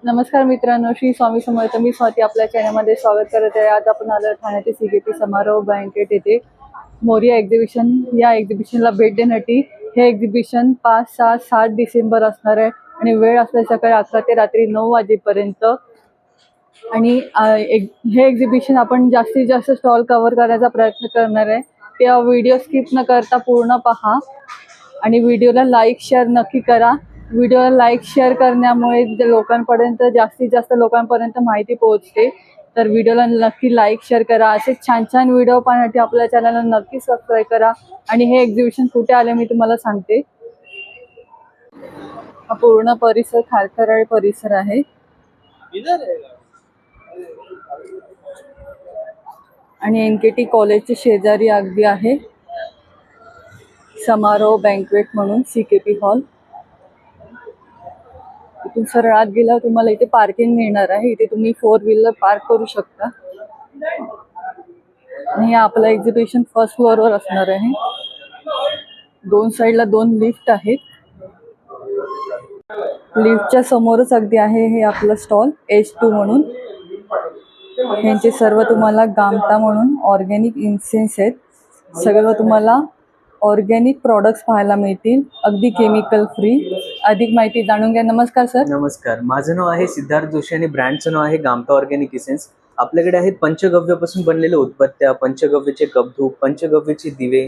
नमस्कार मित्रांनो, श्री स्वामी समर्थ. मी स्वाती आपल्या चॅनलमध्ये स्वागत करत आहे. आज आपण आलो ठाण्याचे CKP समारोह बँकेट येथे मोरिया एक्झिबिशन या एक्झिबिशनला भेट देण्यासाठी. हे एक्झिबिशन 5, 6, 7 डिसेंबर असणार आहे आणि वेळ असते सकाळी 11 ते रात्री 9 वाजेपर्यंत. आणि हे एक्झिबिशन आपण जास्तीत जास्त स्टॉल कव्हर करायचा प्रयत्न करणार आहे. ते व्हिडिओ स्किप न करता पूर्ण पहा आणि व्हिडिओला लाईक शेअर नक्की करा. व्हिडिओला लाईक शेअर करण्यामुळे लोकांपर्यंत जास्तीत जास्त लोकांपर्यंत माहिती पोहोचते. तर व्हिडिओला नक्की लाईक शेअर करा. असे छान छान व्हिडिओ पाहण्यासाठी आपल्या चॅनलला नक्की सबस्क्राईब करा. आणि हे एक्झिबिशन कुठे आले मी तुम्हाला सांगते. हा पूर्ण परिसर खारखराळे परिसर आहे. आणि NKT कॉलेजचे शेजारी अगदी आहे समारोह बँक्वेट म्हणून CKP हॉल. इथून सरळ आत गेल्यावर तुम्हाला इथे पार्किंग मिळणार आहे. इथे तुम्ही 4 व्हीलर पार्क करू शकता. आणि आपलं एक्झिबिशन फर्स्ट फ्लोअरवर असणार आहे. 2 साईडला 2 लिफ्ट आहेत. लिफ्टच्या समोरच अगदी आहे हे आपलं स्टॉल H2 म्हणून. यांचे सर्व तुम्हाला गामता म्हणून ऑर्गॅनिक इन्सेन्स आहेत. सगळं तुम्हाला ऑर्गॅनिक प्रोडक्ट्स पाहायला मिळतील, अगदी केमिकल फ्री. अधिक माहिती जाणून घ्या. नमस्कार सर. नमस्कार, माझं नाव आहे सिद्धार्थ जोशी आणि ब्रँडचं नाव आहे गामता ऑर्गॅनिक इसेन्स. आपल्याकडे आहेत पंचगव्यापासून बनलेले उदबत्त्या, पंचगव्याचे कपधूप, पंचगव्याचे दिवे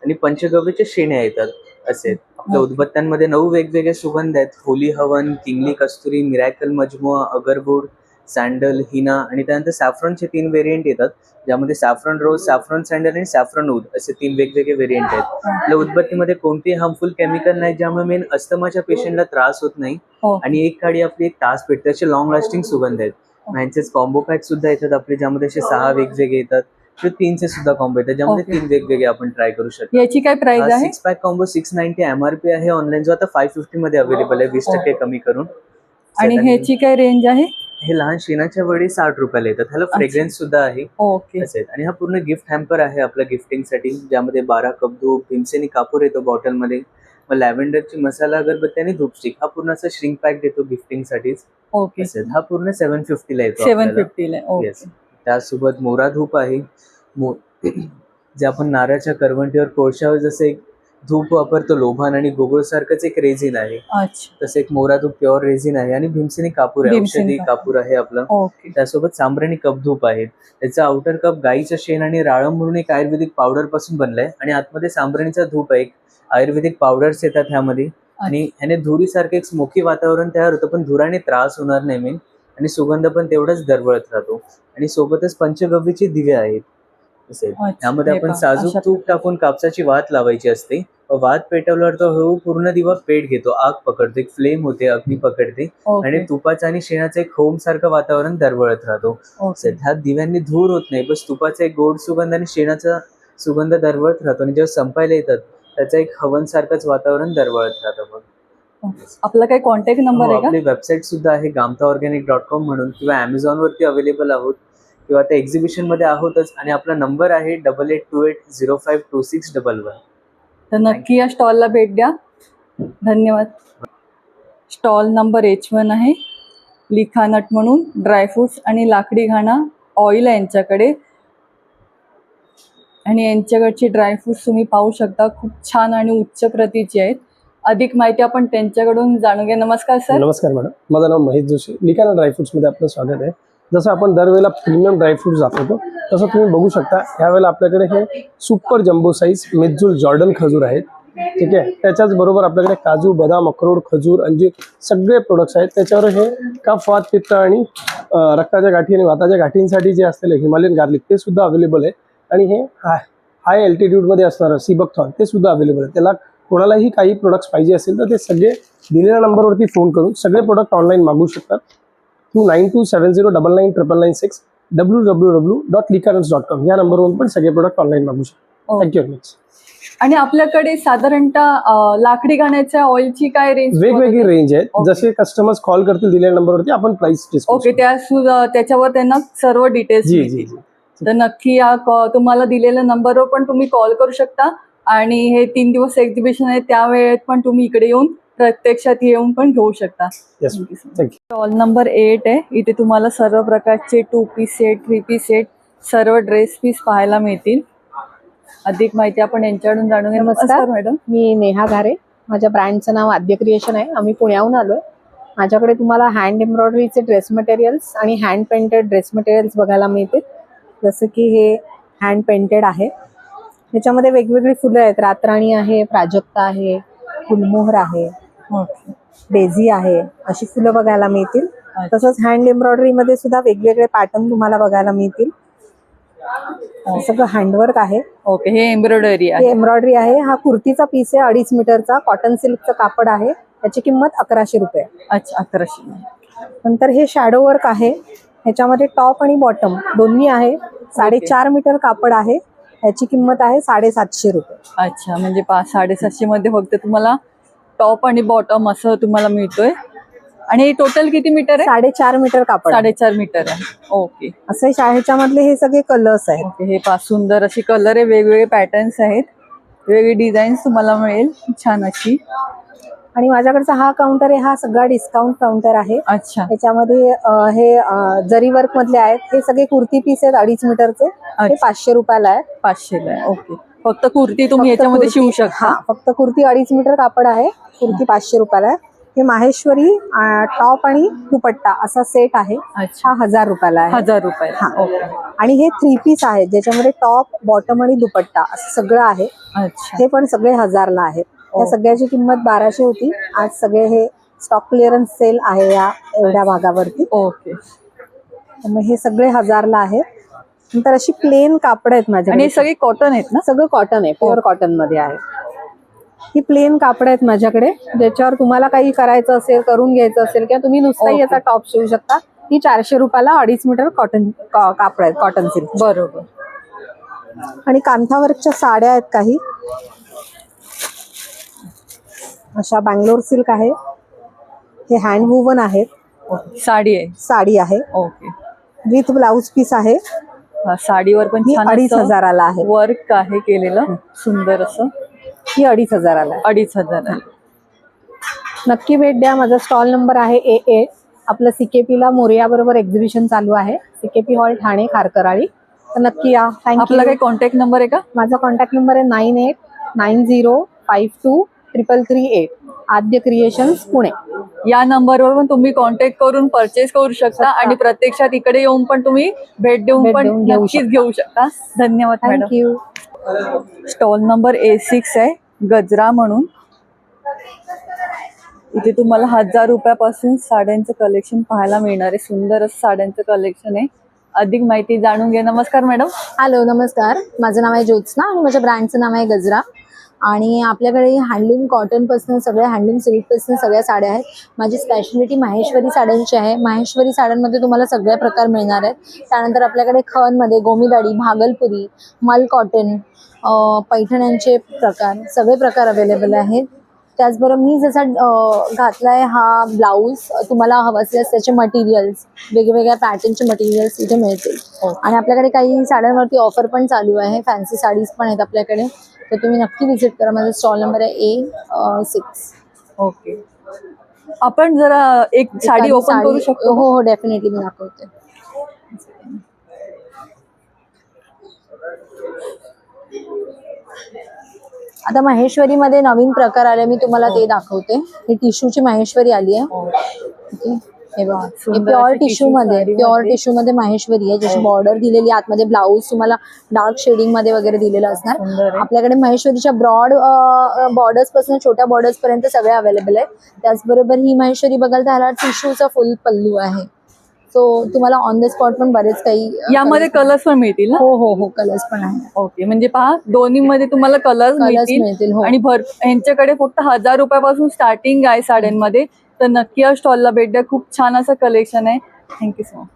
आणि पंचगव्याचे शेण्या येतात. असे आपल्या उदबत्त्यांमध्ये 9 वेगवेगळे सुगंध आहेत. होली हवन, किंगली कस्तुरी, मिरॅकल मजमुआ, अगरवूड, सॅन्डल, हिना आणि त्यानंतर सॅफ्रॉनचे 3 व्हेरियंट येतात, ज्यामध्ये सॅफ्रॉन रोज, सॅफ्रॉन सॅन्डल आणि सॅफ्रॉन ऊद असे 3 वेगवेगळे व्हेरियंट आहेत. आपल्या उदबत्तीमध्ये कोणतेही हार्मफुल केमिकल नाही, ज्यामुळे मेन अस्थमाच्या पेशंटला त्रास होत नाही. आणि एक काडी आपली 1 तास भेटते. असे लॉंग लास्टिंग सुगंध आहेत. यांचेच कॉम्बो पॅक सुद्धा येतात आपले, ज्यामध्ये असे 6 वेगवेगळे येतात. 3चे सुद्धा कॉम्बो येतात, ज्यामध्ये 3 वेगवेगळे आपण ट्राय करू शकतो. याची काय प्राइस आहे? 6 पॅक कॉम्बो 690 MRP आहे ऑनलाईन, जो आता 550 मध्ये अवेलेबल आहे, 20% कमी करून. आणि ह्याची काय रेंज आहे? हे लहान शेणाच्या वडी 60 रुपयाला येतात. ह्याला फ्रेग्रन्स सुद्धा आहे. ओके. आणि हा पूर्ण गिफ्ट हॅम्पर आहे आपल्या गिफ्टिंगसाठी, ज्यामध्ये 12 कपधूप, भीमसेनी कापूर येतो बॉटलमध्ये, मग लॅव्हेंडरची मसाला अगरबत्ती आणि धूपस्टिक. हा पूर्ण असा श्रिंक पॅक देतो गिफ्टिंगसाठीच. ओके. हा पूर्ण 750 ला येतो. 750 ला. ओके. त्यासोबत मोरा धूप आहे, जे आपण नारळाच्या करवंटीवर कोळशावर जसं एक धूप वापरतो लोभान आणि गोगोळ सारखंच एक रेझिन आहे. तसं एक मोरा धूप प्युअर रेझिन आहे. आणि भीमसेनी कापूर आहे, औषधी कापूर आहे आपलं. त्यासोबत सांबराणी कपधूप आहेत. त्याचा आउटर कप गाईचं शेण आणि राळम म्हणून एक आयुर्वेदिक पावडर पासून बनलाय, आणि आतमध्ये सांबराणीचा धूप आहे. एक आयुर्वेदिक पावडर्स येतात ह्यामध्ये, आणि ह्याने धुरीसारखं एक स्मोकी वातावरण तयार होतं, पण धुराने त्रास होणार नाही मेन, आणि सुगंध पण तेवढाच दरवळत राहतो. आणि सोबतच पंचगव्याचे दिवे आहेत. त्यामध्ये आपण साजूक तूप टाकून कापसाची वात लावायची असते. वात पेटवल्यावर तो हळू पूर्ण दिवा पेट घेतो, आग पकडतो, एक फ्लेम होते, अग्नी पकडते, आणि तुपाचं आणि शेणाचं एक होम सारखं वातावरण दरवळत राहतो. ह्या दिव्यांनी धूर होत नाही, बस तुपाचा एक गोड सुगंध आणि शेणाचा सुगंध दरवळत राहतो. आणि जेव्हा संपायला येतात त्याचं एक हवन सारखंच वातावरण दरवळत राहतं. आपला काही कॉन्टॅक्ट नंबर आहे का? आपली वेबसाईट सुद्धा आहे gamtaorganic.com म्हणून, किंवा Amazon वरती अवेलेबल आहोत, किंवा त्या एक्झिबिशन मध्ये आहोतच. आणि आपला नंबर आहे 8828052611. तर नक्की या स्टॉलला भेट द्या. धन्यवाद. स्टॉल नंबर H1 आहे. लिखानट म्हणून ड्रायफ्रुट्स आणि लाकडी घाणा ऑइल आहे यांच्याकडे. आणि यांच्याकडचे ड्रायफ्रुट्स तुम्ही पाहू शकता, खूप छान आणि उच्च प्रतीचे आहेत. अधिक माहिती आपण त्यांच्याकडून जाणून घ्या. नमस्कार सर. नमस्कार मॅडम, माझं नाव महेश जोशी. लिखाना ड्रायफ्रुट्समध्ये आपलं स्वागत आहे. जसं आपण दरवेळेला प्रीमियम ड्रायफ्रुट्स दाखवतो, तसं तुम्ही बघू शकता यावेळेला आपल्याकडे हे सुपर जम्बो साईज मेजूल जॉर्डन खजूर आहेत. ठीक आहे. त्याच्याच बरोबर आपल्याकडे काजू, बदाम, अक्रोड, खजूर, अंजीर सगळे प्रोडक्ट्स आहेत. त्याच्यावर हे कफ, वात, पित्त आणि रक्ताच्या गाठी आणि वाताच्या गाठींसाठी जे असलेले हिमालयन गार्लिक ते सुद्धा अवेलेबल आहे. आणि हे हाय अल्टिट्यूडमध्ये असणारं सीबकथॉर्न ते सुद्धा अवेलेबल आहे. त्याला कोणालाही काही प्रोडक्ट्स पाहिजे असेल तर ते सगळे दिलेल्या नंबरवरती फोन करून सगळे प्रोडक्ट ऑनलाईन मागवू शकतात. 9270999996 www.likarans.com या नंबरवरून पण सगळे प्रोडक्ट ऑनलाईन मागवू शकतात. Thank you very much. आणि आपल्याकडे साधारणतः लाकडी घाण्याच्या ऑइलची काय रेंज? वेगवेगळी रेंज आहे. जसे कस्टमर्स कॉल करतील दिलेल्या नंबरवरती आपण प्राइस डिस्कस. ओके. त्याच्यावर त्यांना सर्व डिटेल्स. तर नक्की तुम्हाला दिलेल्या नंबरवर पण तुम्ही कॉल करू शकता. आणि हे 3 दिवस एक्झिबिशन आहे, त्या वेळेत पण तुम्ही इकडे येऊन प्रत्यक्षात येऊन पण घेऊ शकता. Yes thank you. स्टॉल नंबर 8 आहे. इथे तुम्हाला सर्व प्रकारचे 2 पीस सेट, 3 पीस सेट, सर्व ड्रेस पीस पाहायला मिळतील. अधिक माहिती आपण यांच्याकडून जाणून घेऊ. नमस्कार मॅडम. मी नेहा घारे. माझ्या ब्रँडचं नाव आद्य क्रिएशन आहे. आम्ही पुण्याहून आलोय. माझ्याकडे तुम्हाला हँड एम्ब्रॉयडरीचे ड्रेस मटेरियल्स आणि हँड पेंटेड ड्रेस मटेरियल्स बघायला मिळतील. जसं की हे हँड पेंटेड आहे. ह्याच्यामध्ये वेगवेगळी फुलं आहेत. रातराणी आहे, प्राजक्ता आहे, फुलमोहर आहे, डेझी आहे, अशी फुलं बघायला मिळतील. तसंच हँड एम्ब्रॉयडरीमध्ये सुद्धा वेगवेगळे पॅटर्न तुम्हाला बघायला मिळतील. हे सगळं हँडवर्क आहे. ओके, हे एम्ब्रॉयडरी हे आहे. एम्ब्रॉयडरी आहे. हा कुर्तीचा पीस आहे 2.5 मीटरचा. कॉटन सिल्कचं कापड आहे. त्याची किंमत 1100 रुपये. अच्छा, 1100. नंतर हे शॅडो वर्क आहे. ह्याच्यामध्ये टॉप आणि बॉटम दोन्ही आहे. 4.5 मीटर कापड आहे. ह्याची किंमत आहे 750 रुपये. अच्छा, म्हणजे 750 मध्ये फक्त तुम्हाला टॉप आणि बॉटम असं तुम्हाला मिळतोय. आणि टोटल किती मीटर आहे? 4.5 मीटर कापड आहे. 4.5 मीटर आहे. ओके असे ह्याच्यामधले हे सगळे कलर्स आहेत. ओके. हे पा सुंदर अशी कलर आहे, वेगवेगळे पॅटर्न्स आहेत, वेगवेगळे डिझाईन्स तुम्हाला मिळेल छान अशी. आणि माझ्याकडचा हा काउंटर आहे, हा सगळा डिस्काउंट काउंटर आहे. अच्छा त्याच्यामध्ये हे जरी वर्क मधले आहेत. हे सगळे कुर्ती पीस आहेत 2.5 मीटरचे. हे 500 रुपयाला आहे. 500 ला आहे. ओके, फक्त कुर्ती तुम्ही फक्त याच्यामध्ये कुर्ती. शिवू शकता. हा, फक्त कुर्ती 2.5 मीटर कापड आहे. कुर्ती 500 रुपयाला आहे. हे माहेश्वरी टॉप आणि दुपट्टा असा सेट आहे. अच्छा, हा 1000 रुपयाला आहे. 1000 रुपये. हा. ओके. आणि हे 3 पीस आहे ज्याच्यामध्ये टॉप, बॉटम आणि दुपट्टा असं सगळं आहे. अच्छा, हे पण सगळे 1000 ला आहेत. या सगळ्याची किंमत 1200 होती. आज सगळे हे स्टॉक क्लिअरन्स सेल आहे या एवढ्या भागावरती. ओके. मग हे सगळे 1000 ला आहेत. नंतर अशी प्लेन कापड आहेत आणि माझ्याकडे. हे सगळे कॉटन आहेत ना? सगळं कॉटन आहे, प्युअर कॉटन मध्ये आहे. ही प्लेन कापड आहेत माझ्याकडे, ज्याच्यावर तुम्हाला काही करायचं असेल, करून घ्यायचं असेल किंवा तुम्ही नुसताही याचा टॉप शिवू शकता. ही 400 रुपयाला 2.5 मीटर कॉटन कापड आहेत, कॉटन सिल्क. बरोबर. आणि कांथावर्कच्या साड्या आहेत काही अशा. बँगलोर सिल्क आहे. हे हँड वुवन आहेत. ओके. साडी आहे. साडी आहे ओके. विथ ब्लाउज पीस आहे. हा, साडीवर पण ही छान 2500 ला आहे. वर्क आहे केलेलं सुंदर असं. ही 2500 ला आहे. 2500 आहे. नक्की भेट द्या. माझा स्टॉल नंबर आहे A8. आपलं CKP ला मोरया बरोबर एक्झिबिशन चालू आहे. CKP hall Thane Kharkarali. तर नक्की या. आपला थँक्यू. काही कॉन्टॅक्ट नंबर आहे का? माझा कॉन्टॅक्ट नंबर आहे 9890523338. आद्य क्रिएशन्स पुणे. या नंबरवर पण तुम्ही कॉन्टॅक्ट करून परचेस करू शकता आणि प्रत्यक्षात इकडे येऊन पण तुम्ही भेट देऊन पण घेऊ नक्कीच घेऊ शकता. धन्यवाद madam. Thank you. Stall number A6 आहे, गजरा म्हणून. इथे तुम्हाला 1000 रुपयापासून साड्यांचं कलेक्शन पाहायला मिळणार आहे. सुंदर असं साड्यांचं कलेक्शन आहे. अधिक माहिती जाणून घ्या. नमस्कार मॅडम. हॅलो, नमस्कार. माझं नाव आहे ज्योत्स्ना आणि माझ्या ब्रँडचं नाव आहे गजरा. आणि आपल्याकडे हँडलूम कॉटनपासून सगळ्या हँडलूम सिल्कपासून सगळ्या साड्या आहेत. माझी स्पेशालिटी माहेश्वरी साड्यांची आहे. माहेश्वरी साड्यांमध्ये तुम्हाला सगळे प्रकार मिळणार आहेत. त्यानंतर आपल्याकडे खणमध्ये गोमीदाडी, भागलपुरी, मल कॉटन, पैठण्यांचे प्रकार, सगळे प्रकार अवेलेबल आहेत. त्याचबरोबर मी जसा घातला आहे हा ब्लाऊज, तुम्हाला हवं असल्यास त्याचे मटेरियल्स, वेगवेगळ्या पॅटर्नचे मटेरियल्स इथे मिळतील. आणि आपल्याकडे काही साड्यांवरती ऑफर पण चालू आहे. फॅन्सी साडीज पण आहेत आपल्याकडे. तर तुम्ही नक्की व्हिजिट करा. माझा स्टॉल नंबर आहे A6. ओके. आपण जरा एक साडी ओपन करू शकतो? हो हो, डेफिनेटली मी दाखवते. आता माहेश्वरीमध्ये नवीन प्रकार आले, मी तुम्हाला ते दाखवते. ही टिश्यूची माहेश्वरी आली आहे. ओके, हे बघा, हे प्युअर टिश्यू मध्ये माहेश्वरी आहे, ज्याची बॉर्डर दिलेली आहे. आतमध्ये ब्लाऊज तुम्हाला डार्क शेडिंग मध्ये वगैरे दिलेलं असणार. आपल्याकडे माहेश्वरीच्या ब्रॉड बॉर्डर्स पासून छोट्या बॉर्डर्स पर्यंत सगळे अवेलेबल आहेत. त्याचबरोबर ही माहेश्वरी बघाल तर ह्याला टिश्यूचा फुल पल्लू आहे. सो तुम्हाला ऑन द स्पॉट पण बरेच काही यामध्ये कलर्स पण मिळतील ना? हो हो हो, कलर्स पण आहे. ओके, म्हणजे पहा दोन्ही मध्ये तुम्हाला कलर्स मिळतील. हो. आणि यांच्याकडे फक्त 1000 रुपयापासून स्टार्टिंग आहे साड्यांमध्ये. तर नक्की या स्टॉलला भेट द्या. खूप छान असं कलेक्शन आहे. Thank you so much.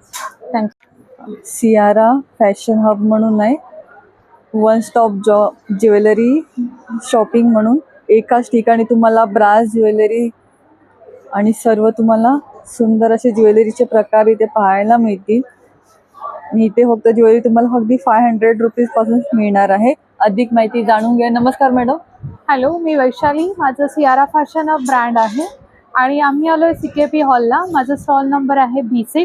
Thank you. Siara fashion hub म्हणून आहे. वन स्टॉप ज्वेलरी शॉपिंग म्हणून. एकाच ठिकाणी तुम्हाला ब्रास ज्वेलरी आणि सर्व तुम्हाला सुंदर असे ज्वेलरीचे प्रकार इथे पाहायला मिळतील. आणि इथे फक्त ज्वेलरी तुम्हाला अगदी 500 रुपीज पासून मिळणार आहे. अधिक माहिती जाणून घ्या. नमस्कार मॅडम. हॅलो, मी वैशाली. माझं सियारा फॅशन ब्रँड आहे आणि आम्ही आलोय CKP हॉलला. माझा स्टॉल नंबर आहे B6.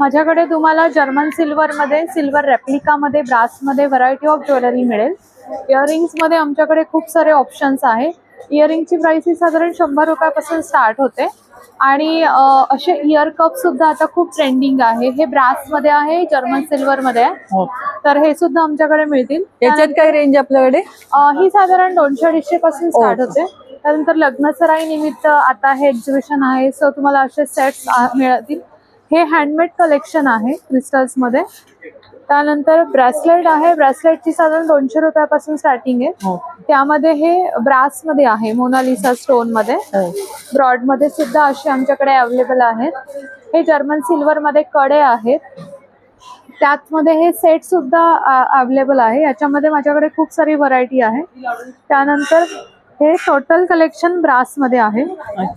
माझ्याकडे तुम्हाला जर्मन सिल्वरमध्ये, सिल्वर रेप्लिकामध्ये, ब्रासमध्ये व्हरायटी ऑफ ज्वेलरी मिळेल. इयरिंग्समध्ये आमच्याकडे खूप सारे ऑप्शन्स आहे. इयरिंगची प्राइस ही साधारण 100 रुपयापासून स्टार्ट होते आणि असे इयर कप सुद्धा आता खूप ट्रेंडिंग आहे. हे ब्रासमध्ये आहे, जर्मन सिल्वरमध्ये आहे, तर हे सुद्धा आमच्याकडे मिळतील. याच्यात काय रेंज आपल्याकडे? ही साधारण 200-250 पासून स्टार्ट होते. त्यानंतर लग्नसराई निमित्त आता हे एक्झिबिशन आहे, सो तुम्हाला असे सेट्स मिळतील. हे हँडमेड कलेक्शन आहे क्रिस्टल्स मध्ये. त्यानंतर ब्रेसलेट आहे, ब्रेसलेटची साधारण 200 रुपयापासून स्टार्टिंग आहे. त्यामध्ये हे ब्रास मध्ये आहे, मोनालिसा स्टोन मध्ये. ब्रॉड मध्ये सुद्धा असे आमच्याकडे अवेलेबल आहेत. हे जर्मन सिल्वर मध्ये कडे आहेत, त्यातमध्ये हे सेट सुद्धा अवेलेबल आहे. याच्यामध्ये माझ्याकडे खूप सारी व्हरायटी आहे. त्यानंतर हे टोटल कलेक्शन ब्रास मध्ये आहे.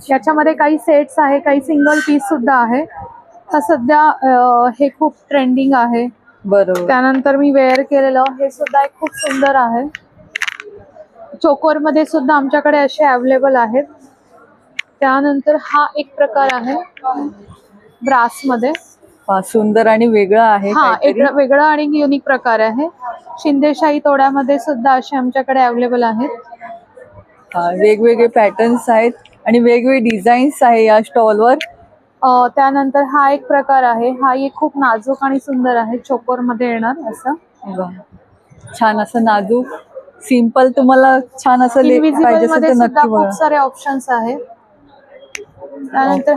याच्यामध्ये काही सेट्स आहे, काही सिंगल पीस सुद्धा आहे. आता सध्या हे खूप ट्रेंडिंग आहे. बरोबर. त्यानंतर मी वेअर केलेलं हे सुद्धा एक खूप सुंदर आहे. चोकोर मध्ये सुद्धा आमच्याकडे असे अवेलेबल आहेत. त्यानंतर हा एक प्रकार आहे ब्रास मध्ये. सुंदर आणि वेगळा आहे. हा एक वेगळा आणि युनिक प्रकार आहे. शिंदेशाही तोड्यामध्ये सुद्धा असे आमच्याकडे अवेलेबल आहेत. वेगवेगळे पॅटर्न्स आहेत आणि वेगवेगळे डिझाईन्स आहे या स्टॉलवर. त्यानंतर हा एक प्रकार आहे. हा एक खूप नाजूक आणि सुंदर आहे, चोकोर मध्ये येणार असं. छान असं नाजूक सिंपल तुम्हाला छान असं पाहिजे इनविजिबल असेल मध्ये तर सुद्धा नक्की खूप बघा. सारे ऑप्शन्स आहेत. त्यानंतर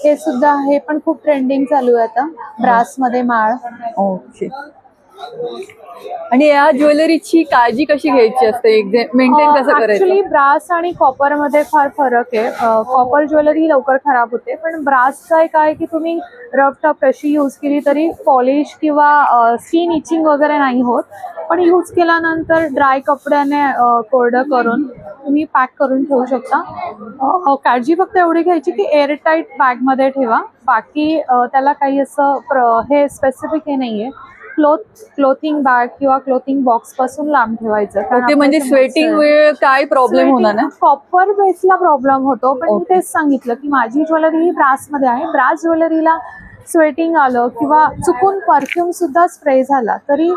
हे सुद्धा, हे पण खूप ट्रेंडिंग चालू आहे आता, ब्रास मध्ये माळ. ओके. आणि या ज्वेलरीची काळजी कशी घ्यायची असते, मेंटेन कसं करायचं? ऍक्च्युली ब्रास आणि कॉपर मध्ये फार फरक आहे. कॉपर ज्वेलरी लवकर खराब होते, पण ब्रासचा एक आहे की तुम्ही रफ टफ कशी यूज केली तरी पॉलिश किंवा स्किन इचिंग वगैरे नाही होत. पण यूज केल्यानंतर ड्राय कपड्याने कोरडं करून तुम्ही पॅक करून ठेवू शकता. काळजी फक्त एवढी घ्यायची की एअरटाईट बॅग मध्ये ठेवा. बाकी त्याला काही असं हे स्पेसिफिक हे नाहीये. क्लोथिंग बॅग किंवा क्लोथिंग बॉक्स पासून लांब ठेवायचं. ओके, म्हणजे स्वेटिंग वेळ काय प्रॉब्लेम होणार ना? कॉपर बेसला प्रॉब्लेम होतो, पण मी तेच सांगितलं की माझी ज्वेलरी ही ब्रास मध्ये आहे. ब्रास ज्वेलरीला स्वेटिंग आलं किंवा चुकून परफ्यूम सुद्धा स्प्रे झाला तरी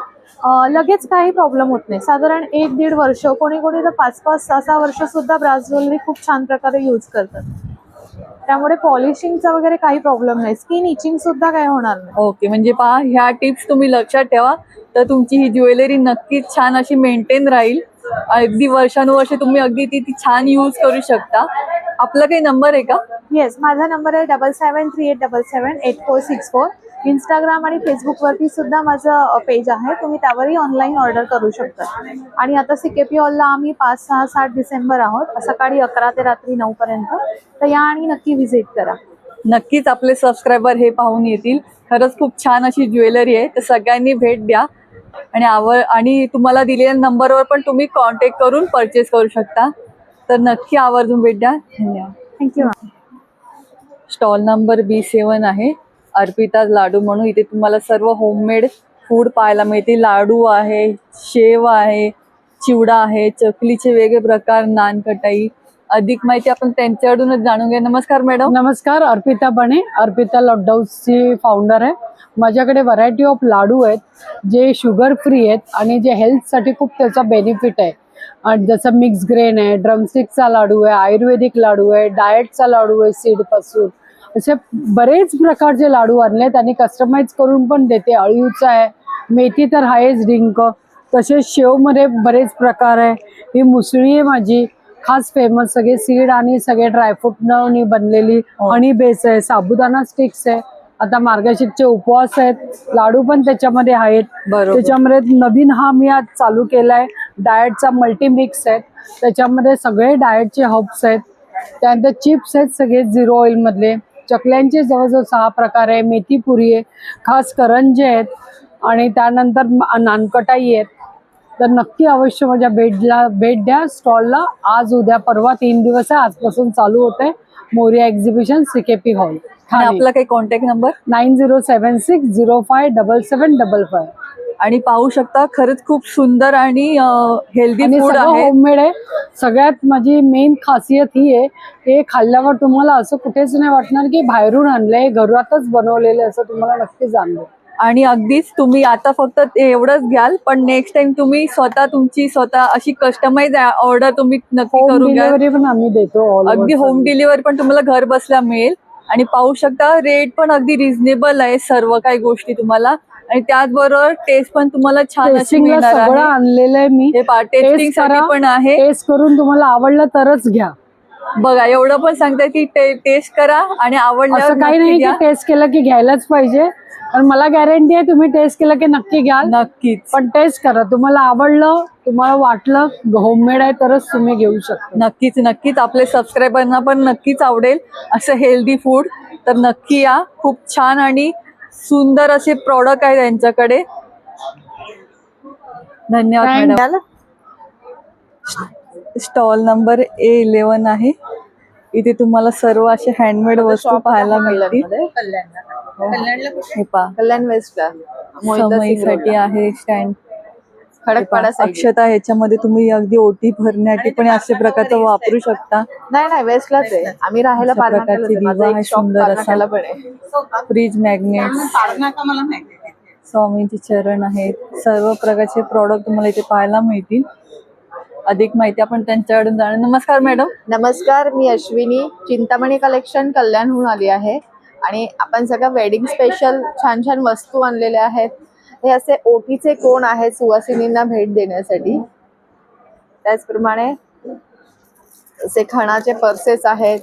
लगेच काही प्रॉब्लेम होत नाही. साधारण 1-1.5 वर्ष, कोणी कोणी तर 5-5, 6-6 वर्ष सुद्धा ब्रास ज्वेलरी खूप छान प्रकारे यूज करतात. त्यामुळे पॉलिशिंगचा वगैरे काही प्रॉब्लेम नाही. स्किन इचिंग सुद्धा काही होणार नाही. ओके, म्हणजे पहा, ह्या टिप्स तुम्ही लक्षात ठेवा तर तुमची ही ज्वेलरी नक्कीच छान अशी मेंटेन राहील. अगदी वर्षानुवर्षे तुम्ही अगदी ती छान यूज करू शकता. आपला काही नंबर आहे का? येस, माझा नंबर आहे 7738778464. इंस्टाग्राम आणि फेसबुकवरती सुद्धा माझं पेज आहे, तुम्ही त्यावरही ऑनलाईन ऑर्डर करू शकता. आणि आता CKP हॉलला आम्ही 5, 6, 7 डिसेंबर आहोत, सकाळी 11 ते रात्री 9 पर्यंत. तर या आणि नक्की व्हिजिट करा. नक्कीच आपले सबस्क्रायबर हे पाहून येतील. खरंच खूप छान अशी ज्वेलरी आहे, तर सगळ्यांनी भेट द्या आणि तुम्हाला दिलेल्या नंबरवर पण तुम्ही कॉन्टॅक्ट करून परचेस करू शकता. तर नक्की आवर्जून भेट द्या. धन्यवाद. थँक्यू. स्टॉल नंबर B7 आहे, अर्पिता लाडू म्हणून. इथे तुम्हाला सर्व होममेड फूड पाहायला मिळते. लाडू आहे, शेव आहे, चिवडा आहे, चकलीचे वेगळे प्रकार, नानकटाई. अधिक माहिती आपण त्यांच्याकडूनच जाणून घ्या. नमस्कार मॅडम. नमस्कार, अर्पिता बने, अर्पिता लड्डू हाऊसची फाउंडर आहे. माझ्याकडे व्हरायटी ऑफ लाडू आहेत जे शुगर फ्री आहेत आणि जे हेल्थसाठी खूप त्याचा बेनिफिट आहे. जसं मिक्स ग्रेन आहे, ड्रमस्टिकचा लाडू आहे, आयुर्वेदिक लाडू आहे, डाएटचा लाडू आहे सीडपासून. असे बरेच प्रकारचे लाडू आणलेत आणि कस्टमाइज करून पण देते. अळीवचा आहे, मेथी तर आहेच, डिंक. तसेच शेवमध्ये बरेच प्रकार आहे. ही मुसळी आहे माझी खास फेमस, सगळे सीड आणि सगळे ड्रायफ्रूटने बनलेली. हनी बेस आहे, साबुदाणा स्टिक्स आहे. आता मार्गशीर्षचे उपवास आहेत, लाडू पण त्याच्यामध्ये आहेत. त्याच्यामध्ये नवीन हा मी आज चालू केलाय डाएटचा मल्टीमिक्स आहे. त्याच्यामध्ये सगळे डाएटचे हब्स आहेत. त्यानंतर चिप्स आहेत सगळे 0 ऑइल मधले. चकल्यांचे जवळजवळ 6 प्रकार आहे. मेथी पुरी आहे, खास करंजे आहेत आणि त्यानंतर नानकटाई आहेत. तर नक्की अवश्य माझ्या भेट द्या स्टॉलला. आज उद्या परवा 3 दिवस आहे, आजपासून चालू होते. Moriya exhibition, CKP hall. आपला काही कॉन्टॅक्ट नंबर? 9076057755. आणि पाहू शकता खरंच खूप सुंदर आणि हेल्दी आणि फूड सगळं आहे. होममेड आहे. सगळ्यात माझी मेन खासियत ही आहे, हे खाल्ल्यावर तुम्हाला असं कुठेच नाही वाटणार की बाहेरून आणलंय, घरातच बनवलेलं असं तुम्हाला नक्की जाणवेल. आणि अगदीच तुम्ही आता फक्त एवढंच घ्याल, पण नेक्स्ट टाइम तुम्ही स्वतः तुमची स्वतः अशी कस्टमाइज ऑर्डर तुम्ही नक्की होम करून घ्या. डिलिव्हरी पण आम्ही देतो all over अगदी होम सर्व. डिलिव्हरी पण तुम्हाला घर बसल्या मिळेल. आणि पाहू शकता रेट पण अगदी रिझनेबल आहे सर्व काही गोष्टी तुम्हाला, आणि त्याचबरोबर टेस्ट पण तुम्हाला छान अशी टेस्टिंगला मिळणार सगळं आहे. आणलेलं आहे मी. हे टेस्टिंग टेस्ट साठी करा, पण आहे. टेस्ट करून तुम्हाला आवडलं तरच घ्या. बघा एवढं पण सांगताय की टेस्ट करा आणि आवडल्यावर असं काही नक्की नाही की घ्या. टेस्ट केलं की घ्यायलाच पाहिजे, पण मला गॅरंटी आहे तुम्ही टेस्ट केलं की नक्की घ्याल. नक्कीच. पण टेस्ट करा, तुम्हाला आवडलं, तुम्हाला वाटलं होममेड आहे तरच तुम्ही घेऊ शकता. नक्कीच नक्कीच आपले सबस्क्रायबरना पण नक्कीच आवडेल असं हेल्दी फूड, तर नक्की या. खूप छान आणि सुंदर असे प्रॉडक्ट आहे त्यांच्याकडे. धन्यवाद Thank- madam. Stall number A11 आहे. इथे तुम्हाला सर्व असे हँडमेड वस्तू पाहायला मिळतील. हे पहा कल्याण वेस्टला समईसाठी आहे स्टँड. खडकपाडा side. अक्षता ह्याच्यामध्ये तुम्ही अगदी ओटी भरण्यासाठी पण अशा प्रकारचं वापरू शकता. नाही वेस्टलाच आहे. आम्ही राहायला अशा पारनाक्यालाच आहे. प्रकारची माझं दिवा एक आहे शॉप सुंदर असा. पारनाक्याला पण आहे. फ्रीज मॅग्नेट, स्वामींचे चरण आहेत. सर्व प्रकारचे प्रॉडक्ट तुम्हाला इथे पाहायला मिळतील. अधिक माहिती आपण त्यांच्याकडून जाणून. नमस्कार मॅडम. नमस्कार, मी अश्विनी, चिंतामणी कलेक्शन कल्याणहून आली आहे. आणि आपण सगळं वेडिंग स्पेशल छान छान वस्तू आणलेल्या आहेत. हे असे ओटीचे कोण आहेत सुवासिनींना भेट देण्यासाठी. त्याचप्रमाणे असे खणाचे पर्सेस आहेत.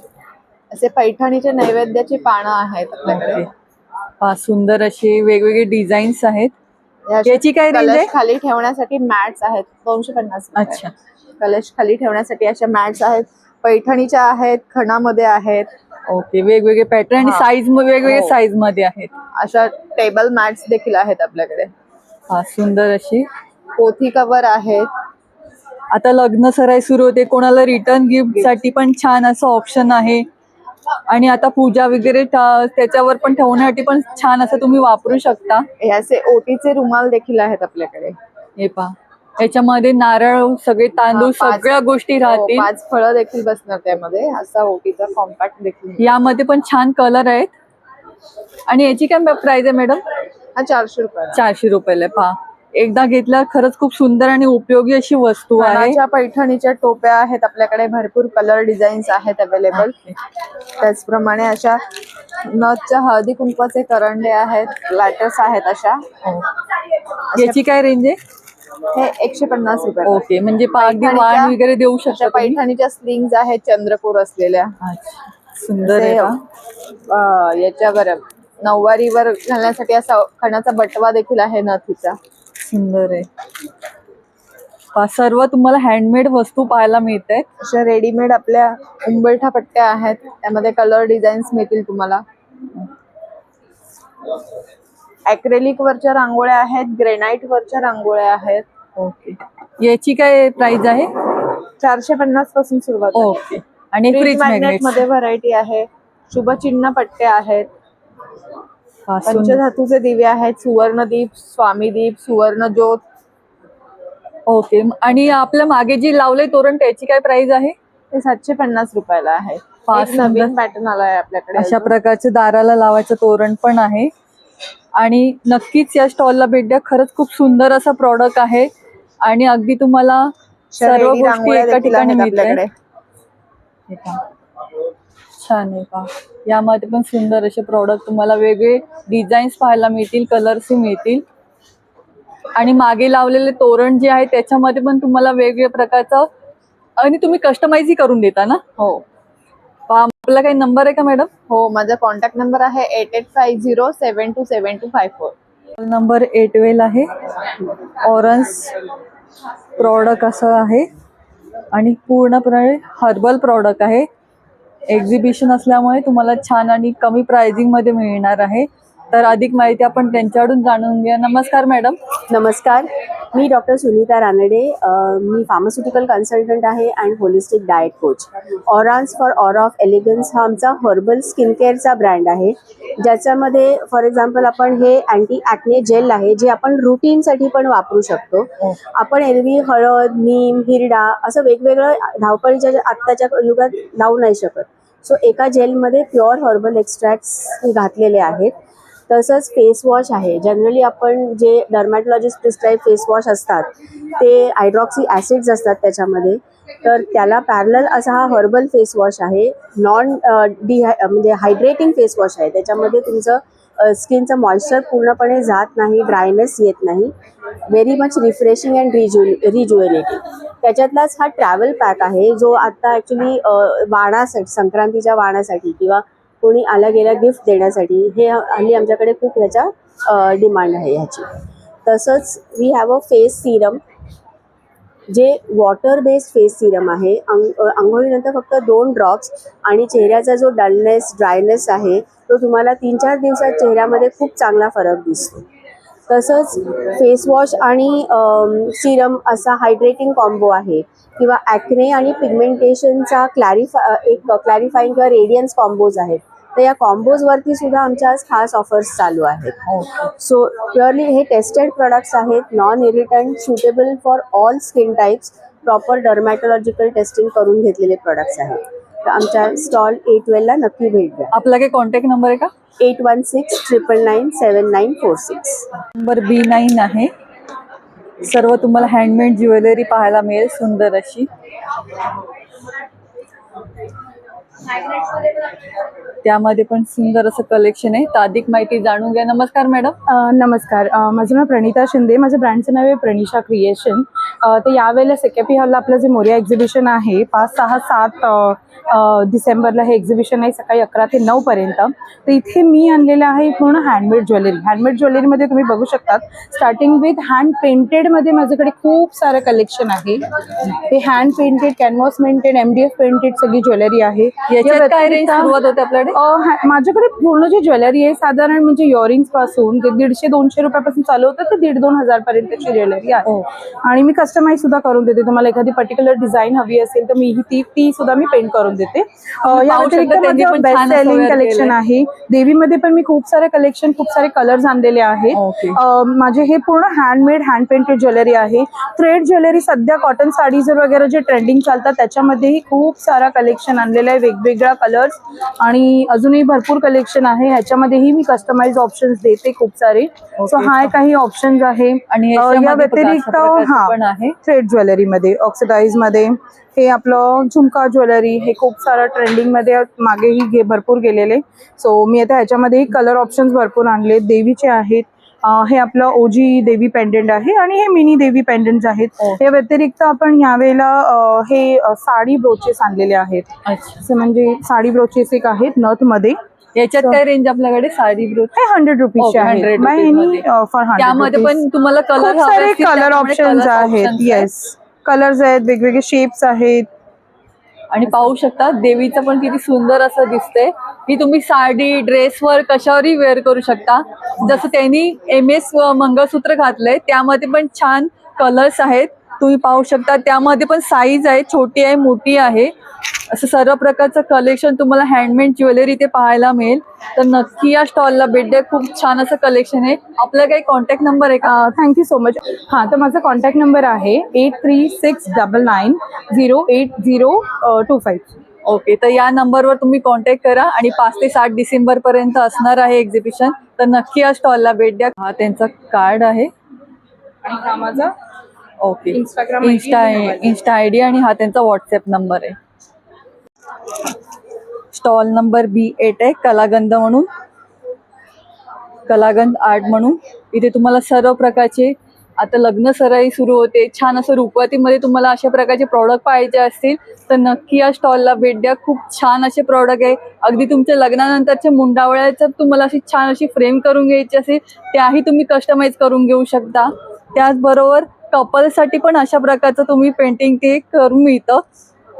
असे पैठणीचे नैवेद्याची पानं आहेत आपल्याकडे. ओके. पहा सुंदर असे वेगवेगळे डिझाईन्स आहेत. हे असे याची काय रेंज आहे? कलश खाली ठेवण्यासाठी मॅट्स आहेत 250 रुपये. अच्छा. कलश खाली ठेवण्यासाठी अशा मॅट्स आहेत. पैठणीच्या आहेत, खणामध्ये आहेत. ओके. वेगवेगळे पॅटर्न आणि हा. साईज वेगवेगळे हो. साईज मध्ये आहेत. अशा टेबल मॅट्स देखील आहेत आपल्याकडे. हा सुंदर अशी. पोथी कव्हर आहेत. आता लग्न सराई सुरू होते, कोणाला रिटर्न गिफ्ट साठी पण छान असं ऑप्शन आहे. आणि आता पूजा वगैरे त्याच्यावर पण ठेवण्यासाठी पण छान असं तुम्ही वापरू शकता. हे असे ओटीचे रुमाल देखील आहेत आपल्याकडे. हे पहा याच्यामध्ये नारळ, सगळे तांदूळ, हा, 5 सगळ्या गोष्टी राहतील. 5 फळं देखील बसणार त्यामध्ये. असा ओटीचा कॉम्पॅक्ट देखील. यामध्ये पण छान कलर आहेत. आणि याची काय प्राइस आहे मॅडम? हा 400 रुपये. 400 रुपयाला. पहा एकदा घेतला खरंच खूप सुंदर आणि उपयोगी अशी वस्तू आहे. खणाच्या पैठणीच्या टोप्या आहेत आपल्याकडे. भरपूर कलर डिझाईन्स आहेत अवेलेबल. त्याचप्रमाणे अशा नथच्या हळदी कुंकवाचे करंडे आहेत. प्लॅटर्स आहेत अशा. याची काय रेंज आहे? हे 150 रुपये. ओके. म्हणजे अगदी वाण वगैरे देऊ शकता अशा तुम्ही. पैठणीच्या स्लिंग्स आहेत चंद्रकोर असलेल्या. अच्छा. सुंदर आहे पहा. याच्यावर नऊवारीवर घालण्यासाठी असा खणाचा बटवा देखील आहे नथीचा. सुंदर आहे. पहा सर्व तुम्हाला हँडमेड वस्तू पाहायला मिळत आहेत. अशा रेडीमेड आपल्या उंबरठा पट्ट्या आहेत. त्यामध्ये कलर डिझाईन्स मिळतील तुम्हाला. ॲक्रेलिक वरच्या रांगोळ्या आहेत. ग्रेनाइट वरच्या रांगोळ्या आहेत. ओके. याची काय प्राइस आहे? 450 पासून सुरुवात आहे. ओके. आणि फ्रीज फ्रीज मॅग्नेट मॅग्नेट मध्ये व्हरायटी आहे. शुभचिन्ह पट्ट्या आहेत. पंचधातूचे दिवे आहेत. सुवर्णदीप, स्वामीदीप, सुवर्ण ज्योत. ओके. आणि आपल्या मागे जी लावले तोरण त्याची काय प्राइस आहे? ते 750 रुपयाला आहे. फार एक नवीन सुंदर. पॅटर्न आलाय आपल्याकडे. अशा अजून. प्रकारचे दाराला लावायचं तोरण पण आहे. आणि नक्कीच या स्टॉलला भेट द्या. खरंच खूप सुंदर असा प्रॉडक्ट आहे. आणि अगदी तुम्हाला सर्व रेडी गोष्टी रांगोळ्या एका देखील ठिकाणी आहेत मिळतात. आपल्याकडे. हे पहा. छान आहे पहा. यामध्ये पण सुंदर असे प्रॉडक्ट तुम्हाला वेगळे डिझाईन्स पाहायला मिळतील, कलर्स मिळतील. आणि मागे लावलेले तोरण जे आहे त्याच्यामध्ये पण तुम्हाला वेगवेगळ्या प्रकारचं, आणि तुम्ही कस्टमाइजही करून देता ना? हो पहा आपला काही नंबर आहे का मॅडम? हो, माझा कॉन्टॅक्ट नंबर आहे 8850727254. नंबर 812 आहे. ऑरेंज प्रॉडक्ट असं आहे. आणि पूर्णपणे हर्बल प्रॉडक्ट आहे. एक्झिबिशन असल्यामुळे तुम्हाला छान आणि कमी प्राइसिंग मध्ये मिळणार आहे. तर अधिक माहिती आपण त्यांच्याकडून जाणून घेऊया. नमस्कार मॅडम. नमस्कार, मी डॉक्टर सुनीता रानडे. मी फार्मास्युटिकल कन्सल्टंट आहे अँड होलिस्टिक डाएट कोच. ऑरान्स फॉर ऑरा ऑफ एलिगन्स हा आमचा हर्बल स्किन केअरचा ब्रँड आहे, ज्याच्यामध्ये फॉर एक्झाम्पल आपण हे अँटी ॲक्ने जेल आहे, जे आपण रुटीनसाठी पण वापरू शकतो. आपण एरवी हळद, नीम, हिरडा असं वेगवेगळं धावपळीच्या आत्ताच्या युगात लावू नाही शकत. सो एका जेलमध्ये प्युअर हर्बल एक्स्ट्रॅक्ट्स घातलेले आहेत. तसंच फेस वॉश आहे. जनरली आपण जे डर्मॅटॉलॉजिस्ट प्रिस्क्राईब फेस वॉश असतात ते हायड्रॉक्सी ॲसिड्स असतात त्याच्यामध्ये, तर त्याला पॅरलल असा हा हर्बल फेस वॉश आहे. म्हणजे हायड्रेटिंग फेस वॉश आहे. त्याच्यामध्ये तुमचं स्किनचं मॉइश्चर पूर्णपणे जात नाही, ड्रायनेस येत नाही. Very much refreshing and rejuvenating. त्याच्यातलाच हा ट्रॅव्हल पॅक आहे, जो आता ॲक्च्युली वाणासाठी, संक्रांतीच्या वाणासाठी किंवा कोणी आला गेला गिफ्ट देण्यासाठी हे हल्ली आमच्याकडे खूप ह्याचा डिमांड आहे ह्याची. तसंच we have a face serum, जे वॉटर बेस्ड फेस सिरम आहे. आंघोळीनंतर फक्त 2 ड्रॉप्स आणि चेहऱ्याचा जो डलनेस, ड्रायनेस आहे तो तुम्हाला 3-4 दिवसात चेहऱ्यामध्ये खूप चांगला फरक दिसतो. तसंच फेस वॉश आणि सिरम असा हायड्रेटिंग कॉम्बो आहे, किंवा ॲक्ने आणि पिगमेंटेशनचा क्लॅरिफाईंग किंवा रेडियन्स कॉम्बोज आहेत. तर या कॉम्बोजवरती सुद्धा आमच्या आज खास ऑफर्स चालू आहेत. सो प्युअरली हे टेस्टेड प्रोडक्ट्स आहेत, non irritant, suitable for all skin types, proper dermatological testing करून घेतलेले प्रोडक्ट्स आहेत. तर आमच्या स्टॉल 812ला नक्की भेट द्या. आपला काही कॉन्टॅक्ट नंबर आहे का? 8169997946. नंबर B9 आहे. सर्व तुम्हाला हँडमेड ज्वेलरी पाहायला मिळेल, सुंदर अशी. त्यामध्ये पण सुंदर असं कलेक्शन आहे. तर अधिक माहिती जाणून घ्या. नमस्कार मॅडम. नमस्कार, माझं नाव प्रणिता शिंदे. माझ्या ब्रँडचं नाव आहे प्रणिशा क्रिएशन. तर यावेळेला सेकेपी हॉलला आपलं जे मोरिया एक्झिबिशन आहे 5, 6, 7 डिसेंबरला हे एक्झिबिशन आहे, सकाळी 11 ते 9 पर्यंत. तर इथे मी आणलेलं आहे पूर्ण हँडमेड ज्वेलरी. हँडमेड ज्वेलरीमध्ये तुम्ही बघू शकतात, स्टार्टिंग विथ हँड पेंटेडमध्ये माझ्याकडे खूप सारं कलेक्शन आहे. ते hand painted, canvas painted, MDF painted सगळी ज्वेलरी आहे. याच्यात काय रेंज सुरुवात होते आपल्याकडे? माझ्याकडे पूर्ण जी ज्वेलरी आहे साधारण म्हणजे इयरिंग्स पासून ते 150-200 रुपयापासून चालू होतं ते 1,500-2 हजार पर्यंतची ज्वेलरी आहे. आणि मी कस्टमाइज सुद्धा करून देते. तुम्हाला एखादी पर्टिक्युलर डिझाईन हवी असेल तर मी ती सुद्धा मी पेंट करून देते. या व्यतिरिक्त माझं बेस्ट सेलिंग कलेक्शन आहे. देवीमध्ये पण मी खूप सारे कलेक्शन, खूप सारे कलर्स आणलेले आहेत. माझे हे पूर्ण हँडमेड, हँड पेंटेड ज्वेलरी आहे. थ्रेड ज्वेलरी सध्या कॉटन साडीज वगैरे जे ट्रेंडिंग चालतात त्याच्यामध्येही खूप सारा कलेक्शन आणलेलं आहे, वेगवेगळ्या कलर्स आणि अजूनही भरपूर कलेक्शन आहे. ह्याच्यामध्येही मी कस्टमाइज ऑप्शन्स देते खूप सारे. सो हा काही ऑप्शन्स आहे. आणि या व्यतिरिक्त पण आहे थ्रेड ज्वेलरीमध्ये, ऑक्सिडाइज मध्ये हे आपलं झुमका ज्वेलरी, हे खूप सारं ट्रेंडिंगमध्ये मागेही भरपूर गेलेले. सो मी आता ह्याच्यामध्येही कलर ऑप्शन्स भरपूर आणले. देवीचे आहेत, हे आपलं ओजी देवी पेंडंट आहे आणि हे मिनी देवी पेंडंट आहेत. या व्यतिरिक्त आपण यावेळेला हे साडी ब्रोचेस आणलेले आहेत. अच्छा, म्हणजे साडी ब्रोचेस एक आहेत नथ मध्ये. याच्यात काय रेंज आपल्याकडे? साडी ब्रोच हे 100 रुपीजचे आहेत. त्यामध्ये पण तुम्हाला कलर कलर ऑप्शन्स आहेत. येस, कलर्स आहेत, वेगवेगळे शेप्स आहेत. आणि पाहू शकता देवीचं पण किती सुंदर असं दिसतंय. ही तुम्ही साडी, ड्रेसवर कशावरही वेअर करू शकता. जसं त्यांनी MS मंगळसूत्र घातलंय त्यामध्ये पण छान कलर्स आहेत, तुम्ही पाहू शकता. त्यामध्ये पण साईज आहे, छोटी आहे, मोठी आहे. असं सर्व प्रकारचं कलेक्शन तुम्हाला हँडमेड ज्वेलरी इथे पाहायला मिळेल. तर नक्की या स्टॉलला भेट द्या, खूप छान असं कलेक्शन आहे. आपला काही कॉन्टॅक्ट नंबर आहे का? Thank you so much. हां, तर माझा कॉन्टॅक्ट नंबर आहे 8369908025. ओके, तर या नंबरवर तुम्ही कॉन्टॅक्ट करा. आणि 5 ते 7 डिसेंबर पर्यंत असणार आहे एक्झिबिशन. तर नक्की या स्टॉलला भेट द्या. हा त्यांचा कार्ड आहे. आणि हा माझा ओके, इंस्टाग्राम इंस्टा ID आणि हा त्यांचा व्हॉट्सअप नंबर आहे. स्टॉल नंबर B8 आहे, कलागंध म्हणून, कलागंध आर्ट म्हणून. इथे तुम्हाला सर्व प्रकारचे, आता लग्न सराई सुरू होते, छान असं रुखवतीमध्ये तुम्हाला अशा प्रकारचे प्रॉडक्ट पाहिजे असतील तर नक्की या स्टॉलला भेट द्या. खूप छान असे प्रॉडक्ट आहे. अगदी तुमच्या लग्नानंतरचे मुंडावळ्याचं तुम्हाला अशी छान अशी फ्रेम करून घ्यायची असेल त्याही तुम्ही कस्टमाइज करून घेऊ शकता. त्याचबरोबर कपलसाठी पण अशा प्रकारचं तुम्ही पेंटिंग ते करून मिळतं.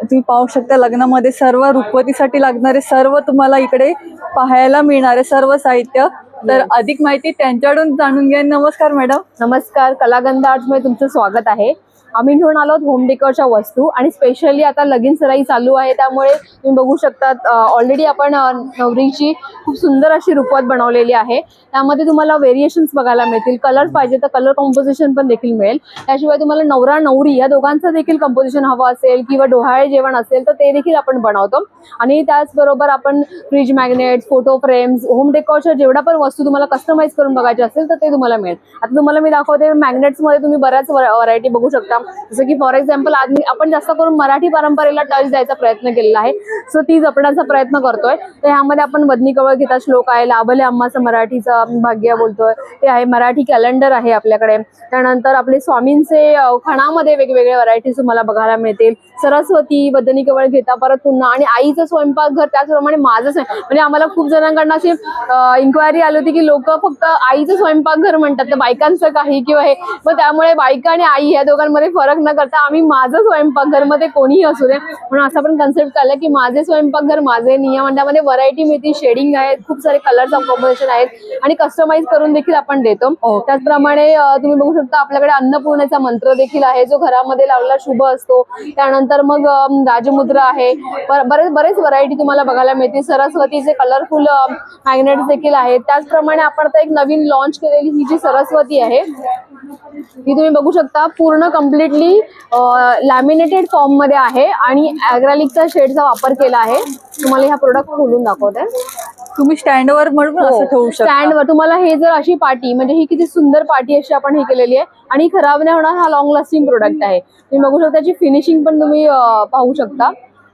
तुम्ही पाहू शकता लग्नामध्ये सर्व रुखवतीसाठी लागणारे सर्व तुम्हाला इकडे पाहायला मिळणार आहे, सर्व साहित्य. तर अधिक माहिती त्यांच्याकडून जाणून घ्या. नमस्कार मॅडम. नमस्कार, कलागंध आर्ट्समध्ये तुमचं स्वागत आहे. आम्ही घेऊन आलो होम डेकोरच्या वस्तू आणि स्पेशली आता लगीन सराई चालू आहे, त्यामुळे तुम्ही बघू शकता ऑलरेडी आपण नवरीची खूप सुंदर अशी रुखवत बनवलेली आहे. त्यामध्ये तुम्हाला व्हेरिएशन्स बघायला मिळतील. कलर्स पाहिजे तर कलर कॉम्पोजिशन पण देखील मिळेल. त्याशिवाय तुम्हाला नवरा नवरी या दोघांचं देखील कंपोजिशन हवं असेल किंवा डोहाळे जेवण असेल तर ते देखील आपण बनवतो. आणि त्याचबरोबर आपण fridge magnets, photo frames, home डेकोरच्या जेवढ्या पण वस्तू तुम्हाला कस्टमाइज करून बघायचे असेल तर ते तुम्हाला मिळेल. आता तुम्हाला मी दाखवते मॅग्नेट्समध्ये तुम्ही बऱ्याच व्हरायटी बघू शकता. जसं की फॉर एक्झाम्पल आज आपण जास्त करून मराठी परंपरेला टच द्यायचा प्रयत्न केलेला आहे, सो ती जपण्याचा प्रयत्न करतोय. तर ह्यामध्ये आपण बदनी कवळ घेता श्लोक आहे, लाभले अम्माचं मराठीचं भाग्य बोलतोय ते आहे, मराठी कॅलेंडर आहे आपल्याकडे. त्यानंतर आपले स्वामींचे खणामध्ये वेगवेगळे व्हरायटीज तुम्हाला बघायला मिळतील. सरस्वती, बदनी कवळ घेता, परत पुन्हा आणि आईचं स्वयंपाकघर, त्याचप्रमाणे माझंच आहे. म्हणजे आम्हाला खूप जणांकडनं अशी इन्क्वायरी आली होती की लोक फक्त आईचं स्वयंपाकघर म्हणतात तर बायकांचं काही किंवा हे, मग त्यामुळे बायका आणि आई या दोघांमध्ये फरक न करता आम्ही माझं स्वयंपाकघर मध्ये कोणीही असू दे म्हणून असा पण कन्सेप्ट आला की माझे स्वयंपाकघर माझे नियम. आणि त्यामध्ये व्हरायटी मिळते, शेडिंग आहेत, खूप सारे कलर्स कॉम्बिनेशन आहेत आणि कस्टमाइज करून देखील आपण देतो. त्याचप्रमाणे तुम्ही बघू शकता आपल्याकडे अन्नपूर्णेचा मंत्र देखील आहे जो घरामध्ये लावलेला शुभ असतो. त्यानंतर मग राजमुद्रा आहे, बरेच व्हरायटी तुम्हाला बघायला मिळते. सरस्वतीचे कलरफुल मॅग्नेट्स देखील आहेत. त्याचप्रमाणे आपण आता एक नवीन लॉन्च केलेली ही जी सरस्वती आहे ही तुम्ही बघू शकता पूर्ण कम्प्लिटली लॅमिनेटेड फॉर्म मध्ये आहे आणि ॲग्रालिकचा शेडचा वापर केला आहे. तुम्हाला हा प्रोडक्ट खोलून दाखवते. तुम्ही स्टँडवर म्हणून असं ठेवू शकता. स्टँडवर तुम्हाला हे जर अशी पाटी म्हणजे ही किती सुंदर पाटी अशी आपण हे केलेली आहे आणि खराब नाही होणार, हा लॉंग लास्टिंग प्रोडक्ट आहे. तुम्ही बघू शकता त्याची फिनिशिंग पण तुम्ही पाहू शकता.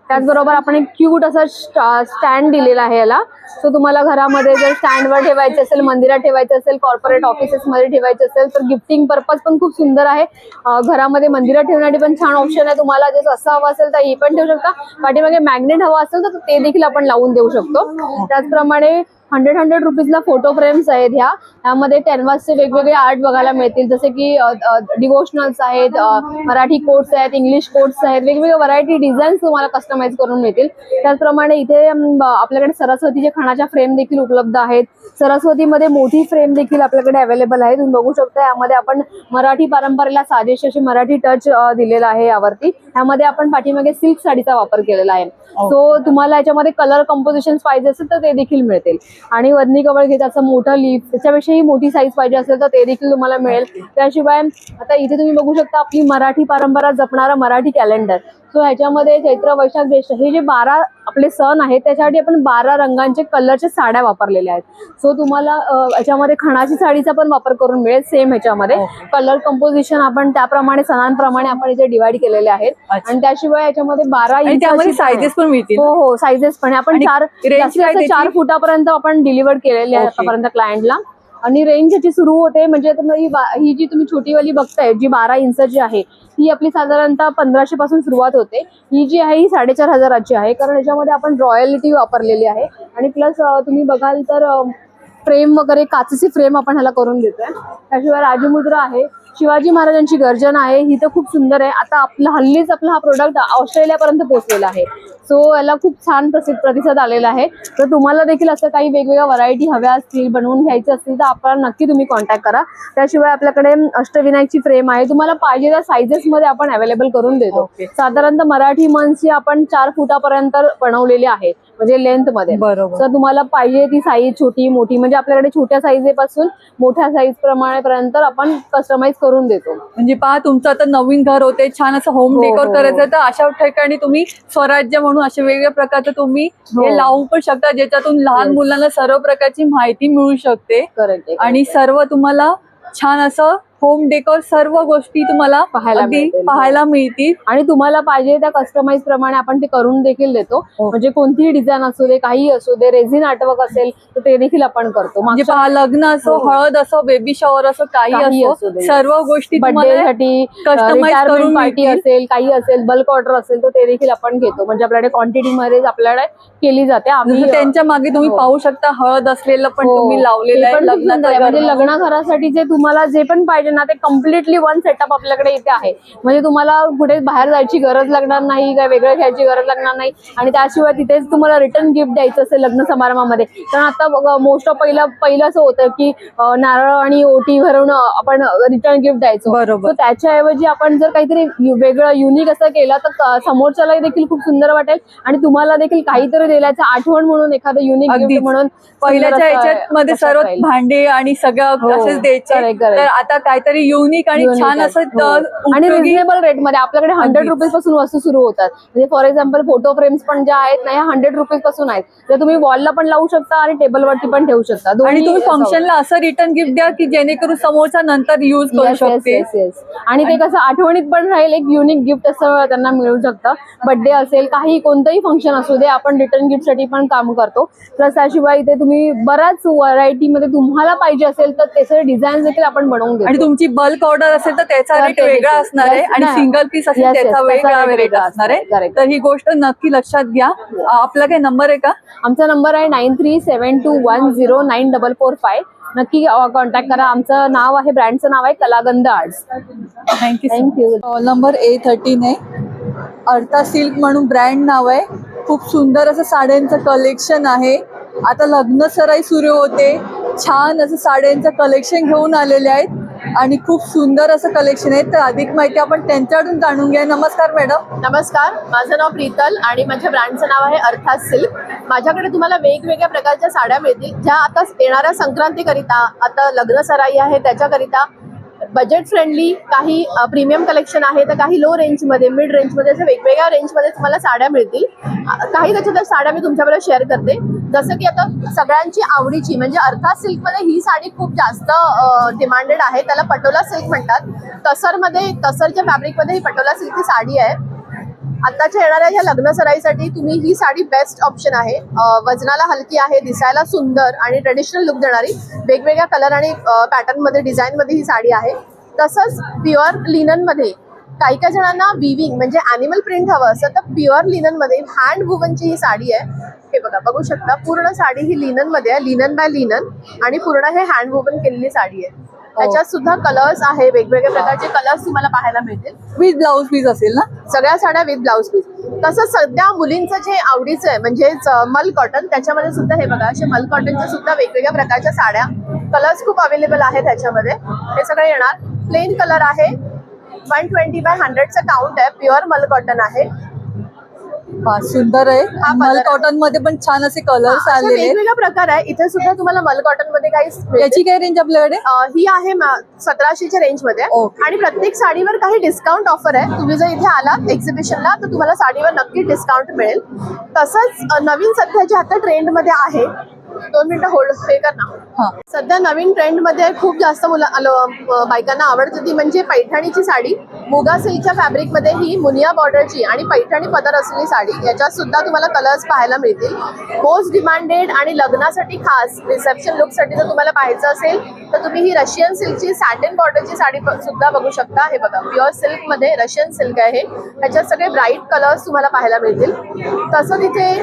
त्याचबरोबर आपण एक क्यूट असा स्टँड दिलेला आहे याला. सो तुम्हाला घरामध्ये जर स्टँडवर ठेवायचं असेल, मंदिरात ठेवायचं असेल, कॉर्पोरेट ऑफिसेसमध्ये ठेवायचं असेल तर गिफ्टिंग पर्पज पण खूप सुंदर आहे. घरामध्ये मंदिरात ठेवण्यासाठी पण छान ऑप्शन आहे. तुम्हाला जर असं हवं असेल तर हे पण ठेवू शकता. पाठीमागे मॅग्नेट हवं असेल तर ते देखील आपण लावून देऊ शकतो. त्याचप्रमाणे 100 रुपीजला फोटो फ्रेम्स आहेत. ह्यामध्ये कॅनव्हासचे वेगवेगळे आर्ट बघायला मिळतील, जसे की डिवोशनल्स आहेत, मराठी कोट्स आहेत, इंग्लिश कोट्स आहेत, वेगवेगळ्या व्हरायटी डिझाईन्स तुम्हाला कस्टमाइज करून मिळतील. त्याचप्रमाणे इथे आपल्याकडे सरस्वतीचे खणाच्या फ्रेम देखील उपलब्ध आहेत. सरस्वतीमध्ये मोठी फ्रेम देखील आपल्याकडे अवेलेबल आहे. तुम्ही बघू शकता यामध्ये आपण मराठी परंपरेला साजेशी अशी मराठी टच दिलेला आहे. यावरती ह्यामध्ये आपण पाठीमागे सिल्क साडीचा वापर केलेला आहे. सो तुम्हाला याच्यामध्ये कलर कंपोजिशन पाहिजे असेल तर ते देखील मिळतील. आणि वदनी कवळ घेताचं मोठं लीफ, त्याच्यापेक्षाही मोठी साईज पाहिजे असेल तर ते देखील तुम्हाला मिळेल. त्याशिवाय आता इथे तुम्ही बघू शकता आपली मराठी परंपरा जपणारा मराठी कॅलेंडर. सो ह्याच्यामध्ये चैत्र, वैशाख, ज्येष्ठ हे जे 12 आपले सण आहेत त्याच्यासाठी आपण 12 रंगांचे कलरच्या साड्या वापरलेल्या आहेत. सो तुम्हाला याच्यामध्ये खणाची साडीचा पण वापर करून मिळेल. सेम ह्याच्यामध्ये कलर कंपोजिशन आपण त्याप्रमाणे सणांप्रमाणे आपण इथे डिवाइड केलेले आहेत. आणि त्याशिवाय याच्यामध्ये 12 इंच सायझेस पण मिळतील. हो, सायझेस पण आपण 4 फुटापर्यंत आपण डिलिव्हर केलेले आहे आतापर्यंत क्लायंटला. आणि रेंज याची सुरू होते म्हणजे ही जी तुम्ही छोटीवाली बघताय जी 12 इंचची आहे ही आपली साधारणतः 1500 पासून सुरुवात होते. ही जी आहे ही 4500ची आहे, कारण याच्यामध्ये आपण रॉयल्टी वापरलेली आहे. आणि प्लस तुम्ही बघाल तर फ्रेम वगैरे काचेची फ्रेम आपण ह्याला करून देतोय. त्याशिवाय राजमुद्रा आहे, शिवाजी महाराजांची गर्जन आहे, ही तर खूप सुंदर आहे. आता हल्लीच आपला हा प्रोडक्ट ऑस्ट्रेलियापर्यंत पोहोचलेला आहे. सो याला खूप छान प्रतिसाद आलेला आहे. तर तुम्हाला देखील असं काही वेगवेगळ्या व्हरायटी हव्या असतील, बनवून घ्यायची असतील तर आपण नक्की तुम्ही कॉन्टॅक्ट करा. त्याशिवाय आपल्याकडे अष्टविनायकची फ्रेम आहे, तुम्हाला पाहिजे त्या सायझेसमध्ये आपण अवेलेबल करून देतो. साधारणतः मराठी मनची आपण 4 फुटापर्यंत बनवलेली आहे म्हणजे लेंथ मध्ये. बरोबर. तर तुम्हाला पाहिजे ती साईज छोटी मोठी म्हणजे आपल्याकडे छोट्या साईजेपासून मोठ्या साईज पर्यंत आपण कस्टमाइज करून देतो. म्हणजे पहा तुमचं आता नवीन घर होते, छान असं होम डेकोर करायचं तर अशा ठिकाणी तुम्ही स्वराज्य म्हणून अशा वेगवेगळ्या प्रकारचं तुम्ही हे लावू पण शकता, ज्याच्यातून लहान मुलांना सर्व प्रकारची माहिती मिळू शकते. करेक्ट. आणि सर्व तुम्हाला छान असं होम डेकोर सर्व गोष्टी तुम्हाला पाहायला मिळतील. आणि तुम्हाला पाहिजे त्या कस्टमाइज प्रमाणे आपण ते करून देखील देतो. म्हणजे कोणतीही डिझाईन असू दे, काही असू दे, रेझिन आर्टवर्क असेल तर ते देखील आपण करतो. म्हणजे लग्न असो, हळद असो, बेबी शॉवर असो, काही असो, सर्व गोष्टी बर्थडेसाठी कस्टमाइज करून पार्टी असेल, काही असेल, बल्क ऑर्डर असेल तर ते देखील आपण घेतो. म्हणजे आपल्याकडे क्वांटिटी मध्ये आपल्याकडे केली जाते. आम्ही त्यांच्या मागे तुम्ही पाहू शकता हळद असलेलं पण तुम्ही लावलेलं आहे. म्हणजे लग्न घरासाठी जे तुम्हाला जे पण पाहिजे पाहिजे ना ते कम्प्लिटली वन सेटअप आपल्याकडे इथे आहे. म्हणजे तुम्हाला कुठे बाहेर जायची गरज लागणार नाही, काय वेगळं घ्यायची गरज लागणार नाही. आणि त्याशिवाय तिथेच तुम्हाला रिटर्न गिफ्ट द्यायचं असेल लग्न समारंभामध्ये, कारण आता मोस्ट ऑफ पहिलं असं होतं की नारळ आणि ओटी भरून आपण रिटर्न गिफ्ट द्यायचो. बरोबर. तर त्याच्याऐवजी आपण जर काहीतरी वेगळं युनिक असं केलं तर समोरच्यालाही देखील खूप सुंदर वाटेल आणि तुम्हाला देखील काहीतरी दिल्याचं आठवण म्हणून एखादं युनिक गिफ्ट अगदीच. म्हणून पहिल्याच्या सुंदर असं याच्यात मध्ये लक्षात सर्व राहील. भांडे आणि सगळं हो, असेच द्यायचे, correct, correct. तर आता काहीतरी युनिक आणि Unique छान आहे. असं हो. आणि उपयोगी- रिझनेबल रेट मध्ये आपल्याकडे 100 अगदीच. रुपीज पासून वस्तू सुरू होतात. म्हणजे फॉर एक्झाम्पल फोटो फ्रेम्स पण ज्या आहेत ना ह्या 100 रुपीज पासून आहेत. तर तुम्ही वॉलला पण लावू शकता आणि टेबलवरती पण ठेवू शकता. आणि दोन्ही तुम्ही असं फंक्शनला असं रिटर्न गिफ्ट द्या की जेणेकरून समोरचा नंतर युज करू Yes, yes, शकते. yes, yes. आणि ते कसं आठवणीत पण राहील, एक युनिक गिफ्ट असं त्यांना मिळू शकतं. बर्थडे असेल, काही कोणतंही फंक्शन असू दे, आपण रिटर्न गिफ्ट साठी पण काम करतो. प्लस त्याशिवाय इथे तुम्ही बऱ्याच व्हरायटी मध्ये तुम्हाला पाहिजे असेल तर त्याचे डिझाईन देखील आपण बनवून देतो. आणि तुमची बल्क ऑर्डर असेल तर त्याचा तर रेट ते वेगळा देखील. असणार आहे Yes, आणि नाही. सिंगल पीस असेल Yes, yes, त्याचा त्याचा वेगळा rate रेट वेगळा असणार आहे. असणार आहे. Correct. तर ही गोष्ट नक्की लक्षात घ्या. आपला काही नंबर आहे का? आमचा नंबर आहे 9372109445. नक्की कॉन्टॅक्ट करा. आमचं नाव आहे, ब्रँडचं नाव आहे Kalagandh arts. Thank you. Thank you. Stall number A13 आहे. अर्था सिल्क म्हणून ब्रँड नाव आहे. खूप सुंदर असं साड्यांचं कलेक्शन आहे. आता लग्न सराई सुरू होते, छान असं साड्यांचं कलेक्शन घेऊन आलेले आहेत आणि खूप सुंदर असं कलेक्शन आहे. तर अधिक माहिती आपण त्यांच्याकडून जाणून घ्या. नमस्कार मॅडम. नमस्कार, माझं नाव प्रीतल आणि माझ्या ब्रँडचं नाव आहे अर्था सिल्क. माझ्याकडे तुम्हाला वेगवेगळ्या प्रकारच्या साड्या मिळतील, ज्या आता येणाऱ्या संक्रांतीकरिता, आता लग्न सराई आहे त्याच्याकरिता बजेट फ्रेंडली, काही प्रीमियम कलेक्शन आहे, तर काही लो रेंजमध्ये, मिड रेंजमध्ये, अशा वेगवेगळ्या रेंजमध्ये तुम्हाला साड्या मिळतील. काही त्याच्यात साड्या मी तुमच्याबरोबर शेअर करते. जसं की आता सगळ्यांची आवडीची म्हणजे अर्था सिल्कमध्ये ही साडी खूप जास्त डिमांडेड आहे. त्याला पटोला सिल्क म्हणतात. तसरच्या फॅब्रिकमध्ये ही पटोला सिल्कची साडी आहे. आताच्या येणाऱ्या ह्या लग्न सराईसाठी तुम्ही ही साडी बेस्ट ऑप्शन आहे. वजनाला हलकी आहे, दिसायला सुंदर आणि ट्रेडिशनल लुक देणारी, वेगवेगळ्या कलर आणि पॅटर्नमध्ये, डिझाईनमध्ये ही साडी आहे. तसंच प्युअर लिननमध्ये काही काही जणांना विविंग म्हणजे ॲनिमल प्रिंट हवं असं, तर प्युअर लिननमध्ये हँड वुवनची ही साडी आहे. हे बघा, बघू शकता, पूर्ण साडी ही लिननमध्ये आहे, लिनन बाय लिनन, आणि पूर्ण हे हँड वुवन केलेली साडी आहे. त्याच्यात सुद्धा कलर्स आहे, वेगवेगळ्या प्रकारचे कलर्स तुम्हाला पाहायला मिळतील. विथ ब्लाऊज पीस असेल ना? सगळ्या साड्या विथ ब्लाऊज पीस. तसंच सध्या मुलींचं जे आवडीचं आहे म्हणजेच मल कॉटन, त्याच्यामध्ये सुद्धा हे बघा, असे मल कॉटनच्या सुद्धा वेगवेगळ्या प्रकारच्या साड्या, कलर्स खूप अवेलेबल आहे त्याच्यामध्ये. हे सगळे येणार. प्लेन कलर आहे, 120/100चं काउंट आहे, प्युअर मल कॉटन आहे. सुंदर आहे. हा मल colour कॉटन मध्ये पण छान असे कलर्स अशा आलेले आहेत. वेगवेगळ्या प्रकार आहे. इथे सुद्धा तुम्हाला मल कॉटन मध्ये काही मिळेल. याची काय रेंज आपल्याकडे? ही आहे 1700च्या रेंज मध्ये. Okay. आणि प्रत्येक साडीवर काही डिस्काउंट ऑफर आहे. तुम्ही जर इथे आलात एक्झिबिशनला तर तुम्हाला साडीवर नक्की डिस्काउंट मिळेल. तसंच नवीन सध्या जे आता ट्रेंड मध्ये आहे, 2 मिनिटं होल्ड पे कर ना. सध्या नवीन ट्रेंड मध्ये खूप जास्त बायकांना आवडते ती म्हणजे पैठणीची साडी. मुगा सिल्कच्या फॅब्रिक मध्ये ही मुनिया बॉर्डरची आणि पैठणी पदर असलेली साडी. याच्यात सुद्धा तुम्हाला कलर्स पाहायला मिळतील. मोस्ट डिमांडेड आणि लग्नासाठी खास रिसेप्शन लुक साठी जर तुम्हाला पाहायचं असेल तर तुम्ही ही रशियन सिल्कची सॅटिन बॉर्डरची साडी सुद्धा बघू शकता. हे बघा, प्युअर सिल्क मध्ये रशियन सिल्क आहे. त्याच्यात सगळे ब्राईट कलर्स तुम्हाला पाहायला मिळतील. तसं तिथे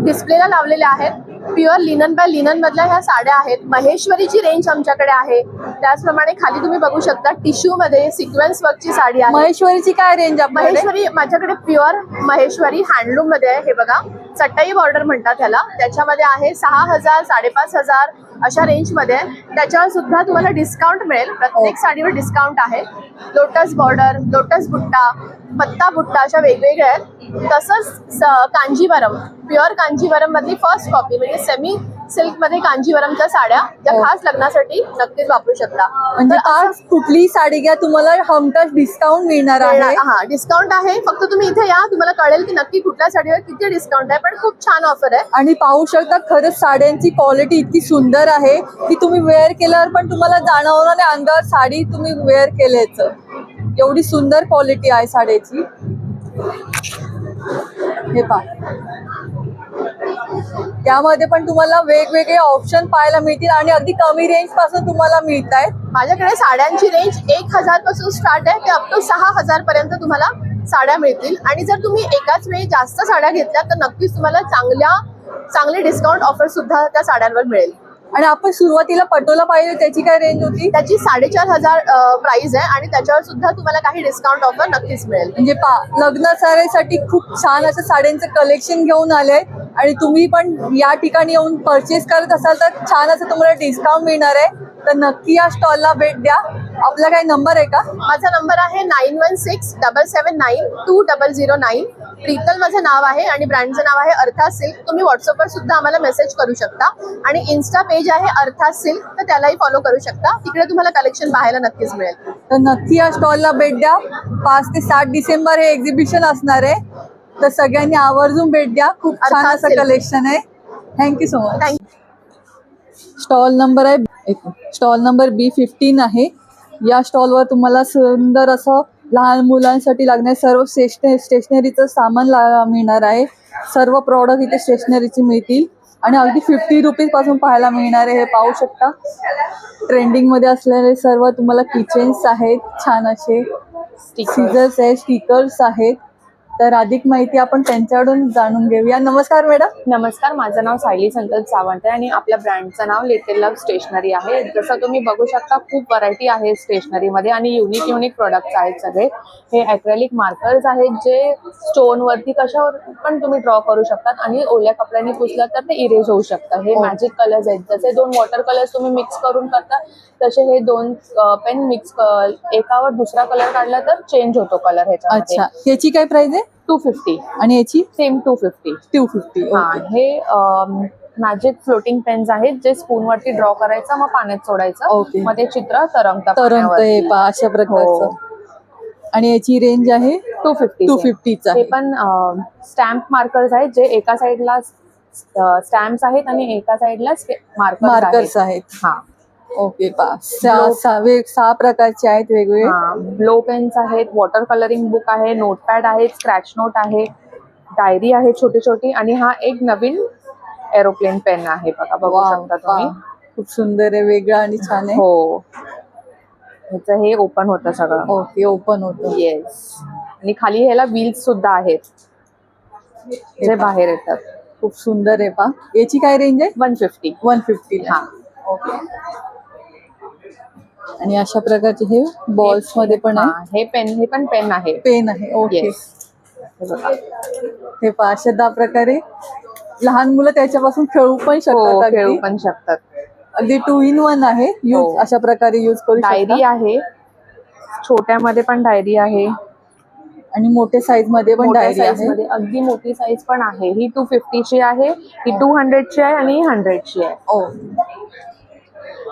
डिस्प्लेला लावलेले आहेत प्युअर लिनन बाय लिनन मधल्या ह्या साड्या आहेत. महेश्वरीची रेंज आमच्याकडे आहे. त्याचप्रमाणे खाली तुम्ही बघू शकता टिश्यू मध्ये सिक्वेन्स वर्कची साडी आहे. महेश्वरीची काय रेंज आपल्याकडे? महेश्वरी माझ्याकडे प्युअर महेश्वरी हँडलूम मध्ये आहे. हे बघा, चटई बॉर्डर म्हणतात ह्याला. त्याच्यामध्ये आहे 6000, 5500 अशा रेंज मध्ये. त्याच्यावर सुद्धा तुम्हाला डिस्काउंट मिळेल. प्रत्येक साडीवर डिस्काउंट आहे. लोटस बॉर्डर, लोटस बुट्टा, पत्ता बुट्टा अशा वेगवेगळ्या आहेत. तसंच कांजीवरम, प्युअर कांजीवरम मधली फर्स्ट कॉपी म्हणजे सेमी सिल्क मध्ये कांजीवरमच्या साड्या, ज्या खास लग्नासाठी नक्कीच वापरू शकता. म्हणजे आज कुठलीही साडी घ्या तुम्हाला हमखास डिस्काउंट मिळणार आहे. हा, डिस्काउंट आहे. फक्त तुम्ही इथे या, तुम्हाला कळेल की नक्की कुठल्या साडीवर किती डिस्काउंट आहे. पण खूप छान ऑफर आहे. आणि पाहू शकता, खरंच साड्यांची क्वालिटी इतकी सुंदर आहे की तुम्ही वेअर केल्यावर पण तुम्हाला जाणवणार नाही अंगावर साडी तुम्ही वेअर केल्याचं. एवढी सुंदर क्वालिटी आहे साड्याची. हे पहा, त्यामध्ये पण तुम्हाला वेगवेगळे ऑप्शन पाहायला मिळतील आणि अगदी कमी रेंज पासून तुम्हाला मिळत आहेत. माझ्याकडे साड्यांची रेंज 1000 पासून स्टार्ट आहे ते अप टू 6000 पर्यंत तुम्हाला साड्या मिळतील. आणि जर तुम्ही एकाच वेळी जास्त साड्या घेतल्या तर नक्कीच तुम्हाला चांगले डिस्काउंट ऑफर सुद्धा त्या साड्यांवर मिळेल. आणि आपण सुरुवातीला पटोला पाहिजे त्याची काय रेंज होती? त्याची 4,500 प्राइस आहे आणि त्याच्यावर सुद्धा तुम्हाला काही डिस्काउंट ऑफर नक्कीच मिळेल. म्हणजे लग्न सराईसाठी खूप छान असं साड्यांचं कलेक्शन घेऊन आले आणि तुम्ही पण या ठिकाणी येऊन परचेस करत असाल तर छान असं तुम्हाला डिस्काउंट मिळणार आहे. तर नक्की या स्टॉलला भेट द्या. आपला काही नंबर आहे का? माझा नंबर आहे 9167792009. प्रीतल माझं नाव आहे आणि ब्रँडचं नाव आहे अर्था सिल्क. तुम्ही व्हॉट्सअपवर सुद्धा आम्हाला मेसेज करू शकता आणि इन्स्टा पेज आहे अर्था सिल्क, तर त्यालाही फॉलो करू शकता. तिकडे तुम्हाला कलेक्शन पाहायला नक्कीच मिळेल. तर नक्की या स्टॉलला भेट द्या. 5 ते 7 डिसेंबर हे एक्झिबिशन असणार आहे, तर सगळ्यांनी आवर्जून भेट द्या. खूप छान अर्थात असं silk. कलेक्शन आहे. Thank you so much. Thank stall number B15 आहे. या स्टॉलवर तुम्हाला सुंदर असं लहान मुलांसाठी लागणारे सर्व स्टेशनरीचं सामान मिळणार आहे. सर्व प्रॉडक्ट इथे स्टेशनरीचे मिळतील आणि अगदी 50 रुपीजपासून पाहायला मिळणार आहे. हे पाहू शकता. ट्रेंडिंगमध्ये असलेले सर्व तुम्हाला किचन्स आहेत, छान असे सीझर्स आहेत, स्टिकर्स आहेत. तर अधिक माहिती आपण त्यांच्याकडून जाणून घेऊया. नमस्कार मॅडम. नमस्कार, माझं नाव सायली संतोष सावंत आहे आणि आपल्या ब्रँडचं नाव लिटिल लव्ह स्टेशनरी आहे. जसं तुम्ही बघू शकता खूप व्हरायटी आहे स्टेशनरीमध्ये आणि युनिक प्रॉडक्ट्स आहेत सगळे. हे ॲक्रेलिक मार्कर्स आहेत जे स्टोनवरती कशावर पण तुम्ही ड्रॉ करू शकतात आणि ओल्या कपड्याने पुसलं तर ते इरेज होऊ शकतं. हे मॅजिक कलर्स आहेत. जसे 2 वॉटर कलर्स तुम्ही मिक्स करून करता तसे हे 2 पेन मिक्स एकावर दुसरा कलर काढला तर चेंज होतो कलर ह्याच्यामध्ये. अच्छा, याची काय प्राइस आहे? 250 आणि याची सेम 250. 250. हा, हे मॅजिक फ्लोटिंग पेन्स आहेत जे स्पून वरती ड्रॉ करायचं मग पाण्यात सोडायचं. ओके. मग ते चित्र तरंगतं तरंगत हे पाण्यावरती. पहा अशा प्रकारचं. हो. आणि याची रेंज आहे 250. 250चा. हे पण स्टॅम्प मार्कर्स आहेत जे एका साइडला स्टॅम्प्स आहेत आणि एका साइडला मार्कर्स आहेत. हा. ओके, पहा 6 प्रकारचे आहेत वेगवेगळे. ब्लो पेन्स आहेत, वॉटर कलरिंग बुक आहे, नोटपॅड आहेत, स्क्रॅच नोट आहे, डायरी आहे छोटी छोटी आणि हा एक नवीन एरोप्लेन पेन आहे. बघू शकता तुम्ही. खूप सुंदर आहे, वेगळं आणि छान आहे. हो, ह्याचं हे ओपन होतं सगळं. ओके, ओपन होतं. येस. आणि खाली ह्याला व्हील्स सुद्धा आहेत जे बाहेर येतात. खूप सुंदर आहे पहा. याची काय रेंज आहे? 150. 150. हा. ओके. आणि अशा प्रकारचे हे बॉल्स मध्ये पण आहे. हे पण पेन आहे. पेन आहे. ओके. Yes. हे बघा. हे पहा अशा प्रकारे लहान मुलं त्याच्यापासून खेळू पण शकतात. खेळू अगदी पण शकतात. अगदी 2 in 1 आहे. यूज अशा प्रकारे यूज करू डायरी शकता. आहे, छोट्यामध्ये पण डायरी आहे आणि मोठ्या साईज मध्ये पण मोठ्या डायरी साईज आहे. मध्ये अगदी मोठी साईज पण आहे. ही 250 ची आहे, ही 200 ची आहे आणि ही 100 ची आहे. ओ.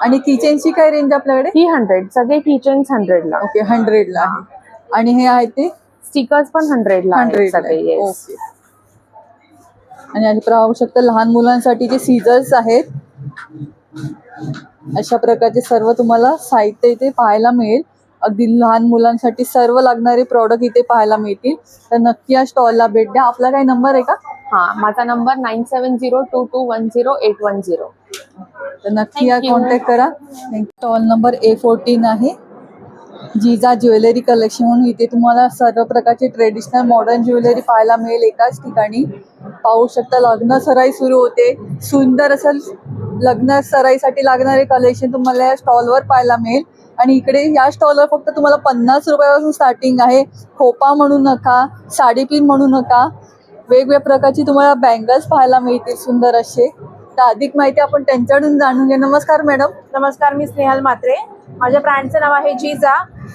आणि किचनची काय रेंज आपल्याकडे? ही 100. सगळे किचन्स 100 ला. ओके, 100 ला आहे. आणि हे आहे ते स्टिकर्स पण 100 ला आहेत 100 सगळे. येस. ओके. आणि अशा पाहू शकता लहान मुलांसाठी जे सीझर्स आहेत, अशा प्रकारचे सर्व तुम्हाला साहित्य इथे पाहायला मिळेल. अगदी लहान मुलांसाठी सर्व लागणारे प्रॉडक्ट इथे पाहायला मिळतील. तर नक्की या स्टॉलला भेट द्या. आपला काही नंबर आहे का? हा, माझा नंबर 9702210810. तर नक्की या Thank you. कॉन्टॅक्ट करा. स्टॉल नंबर A14 आहे. जिजा ज्वेलरी कलेक्शन म्हणून. इथे तुम्हाला सर्व प्रकारची ट्रेडिशनल मॉडर्न ज्वेलरी पाहायला मिळेल एकाच ठिकाणी. पाहू शकता लग्न सराई सुरू होते. सुंदर असं लग्न सराईसाठी लागणारे कलेक्शन तुम्हाला या स्टॉलवर पाहायला मिळेल. आणि इकडे या स्टॉलवर फक्त तुम्हाला 50 रुपयापासून स्टार्टिंग आहे. खोपा म्हणू नका, साडीपिन म्हणू नका, वेगवेगळ्या प्रकारची तुम्हाला बँगल्स पाहायला मिळतील सुंदर असे. तर अधिक माहिती आपण त्यांच्याकडून जाणून घ्या. नमस्कार मॅडम. नमस्कार, मी स्नेहल म्हात्रे. माझ्या ब्रँडचं नाव आहे जिजा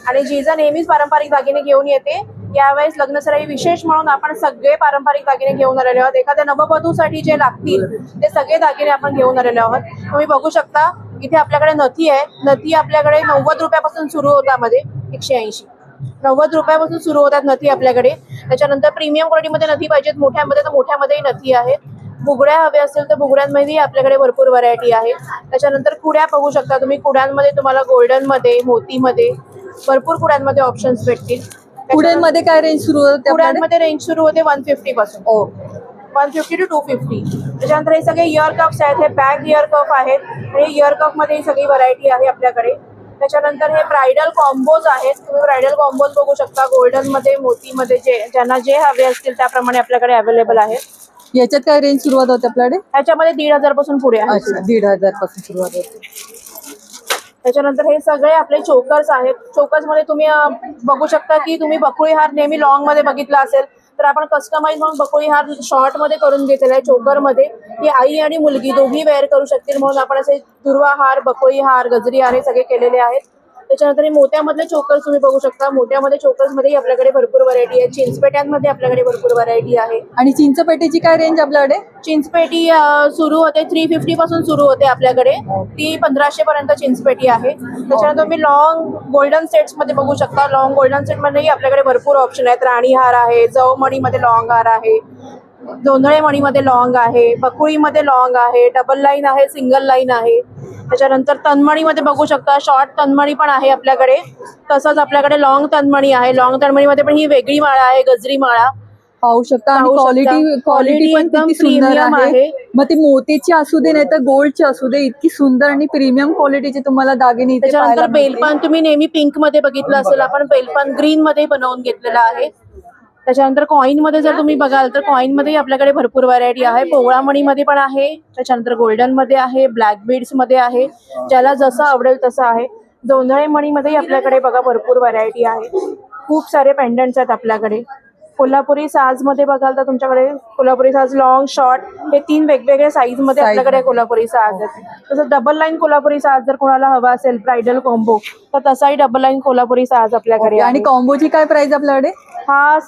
आणि जिजा नेहमीच पारंपरिक दागिने घेऊन येते. यावेळेस लग्नसराई विशेष म्हणून आपण सगळे पारंपरिक दागिने घेऊन आलेले आहोत. एखाद्या नववधूसाठी जे लागतील ते सगळे दागिने आपण घेऊन आलेले आहोत. तुम्ही बघू शकता इथे आपल्याकडे नथी आहे. नथी आपल्याकडे 90 रुपयापासून सुरू होता, मध्ये 180. 90 रुपयापासून सुरू होतात नथी आपल्याकडे. त्याच्यानंतर प्रीमियम क्वालिटीमध्ये नथी पाहिजेत मोठ्यामध्ये तर मोठ्यामध्येही नथी आहेत. बुगड्या हवे असतील तर बुगड्यांमध्ये आपल्याकडे भरपूर व्हरायटी आहे. त्याच्यानंतर कुड्या बघू शकता तुम्ही. कुड्यांमध्ये तुम्हाला गोल्डनमध्ये, मोतीमध्ये भरपूर कुड्यांमध्ये ऑप्शन्स भेटतील. कुड्यांमध्ये काय रेंज सुरू होते? कुड्यांमध्ये रेंज सुरू होते 150 पासून. 150 to 250. त्याच्यानंतर हे सगळे इयर कप्स आहेत. हे बॅग इयर कप आहेत आणि इयर कप मध्ये ही सगळी व्हरायटी आहे आपल्याकडे. त्याच्यानंतर हे ब्रायडल कॉम्बोज आहेत. तुम्ही ब्रायडल कॉम्बोज बघू शकता. गोल्डन मध्ये, मोतीमध्ये, ज्यांना जे हवे असतील त्याप्रमाणे आपल्याकडे अवेलेबल आहेत. याच्यात काय रेंज सुरुवात होते आपल्याकडे? ह्याच्यामध्ये 1,500 पासून पुढे आहे. अच्छा, 1,500 पासून सुरुवात होते. त्याच्यानंतर हे सगळे आपले चोकर्स आहेत. चोकर्स मध्ये तुम्ही बघू शकता की तुम्ही बकुळी हार नेहमी लॉंग मध्ये बघितला असेल, तर आपण कस्टमाइज म्हणून बकुळी हार शॉर्ट मध्ये करून घेतलेला आहे. चोकर मध्ये ही आई आणि मुलगी दोघी वेअर करू शकतील म्हणून आपण असे दुर्वा हार, बकुळी हार, गजरी हार हे सगळे केलेले आहेत. त्याच्यानंतर हे मोत्यामधले चोकर्स तुम्ही बघू शकता. मोत्यामध्ये चोकर्स मध्ये आपल्याकडे भरपूर व्हरायटी आहे. चिंचपेट्यांमध्ये आपल्याकडे भरपूर व्हरायटी आहे. आणि चिंचपेटीची काय रेंज आपल्याकडे? चिंचपेटी सुरू होते 350 पासून सुरू होते आपल्याकडे. ती 1500 पर्यंत चिंचपेटी आहे. त्याच्यानंतर तुम्ही लॉंग गोल्डन सेट्स मध्ये बघू शकता. लॉंग गोल्डन सेट मध्येही आपल्याकडे भरपूर ऑप्शन आहेत. राणी हार आहे, जवमणीमध्ये लॉंग हार आहे, जोंधळे मणीमध्ये लॉंग आहे, बकुळीमध्ये लॉंग आहे, डबल लाईन आहे, सिंगल लाईन आहे. त्याच्यानंतर तन्मणीमध्ये बघू शकता. शॉर्ट तन्मणी पण आहे आपल्याकडे. तसंच आपल्याकडे लॉंग तन्मणी आहे. लॉंग तन्मणीमध्ये पण ही वेगळी माळा आहे, गजरी माळा पाहू शकता. आणि क्वालिटी पण एकदम किती सुंदर प्रीमियम आहे. मग ती मोतीची असू दे नाही तर गोल्डची असू दे, इतकी सुंदर आणि प्रीमियम क्वालिटीचे तुम्हाला दागिने इथे त्याच्यानंतर पाहायला मिळतील. बेलपान तुम्ही नेहमी पिंक मध्ये बघितलं असेल, आपण बेलपान ग्रीन मध्ये बनवून घेतलेला आहे. त्याच्यानंतर कॉइन मध्ये जर तुम्ही बघाल तर कॉइन मध्ये आपल्याकडे भरपूर व्हरायटी आहे. पोवळामणीमध्ये पण आहे, त्याच्यानंतर गोल्डन मध्ये आहे, ब्लॅक बीड्स मध्ये आहे, ज्याला जसं आवडेल तसं आहे. जोंधळे मणीमध्ये आपल्याकडे बघा भरपूर व्हरायटी आहे. खूप सारे पेंडंट्स आहेत आपल्याकडे. कोल्हापुरी साज मध्ये बघाल तर तुमच्याकडे कोल्हापुरी साज लॉंग शॉर्ट हे 3 वेगवेगळ्या साईज मध्ये आपल्याकडे कोल्हापुरी साज आहेत. तसं डबल लाईन कोल्हापुरी साज जर कोणाला हवा असेल ब्रायडल कॉम्बो तर तसाही डबल लाईन कोल्हापुरी साज आपल्याकडे आहे. आणि कॉम्बोची काय प्राइस आपल्याकडे? हा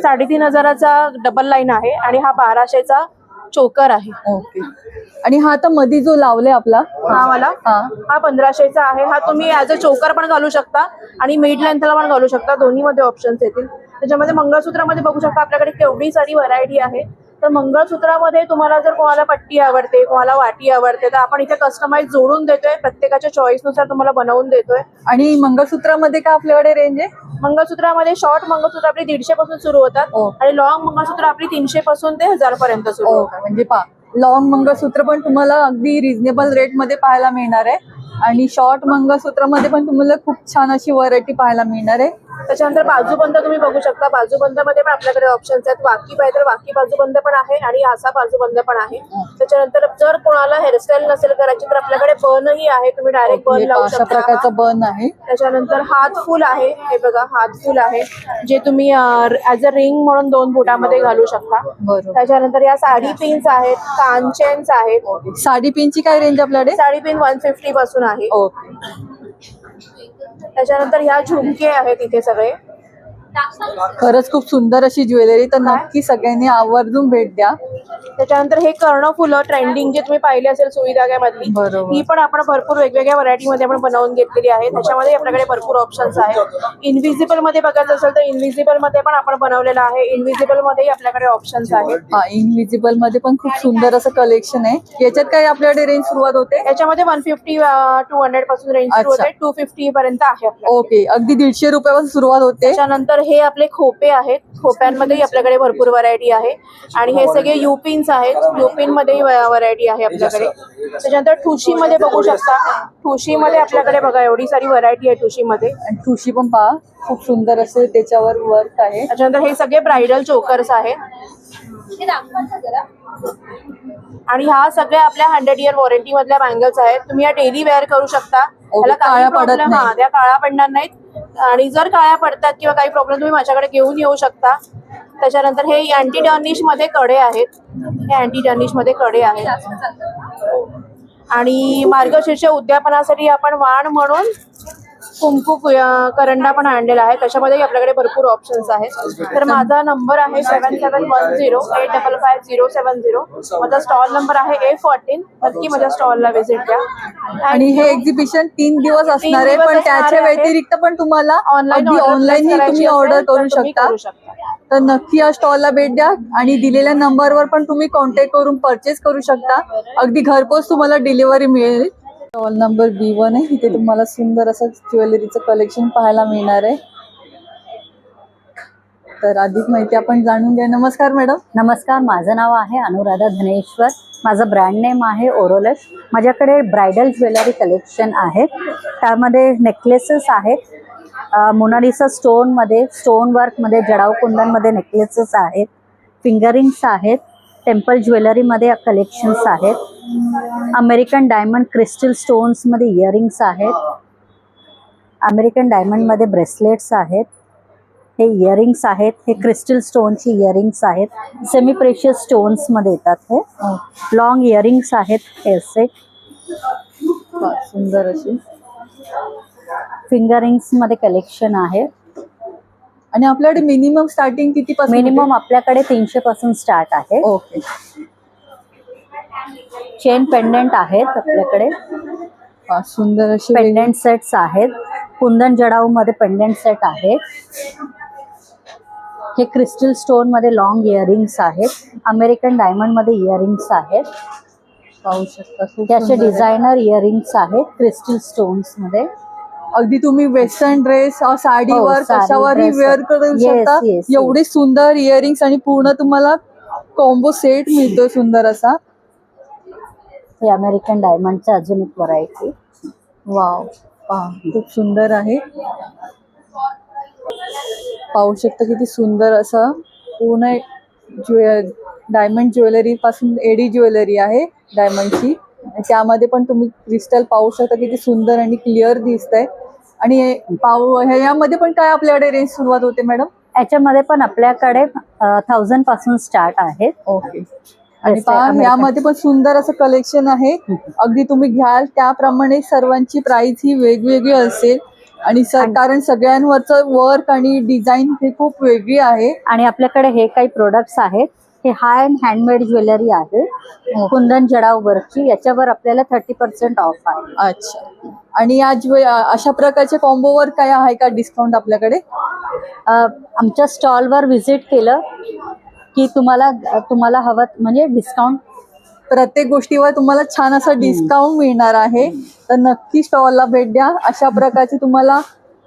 3,500चा डबल लाईन आहे आणि हा 1,200चा चोकर आहे. ओके. आणि हा आता मध्ये जो लावले आपला हा वाला हा 1,500चा आहे. हा तुम्ही ऍज अ चोकर पण घालू शकता आणि मिड लेंथला पण घालू शकता. दोन्ही मध्ये ऑप्शन्स येतील. त्याच्यामध्ये मंगळसूत्रामध्ये बघू शकता आपल्याकडे केवढी सारी व्हरायटी आहे. तर मंगळसूत्रामध्ये तुम्हाला जर कोणाला पट्टी आवडते, कोणाला वाटी आवडते, तर आपण इथे कस्टमाइज जोडून देतोय. प्रत्येकाच्या चॉईस नुसार तुम्हाला बनवून देतोय. आणि मंगळसूत्रामध्ये काय आपल्याकडे रेंज आहे? मंगळसूत्रामध्ये शॉर्ट मंगळसूत्र आपली 150 पासून सुरू होतात आणि लॉंग मंगळसूत्र आपली 300 पासून ते 1000 पर्यंत सुरू होतात. म्हणजे लॉंग मंगळसूत्र पण तुम्हाला अगदी रिझनेबल रेट मध्ये पाहायला मिळणार आहे. आणि शॉर्ट मंगळसूत्रामध्ये पण तुम्हाला खूप छान अशी व्हरायटी पाहायला मिळणार आहे. त्याच्यानंतर बाजूबंद तुम्ही बघू शकता. बाजूबंदामध्ये पण आपल्याकडे ऑप्शन्स आहेत. वाकी पाहिजे तर वाकी बाजूबंद पण आहे आणि असा बाजूबंद पण आहे. त्याच्यानंतर जर कोणाला हेअरस्टाईल नसेल करायची तर आपल्याकडे बनही आहे. तुम्ही डायरेक्ट बन लावू अशा शकता. प्रकारचा बन आहे. त्याच्यानंतर हात फुल आहे. हे बघा हात फुल आहे जे तुम्ही ऍज अ रिंग म्हणून 2 बोटामध्ये घालू शकता. त्याच्यानंतर या साडी पिन्स आहेत, कानचेन्स आहेत. साडी पिनची काय रेंज आपल्याकडे? साडी पिन 150 पासून आहे. त्याच्यानंतर ह्या झुमके आहेत इथे सगळे. खरंच खूप सुंदर अशी ज्वेलरी. तर नक्की सगळ्यांनी आवर्जून भेट द्या. त्याच्यानंतर हे कर्णफुलं ट्रेंडिंग जे तुम्ही पाहिले असेल सुई धाग्यामधली, ही पण आपण भरपूर वेगवेगळ्या व्हरायटी मध्ये आपण बनवून घेतलेली आहे. त्याच्यामध्ये आपल्याकडे भरपूर ऑप्शन्स आहेत. इनव्हिजिबल मध्ये बघायचं असेल तर इनव्हिजिबल मध्ये पण आपण बनवलेलं आहे. इनव्हिजिबल मध्ये आपल्याकडे ऑप्शन्स आहेत. इनव्हिजिबल मध्ये पण खूप सुंदर असं कलेक्शन आहे. याच्यात काय आपल्याकडे रेंज सुरुवात होते? याच्यामध्ये 150 200 पासून रेंज सुरू होते. 250 पर्यंत आहे. ओके. अगदी 150 रुपयापासून सुरुवात होते. त्याच्यानंतर हे आपले खोपे आहेत. खोप्यांमध्येही आपल्याकडे भरपूर व्हरायटी आहे. आणि हे सगळे युपिन्स आहेत. युपिन मध्येही व्हरायटी आहे आपल्याकडे. त्याच्यानंतर ठुशी मध्ये बघू शकता. ठुशी मध्ये आपल्याकडे बघा एवढी सारी व्हरायटी आहे ठुशी मध्ये. ठुशी पण पहा खूप सुंदर असे त्याच्यावर वर्क आहे. त्याच्यानंतर हे सगळे ब्रायडल चोकर्स आहेत. आणि ह्या सगळ्या आपल्या 100 इयर वॉरंटी मधल्या बँगल्स आहेत. तुम्ही या डेली वेअर करू शकता. त्याला काही प्रॉब्लेम त्या काळा पडणार नाहीत. आणि जर काळ्या पडतात किंवा काही प्रॉब्लेम तुम्ही माझ्याकडे घेऊन येऊ शकता. त्याच्यानंतर हे अँटी टर्निश मध्ये कडे आहेत. हे अँटी टर्निश मध्ये कडे आहेत. आणि मार्गशीर्ष उद्यापनासाठी आपण वाण म्हणून कुंकू करंडा पण आणलेला आहे. त्याच्यामध्ये आपल्याकडे भरपूर ऑप्शन्स आहेत. तर माझा नंबर आहे 7710855070. माझा स्टॉल नंबर आहे A14. नक्की माझ्या स्टॉलला व्हिजिट द्या. आणि हे एक्झिबिशन 3 दिवस असणार आहे. पण त्याच्या व्यतिरिक्त पण तुम्हाला ऑनलाईन तुम्ही ऑर्डर करू शकता. तर नक्की या स्टॉलला भेट द्या. आणि दिलेल्या नंबरवर पण तुम्ही कॉन्टॅक्ट करून परचेस करू शकता. अगदी घरपोच तुम्हाला डिलिव्हरी मिळेल. स्टॉल नंबर B1 आहे. इथे तुम्हाला सुंदर असं ज्वेलरीचं कलेक्शन पाहायला मिळणार आहे. तर अधिक माहिती आपण जाणून घ्या. नमस्कार मॅडम. नमस्कार. माझं नाव आहे अनुराधा धनेश्वर. माझं ब्रँड नेम आहे ओरोलेस. माझ्याकडे ब्रायडल ज्वेलरी कलेक्शन आहे. त्यामध्ये नेकलेसेस आहेत. मोनालिसा स्टोन मध्ये, स्टोन वर्क मध्ये, जडाव कुंदन मध्ये नेकलेसेस आहेत. फिंगरिंग्स आहेत. टेम्पल ज्वेलरीमध्ये कलेक्शन्स आहेत. अमेरिकन डायमंड क्रिस्टल स्टोन्समध्ये इयरिंग्स आहेत. अमेरिकन डायमंडमध्ये ब्रेसलेट्स आहेत. हे इयरिंग्स आहेत. हे क्रिस्टल स्टोनची इयरिंग्स आहेत. सेमी प्रेशियस स्टोन्समध्ये येतात. हे लॉंग इयरिंग्स आहेत. हे असे सुंदर अशी फिंगर रिंग्समध्ये कलेक्शन आहे. आणि आपल्याकडे मिनिमम स्टार्टिंग किती पासून मिनिमम आपल्याकडे 300 पासून स्टार्ट आहे. ओके. चेन पेंडंट आहेत आपल्याकडे. सुंदर असे पेंडंट सेट्स आहेत. कुंदन जडाऊ मध्ये पेंडंट सेट आहे. हे क्रिस्टल स्टोन मध्ये लॉंग इयरिंग्स आहेत. अमेरिकन डायमंड मध्ये इयरिंग्स आहेत. पाहू शकता. हे असे डिझायनर इयरिंग्स आहेत क्रिस्टल स्टोन्स मध्ये. अगदी तुम्ही वेस्टर्न ड्रेस साडीवर साडी, कशावरही dress. वेअर करू Yes, शकता. yes, एवढे सुंदर इयरिंग्स आणि पूर्ण तुम्हाला कॉम्बो सेट मिळतोय सुंदर असा. हे अमेरिकन डायमंडचं अजून एक व्हरायटी. वाव, पहा खूप सुंदर आहे. पाहू शकता किती सुंदर असं पूर्ण डायमंड ज्वेलरी पासून एडी ज्वेलरी आहे डायमंडची. त्यामध्ये पण तुम्ही क्रिस्टल पाहू शकता किती सुंदर आणि क्लिअर दिसतंय. आणि ह्यामध्ये पण काय आपल्याकडे रेंज सुरुवात होते मॅडम? याच्यामध्ये पण आपल्याकडे 1000 पासून स्टार्ट आहे. ओके. आणि पहा यामध्ये पण सुंदर असं कलेक्शन आहे. अगदी तुम्ही घ्याल त्याप्रमाणे सर्वांची प्राइस ही वेगवेगळी असेल. आणि कारण सगळ्यांवरचं वर्क आणि डिझाईन हे खूप वेगळी आहे. आणि आपल्याकडे हे काही प्रोडक्ट्स आहेत. हे हाय अँड हँडमेड ज्वेलरी आहे. कुंदन जडाऊ वर्कची. याच्यावर आपल्याला 30% ऑफ आहे. अच्छा. आणि अशा प्रकारच्या कॉम्बोवर काय आहे का डिस्काउंट आपल्याकडे? आमच्या स्टॉलवर व्हिजिट केलं की तुम्हाला हवं म्हणजे डिस्काउंट प्रत्येक गोष्टीवर तुम्हाला छान असं डिस्काउंट मिळणार आहे. तर नक्की स्टॉलला भेट द्या. अशा प्रकारचे तुम्हाला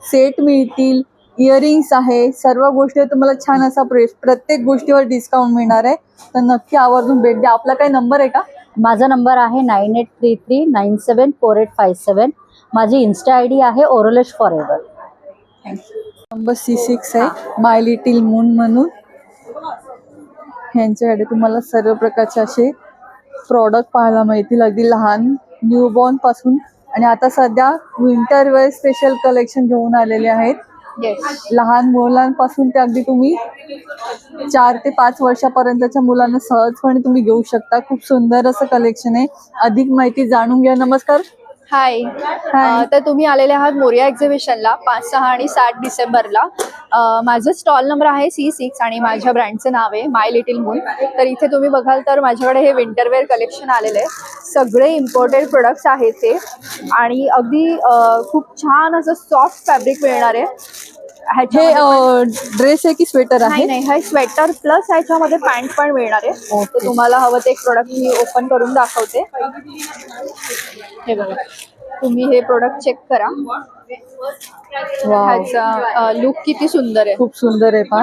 सेट मिळतील. इयरिंग्स आहे. सर्व गोष्टी तुम्हाला छान असा प्रत्येक गोष्टीवर डिस्काउंट मिळणार आहे. तर नक्की आवर्जून भेट द्या. आपला काही नंबर आहे का? माझा नंबर आहे 9833974857. माझी इन्स्टा ID आहे ओरोलश फॉरएव्हर. नंबर C6 आहे माय लिटिल मून म्हणून. ह्यांच्याकडे तुम्हाला सर्व प्रकारचे असे प्रॉडक्ट पाहायला मिळतील. अगदी लहान न्यूबॉर्न पासून. आणि आता सध्या विंटर वेअर स्पेशल कलेक्शन घेऊन आलेले आहेत. लहान मुलांपासून ते अगदी तुम्ही 4 ते 5 वर्षापर्यंतच्या मुलांना सहजपणे तुम्ही घेऊ शकता. खूप सुंदर असं कलेक्शन आहे. अधिक माहिती जाणून घ्या. नमस्कार. हाय. तर तुम्ही आलेले आहात मोरिया एक्झिबिशनला 5, 6 आणि 7 डिसेंबरला. माझं स्टॉल नंबर आहे C6 आणि माझ्या ब्रँडचं नाव आहे माय लिटिल मून. तर इथे तुम्ही बघाल तर माझ्याकडे हे विंटरवेअर कलेक्शन आलेलं आहे. सगळे इम्पोर्टेड प्रोडक्ट्स आहेत ते. आणि अगदी खूप छान असं सॉफ्ट फॅब्रिक मिळणार आहे. हे ड्रेस आहे की स्वेटर आहे? नाही, हे स्वेटर प्लस ह्याच्यामध्ये पॅन्ट पण मिळणार आहे. तर तुम्हाला हवं ते एक प्रोडक्ट मी ओपन करून दाखवते. हे बघा, तुम्ही हे प्रोडक्ट चेक करा. ह्याचा लुक किती सुंदर आहे. खूप सुंदर आहे पहा.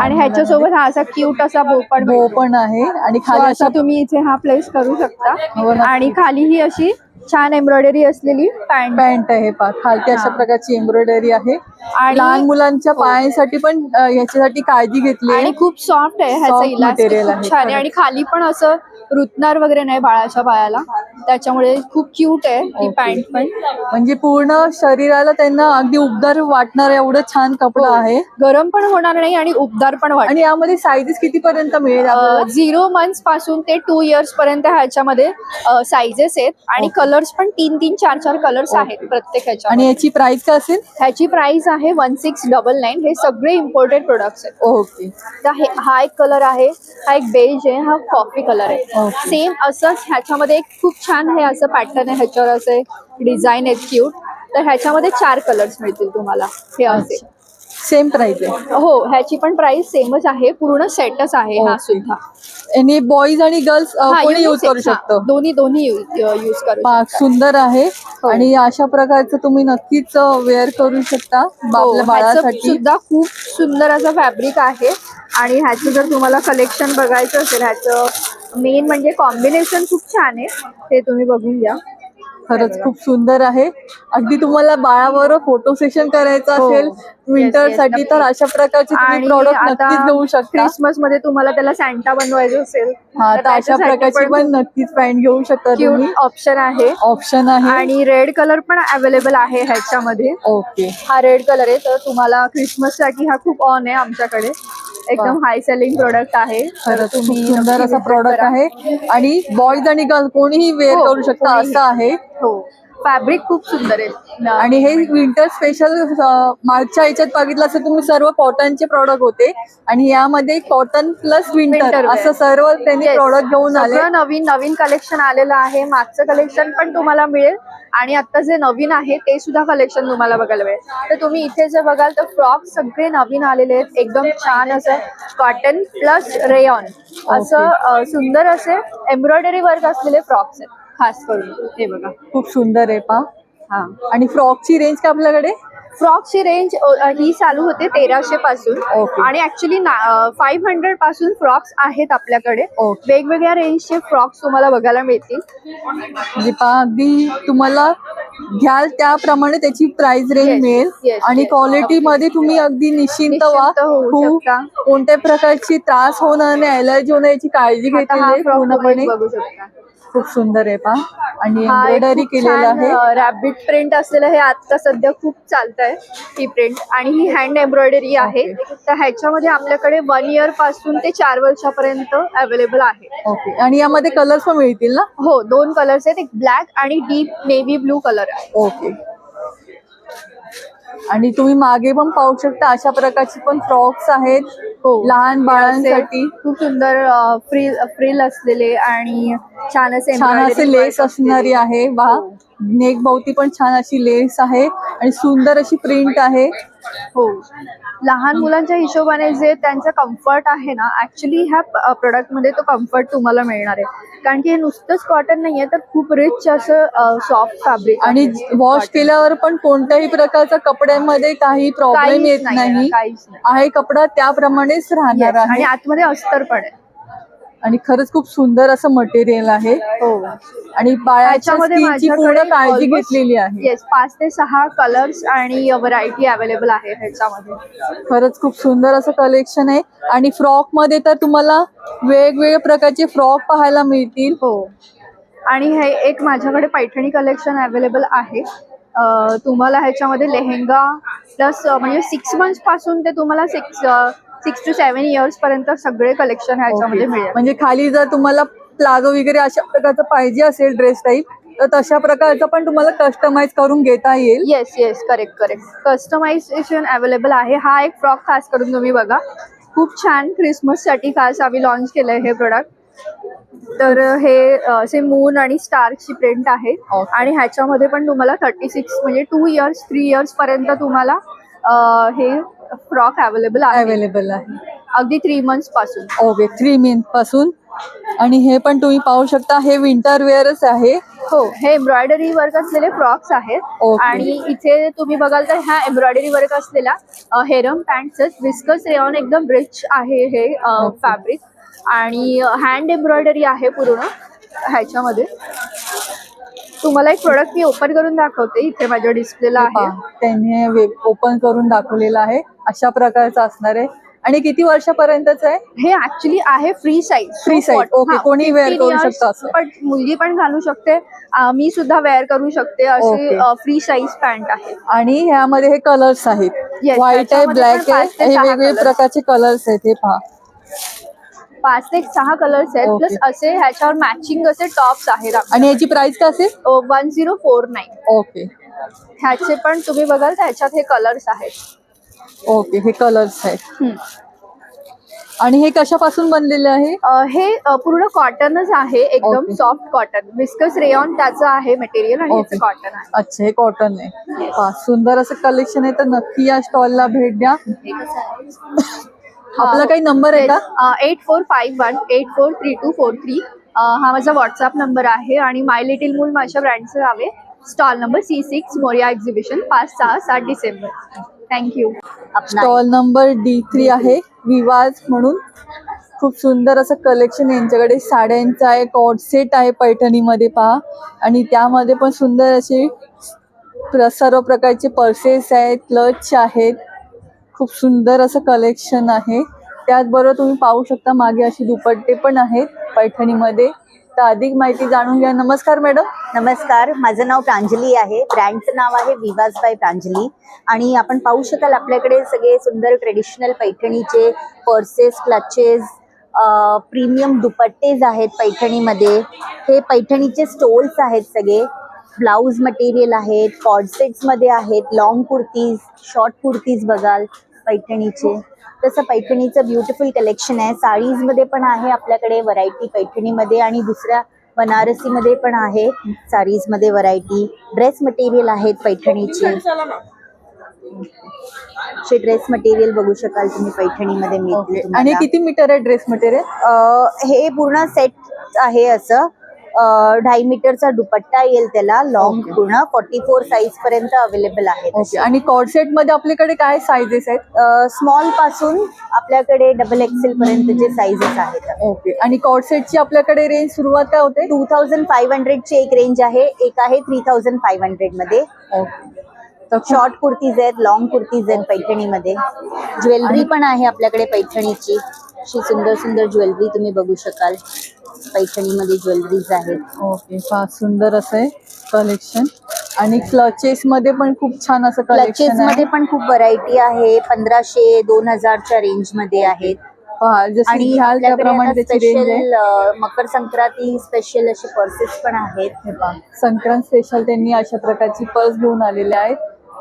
आणि ह्याच्यासोबत हा असा क्यूट असा बो पण आहे. आणि खाली असा तुम्ही इथे हा प्लेस करू शकता. आणि खाली ही अशी छान एम्ब्रॉयडरी असलेली पॅन्ट आहे पहा. खालती अशा प्रकारची एम्ब्रॉयडरी आहे. आणि लहान मुलांच्या पायांसाठी पण याच्यासाठी काळजी घेतली. आणि खूप सॉफ्ट आहे. ह्याचं इलास्टिक खूप छान आहे. आणि खाली पण असं रुतणार वगैरे नाही बाळाच्या पायाला. त्याच्यामुळे खूप क्यूट आहे ही पॅन्ट पण. म्हणजे पूर्ण शरीराला त्यांना अगदी उबदार वाटणार एवढं छान कपडा आहे. गरम पण होणार नाही आणि उबदार पण वाटणार. आणि यामध्ये साईजेस किती पर्यंत मिळेल? 0 मंथ्स पासून ते 2 इयर्स पर्यंत ह्याच्यामध्ये साईजेस आहेत. आणि कलर्स पण 3-3, 4-4 कलर्स आहेत प्रत्येक ह्याच्या. आणि याची प्राइस काय असेल? ह्याची प्राइस आहे 1699. हे सगळे इम्पोर्टेड प्रोडक्ट्स आहेत. ओके. तर हा एक कलर आहे. हा एक बेज आहे. हा कॉफी कलर आहे. सेम असंच ह्याच्यामध्ये एक खूप छान हे असं पॅटर्न आहे. ह्याच्यावर असे डिझाईन आहेत क्यूट. तर ह्याच्यामध्ये 4 कलर्स मिळतील तुम्हाला. हे असे सेम प्राइस आहे? हो, ह्याची पण प्राइस सेमच आहे. पूर्ण सेटच आहे हा सुद्धा. आणि बॉईज आणि गर्ल्स कोणी यूज करू शकतो? दोन्ही यूज करू. सुंदर आहे. आणि अशा प्रकारचं तुम्ही नक्कीच वेअर करू शकता आपल्या बाळासाठी. सुद्धा खूप सुंदर असं फॅब्रिक आहे. आणि ह्याचं जर तुम्हाला कलेक्शन बघायचं असेल, ह्याचं मेन म्हणजे कॉम्बिनेशन खूप छान आहे. ते तुम्ही बघून घ्या. खरंच खूप सुंदर आहे. अगदी तुम्हाला बाळाबरोबर फोटो सेशन करायचं हो. असेल विंटर yes, साठी तर नक्की. अशा प्रकारचे तुम्ही आणि प्रॉडक्ट आता नक्कीच घेऊ शकता. क्रिसमस मध्ये तुम्हाला त्याला सॅन्टा बनवायचं असेल हा, तर अशा प्रकारची पण नक्कीच पॅन्ट घेऊ शकता तुम्ही. क्यूट ऑप्शन आहे. ऑप्शन आहे. आणि रेड कलर पण अवेलेबल आहे ह्याच्यामध्ये. ओके. हा रेड कलर आहे, तर तुम्हाला क्रिसमस साठी हा खूप ऑन आहे आमच्याकडे. एकदम हाय सेलिंग प्रोडक्ट आहे. तर खरंच खूप तुम्ही सुंदर नक्की असा visit प्रॉडक्ट करा. आहे आणि बॉईज आणि गर्ल कोणीही वेअर हो, करू शकता कोणीही. असं आहे. हो, फॅब्रिक खूप सुंदर आहे. आणि हे विंटर स्पेशल मागच्या याच्यात बघितलं असं तुम्ही सर्व कॉटनचे प्रॉडक्ट होते आणि यामध्ये cotton plus winter Winter wear. असं सर्व त्यांनी Yes. प्रॉडक्ट घेऊन आले. सगळं नवीन नवीन कलेक्शन आलेलं आहे. मागचं कलेक्शन पण तुम्हाला मिळेल आणि आता जे नवीन आहे ते सुद्धा कलेक्शन तुम्हाला बघायला मिळेल. तर तुम्ही इथे जर बघाल तर फ्रॉक सगळे नवीन आलेले आहेत. एकदम छान असं कॉटन प्लस रेयॉन असं सुंदर असे एम्ब्रॉयडरी वर्क असलेले फ्रॉक्स आहेत खास करून. हे बघा खूप सुंदर आहे पा. हा, आणि फ्रॉकची रेंज का आपल्याकडे? फ्रॉकची रेंज ही चालू होते 1300 पासून आणि ऍक्च्युली 500 पासून फ्रॉक्स आहेत आपल्याकडे. वेगवेगळ्या रेंजचे फ्रॉक्स तुम्हाला बघायला मिळतील. म्हणजे पहा अगदी तुम्हाला घ्याल त्याप्रमाणे त्याची प्राइस रेंज Yes, मिळेल yes, आणि yes. क्वालिटी मध्ये तुम्ही अगदी निश्चिंत व्हा. निश्चिंत होऊ खूप शकता. कोणत्या प्रकारची त्रास होणार नाही, अलर्जी होण्याची काळजी आता घेतलेली हा आहे फ्रॉक पूर्णपणे. बघू शकता. खूप सुंदर आहे पहा आणि हा एक एम्ब्रॉयडरी खूप केलेलं छान आहे. रॅबिट प्रिंट असलेलं हे आता सध्या खूप चालतंय ही प्रिंट आणि ही हँड एम्ब्रॉयडरी आहे. तर ह्याच्यामध्ये आपल्याकडे 1 इयर पासून ते 4 वर्षापर्यंत अवेलेबल आहे. ओके. आणि यामध्ये कलर्स पण मिळतील ना? हो, 2 कलर्स आहेत. एक ब्लॅक आणि डीप नेव्ही ब्लू कलर आहे. ओके. आणि तुम्ही मागे पण पाहू शकता अशा प्रकारची पण फ्रॉक्स आहेत लहान बाळांसाठी. खूप सुंदर फ्रिल असलेले आणि छान असे छान असे लेस असणारी आहे. बा नेक भोवती पण छान अशी लेस आहे आणि सुंदर अशी प्रिंट आहे. हो, लहान मुलांच्या हिशोबाने जे त्यांचं कम्फर्ट आहे ना, ऍक्च्युली ह्या प्रोडक्ट मध्ये तो कम्फर्ट तुम्हाला मिळणार आहे. कारण की हे नुसतंच कॉटन नाहीये, तर खूप रिच असं सॉफ्ट फॅब्रिक आणि वॉश केल्यावर पण कोणत्याही प्रकारचा कपड्यामध्ये काही प्रॉब्लेम येत नाही. काहीच नाही आहे कपडा त्याप्रमाणेच राहणार आहे. आणि आतमध्ये अस्तर पण आहे. आणि खरंच खूप सुंदर असं मटेरियल आहे. हो, आणि बाळाच्या स्किनची पूर्ण काळजी घेतलेली आहे. येस, 5 ते 6 कलर्स आणि व्हरायटी अवेलेबल आहे ह्याच्यामध्ये. खरंच खूप सुंदर असं कलेक्शन आहे. आणि फ्रॉक मध्ये तर तुम्हाला वेगवेगळ्या प्रकारचे फ्रॉक पाहायला मिळतील. हो, आणि हे एक माझ्याकडे पैठणी कलेक्शन अवेलेबल आहे. तुम्हाला ह्याच्यामध्ये लेहेंगा प्लस म्हणजे 6 मंथ्स पासून ते तुम्हाला 6 to 7 इयर्स पर्यंत सगळे कलेक्शन ह्याच्यामध्ये मिळेल. म्हणजे खाली जर तुम्हाला प्लाझो वगैरे अशा प्रकारचं पाहिजे असेल ड्रेस टाईप तर तशा प्रकारचं पण तुम्हाला कस्टमाइज करून घेता येईल. Yes, correct. कस्टमायझेशन अवेलेबल आहे. हा एक फ्रॉक खास करून तुम्ही बघा, खूप छान क्रिसमस साठी खास आम्ही लॉन्च केलंय हे प्रोडक्ट. तर हे असे मून आणि स्टारची प्रिंट आहे आणि ह्याच्यामध्ये पण तुम्हाला 36 म्हणजे 2 इयर्स 3 इयर्स पर्यंत तुम्हाला हे फ्रॉक अवेलेबल आहे. अगदी 3 मंथ्स पासून. ओके, 3 मंथ पासून. आणि हे पण तुम्ही पाहू शकता हे विंटर वेअरच आहे. हो, हे एम्ब्रॉयडरी वर्क असलेले फ्रॉक्स आहेत. आणि इथे तुम्ही बघाल तर ह्या एम्ब्रॉयडरी वर्क असलेल्या हेरम पॅन्ट्स विस्कस रेयॉन एकदम रिच आहे हे फॅब्रिक आणि हँड एम्ब्रॉयडरी आहे पूर्ण ह्याच्यामध्ये. तुम्हाला एक प्रोडक्ट मी ओपन करून दाखवते, इथे माझ्या डिस्प्लेला आहे. त्यांनी ओपन करून दाखवलेलं आहे. अशा प्रकारचं असणार आहे. आणि किती वर्षापर्यंतच आहे हे? ऍक्च्युली आहे फ्री साईज. ओके, कोणी वेअर करू शकतं असं. पण मुलगी पण घालू शकते, मी सुद्धा वेअर करू शकते अशी फ्री साईज पॅन्ट आहे. आणि ह्यामध्ये हे कलर्स आहेत. व्हाईट आहे, ब्लॅक आहे, हे वेगवेगळे प्रकारचे कलर्स आहेत. हे पहा 5 ते 6 कलर्स आहेत. प्लस असे ह्याच्यावर मॅचिंग असे टॉप्स आहेत. आणि याची प्राइस काय असेल? 1049. ओके. ह्याचे पण तुम्ही बघाल तर ह्याच्यात हे कलर्स आहेत. ओके, हे कलर्स आहेत. आणि हे कशापासून बनलेले आहे? हे पूर्ण कॉटनच आहे, एकदम सॉफ्ट कॉटन. विस्कस रेयॉन त्याचं आहे मटेरियल आणि याचं कॉटन आहे. अच्छा, हे कॉटन आहे. सुंदर असं कलेक्शन आहे. तर नक्की या स्टॉलला भेट द्या. आपला काही नंबर आहे का? 8451843243. हा माझा व्हॉट्सअप नंबर आहे आणि माय लिटिल मूल माझ्या ब्रँडचं नाव आहे. Stall number C6 Moriya exhibition 5, 6, 7 December. Thank you. Stall number D3 आहे, विवाज म्हणून. खूप सुंदर असं कलेक्शन यांच्याकडे साड्यांचं आहे, कॉर्ड सेट आहे पैठणीमध्ये पहा. आणि त्यामध्ये पण सुंदर असे सर्व प्रकारचे पर्सेस आहेत, क्लच आहेत. खूप सुंदर असं कलेक्शन आहे. त्याचबरोबर तुम्ही पाहू शकता मागे अशी दुपट्टे पण आहेत पैठणीमध्ये. तर अधिक माहिती जाणून घ्या. नमस्कार मॅडम. नमस्कार, माझं नाव प्रांजली आहे. ब्रँडचं नाव आहे विवास बाय प्रांजली. आणि आपण पाहू शकाल आपल्याकडे सगळे सुंदर ट्रेडिशनल पैठणीचे पर्सेस, क्लचेस, प्रीमियम दुपट्टेज आहेत पैठणीमध्ये. हे पैठणीचे स्टोल्स आहेत सगळे. ब्लाऊज मटेरियल आहेत, कॉर्डसेट्समध्ये आहेत, लॉंग कुर्तीज, शॉर्ट कुर्तीज बघाल पैठणीचे. तसं पैठणीचं ब्युटिफुल कलेक्शन आहे. साडीजमध्ये पण आहे आपल्याकडे व्हरायटी पैठणीमध्ये, आणि दुसऱ्या बनारसीमध्ये पण आहे साडीजमध्ये व्हरायटी. ड्रेस मटेरियल आहेत पैठणीचे. ड्रेस मटेरियल बघू शकाल तुम्ही पैठणीमध्ये मिळते. आणि किती मीटर आहे ड्रेस मटेरियल? हे पूर्ण सेट आहे असं. 2.5 मीटरचा दुपट्टा येईल त्याला, लॉंग पूर्ण 44 साईज पर्यंत अवेलेबल आहे. आणि कॉर्डसेट मध्ये आपल्याकडे काय साईजेस आहेत? स्मॉल पासून आपल्याकडे XXL पर्यंतचे साईजेस आहेत. ओके. आणि कॉर्डसेटची आपल्याकडे रेंज सुरुवात काय होते? 2500 ची एक रेंज आहे, एक आहे 3500 मध्ये. शॉर्ट कुर्तीज आहेत, लॉंग कुर्तीज आहेत पैठणीमध्ये. ज्वेलरी पण आहे आपल्याकडे पैठणीची. अशी सुंदर सुंदर ज्वेलरी तुम्ही बघू शकाल. पैठणीमध्ये ज्वेलरीज आहेत. ओके. फार सुंदर असं आहे कलेक्शन. आणि क्लचेस मध्ये पण खूप छान असं क्लचेस कलेक्शन मध्ये पण खूप व्हरायटी आहे. 1500-2000च्या रेंज मध्ये आहेत. आणि त्याप्रमाणे स्पेशल मकर संक्रांती स्पेशल असे पर्सेस पण आहेत. संक्रांत स्पेशल त्यांनी अशा प्रकारची पर्स घेऊन आलेले आहेत.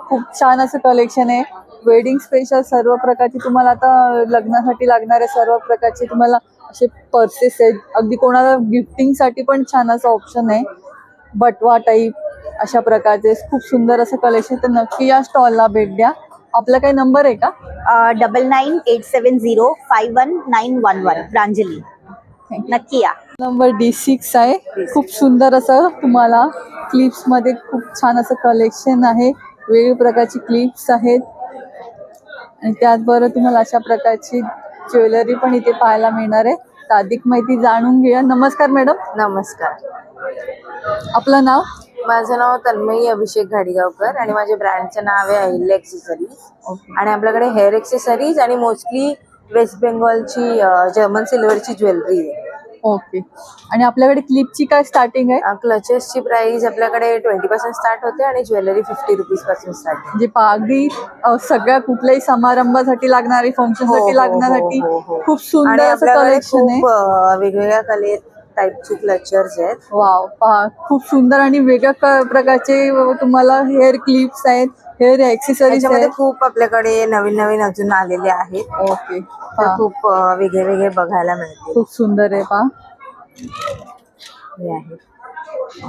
खूप छान असं कलेक्शन आहे. वेडिंग स्पेशल सर्व प्रकारची तुम्हाला आता लग्नासाठी लागणारे सर्व प्रकारचे तुम्हाला असे पर्सेस आहेत. अगदी कोणाला गिफ्टिंग साठी पण छान असं ऑप्शन आहे. बटवा टाईप अशा प्रकारचे खूप सुंदर असं कलेक्शन. तर नक्की या स्टॉलला भेट द्या. आपला काही नंबर आहे का? 9987051911 प्रांजली. नक्की या. नंबर D6 आहे. खूप सुंदर असं तुम्हाला क्लिप्स मध्ये खूप छान असं कलेक्शन आहे. वेगवेगळ्या प्रकारची क्लिप्स आहेत. आणि त्याचबरोबर तुम्हाला अशा प्रकारची ज्वेलरी पण इथे पाहायला मिळणार आहे. तर अधिक माहिती जाणून घेऊया. नमस्कार मॅडम. नमस्कार. आपलं नाव? माझं नाव तन्मयी अभिषेक घाडीगावकर आणि माझ्या ब्रँडचं नाव आहे अहिल्या एक्सेसरीज. आणि आपल्याकडे हेअर एक्सेसरीज आणि मोस्टली वेस्ट बेंगॉलची जर्मन सिल्वरची ज्वेलरी आहे. ओके. आणि आपल्याकडे क्लिपची काय स्टार्टिंग आहे? क्लचेसची प्राइस आपल्याकडे 20% स्टार्ट होते आणि ज्वेलरी 50 रुपीज पासून स्टार्ट. म्हणजे अगदी सगळ्या कुठल्याही समारंभासाठी लागणारी, फंक्शनसाठी लागण्यासाठी खूप सुंदर असं कलेक्शन आहे. वेगवेगळ्या कलर टाईपची क्लचर्स आहेत. वाव, पहा खूप सुंदर. आणि वेगळ्या प्रकारचे तुम्हाला हेअर क्लिप्स आहेत, हेअर एक्सेसरीज आहेत. खूप आपल्याकडे नवीन नवीन अजून आलेले आहेत. ओके. खूप वेगळे वेगळे बघायला मिळते. खूप सुंदर आहे पहा.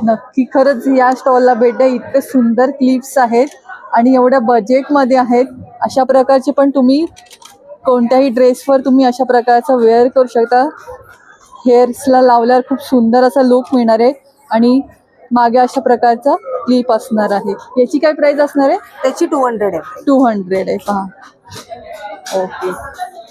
नक्की खरंच या स्टॉलला भेट द्या. इतके सुंदर क्लिप्स आहेत आणि एवढ्या बजेटमध्ये आहेत. अशा प्रकारचे पण तुम्ही कोणत्याही ड्रेसवर तुम्ही अशा प्रकारचा वेअर करू शकता. हेअर्सला लावल्यावर खूप सुंदर असा लुक मिळणार आहे. आणि मागे अशा प्रकारचा क्लिप असणार आहे. याची काय प्राइस असणार आहे? त्याची 200 आहे. 200 आहे पहा. ओके.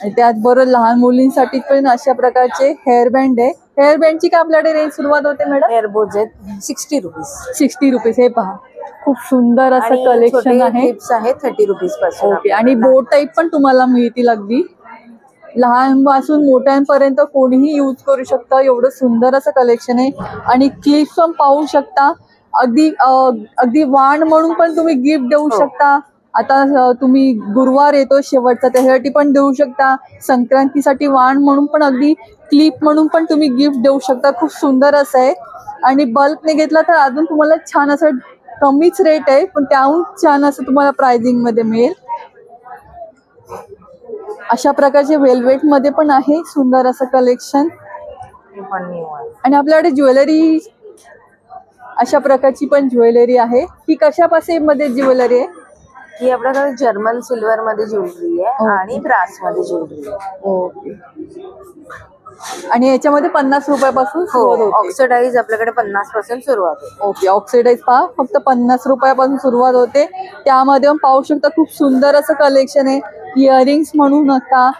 आणि त्याचबरोबर लहान मुलींसाठी पण अशा प्रकारचे हेअर बँड आहे. हेअर बँडची काय आपल्याकडे रेंज सुरुवात होते मॅडम? हेअर बोज आहेत 60 रुपीज. 60 रुपीज. हे पहा खूप सुंदर असं कलेक्शन आहे. क्लिप्स आहेत 30 रुपीज पासून. ओके. आणि बोट टाईप पण तुम्हाला मिळतील. अगदी लहान पासून मोठ्यांपर्यंत कोणीही यूज करू शकतं. एवढं सुंदर असं कलेक्शन आहे. आणि क्लिप्स पण पाहू शकता. अगदी वाण म्हणून पण तुम्ही गिफ्ट देऊ शकता. आता तुम्ही गुरुवार येतो शेवटचा, त्यासाठी पण देऊ शकता. संक्रांतीसाठी वाण म्हणून पण, अगदी क्लिप म्हणून पण तुम्ही गिफ्ट देऊ शकता. खूप सुंदर असं आहे. आणि बल्कने घेतला तर अजून तुम्हाला छान असं कमीच रेट आहे, पण त्याहून छान असं तुम्हाला प्राइसिंग मध्ये मिळेल. अशा प्रकारचे वेल्वेट मध्ये पण आहे सुंदर असं कलेक्शन. आणि आपल्याकडे ज्वेलरी अशा प्रकारची पण ज्वेलरी आहे. ही कशापासून मध्ये ज्वेलरी आहे? ही आपल्याकडे जर्मन सिल्वर मध्ये ज्वेलरी आहे आणि ब्रास मध्ये ज्वेलरी आहे. ओके. आणि याच्यामध्ये 50 रुपयापासून सुरुवात होते. ऑक्सिडाइज आपल्याकडे 50 पासून सुरुवात होते. ओके. ऑक्सिडाइज पहा फक्त 50 रुपयापासून सुरुवात होते. त्यामध्ये पण पाहू शकता खूप सुंदर असं कलेक्शन आहे. इयरिंग्स म्हणू नका,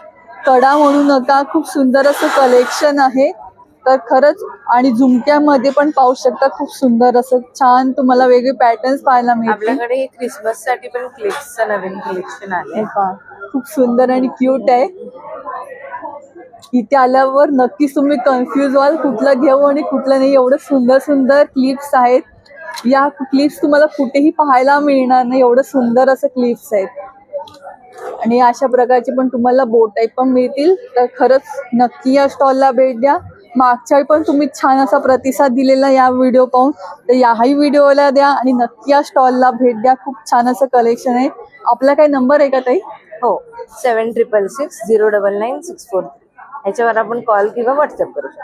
कडा म्हणू नका, खूप सुंदर असं कलेक्शन आहे. तर खरंच आणि झुमक्यामध्ये पण पाहू शकता खूप सुंदर असं छान तुम्हाला वेगळे पॅटर्न्स पाहायला मिळतील. आपल्याकडे क्रिसमस साठी पण क्लिप्सचं नवीन कलेक्शन आहे. हे पहा, खूप सुंदर आणि क्यूट आहे. इथे आल्यावर नक्कीच तुम्ही कन्फ्यूज व्हाल कुठलं घेऊ आणि कुठलं नाही. एवढं सुंदर सुंदर क्लिप्स आहेत. या क्लिप्स तुम्हाला कुठेही पाहायला मिळणार नाही, एवढं सुंदर असं क्लिप्स आहेत. आणि अशा प्रकारचे पण तुम्हाला बोट टाईप पण मिळतील. तर खरंच नक्की या स्टॉलला भेट द्या. मागच्या वेळी पण तुम्ही छान असा प्रतिसाद दिलेला या व्हिडिओ पाहून, तर याही व्हिडिओला द्या आणि नक्की या स्टॉलला भेट द्या. खूप छान असं कलेक्शन आहे. आपला काही नंबर आहे का ताई? हो, 7666099643 ह्याच्यावर आपण कॉल किंवा व्हॉट्सअप करू शकतो.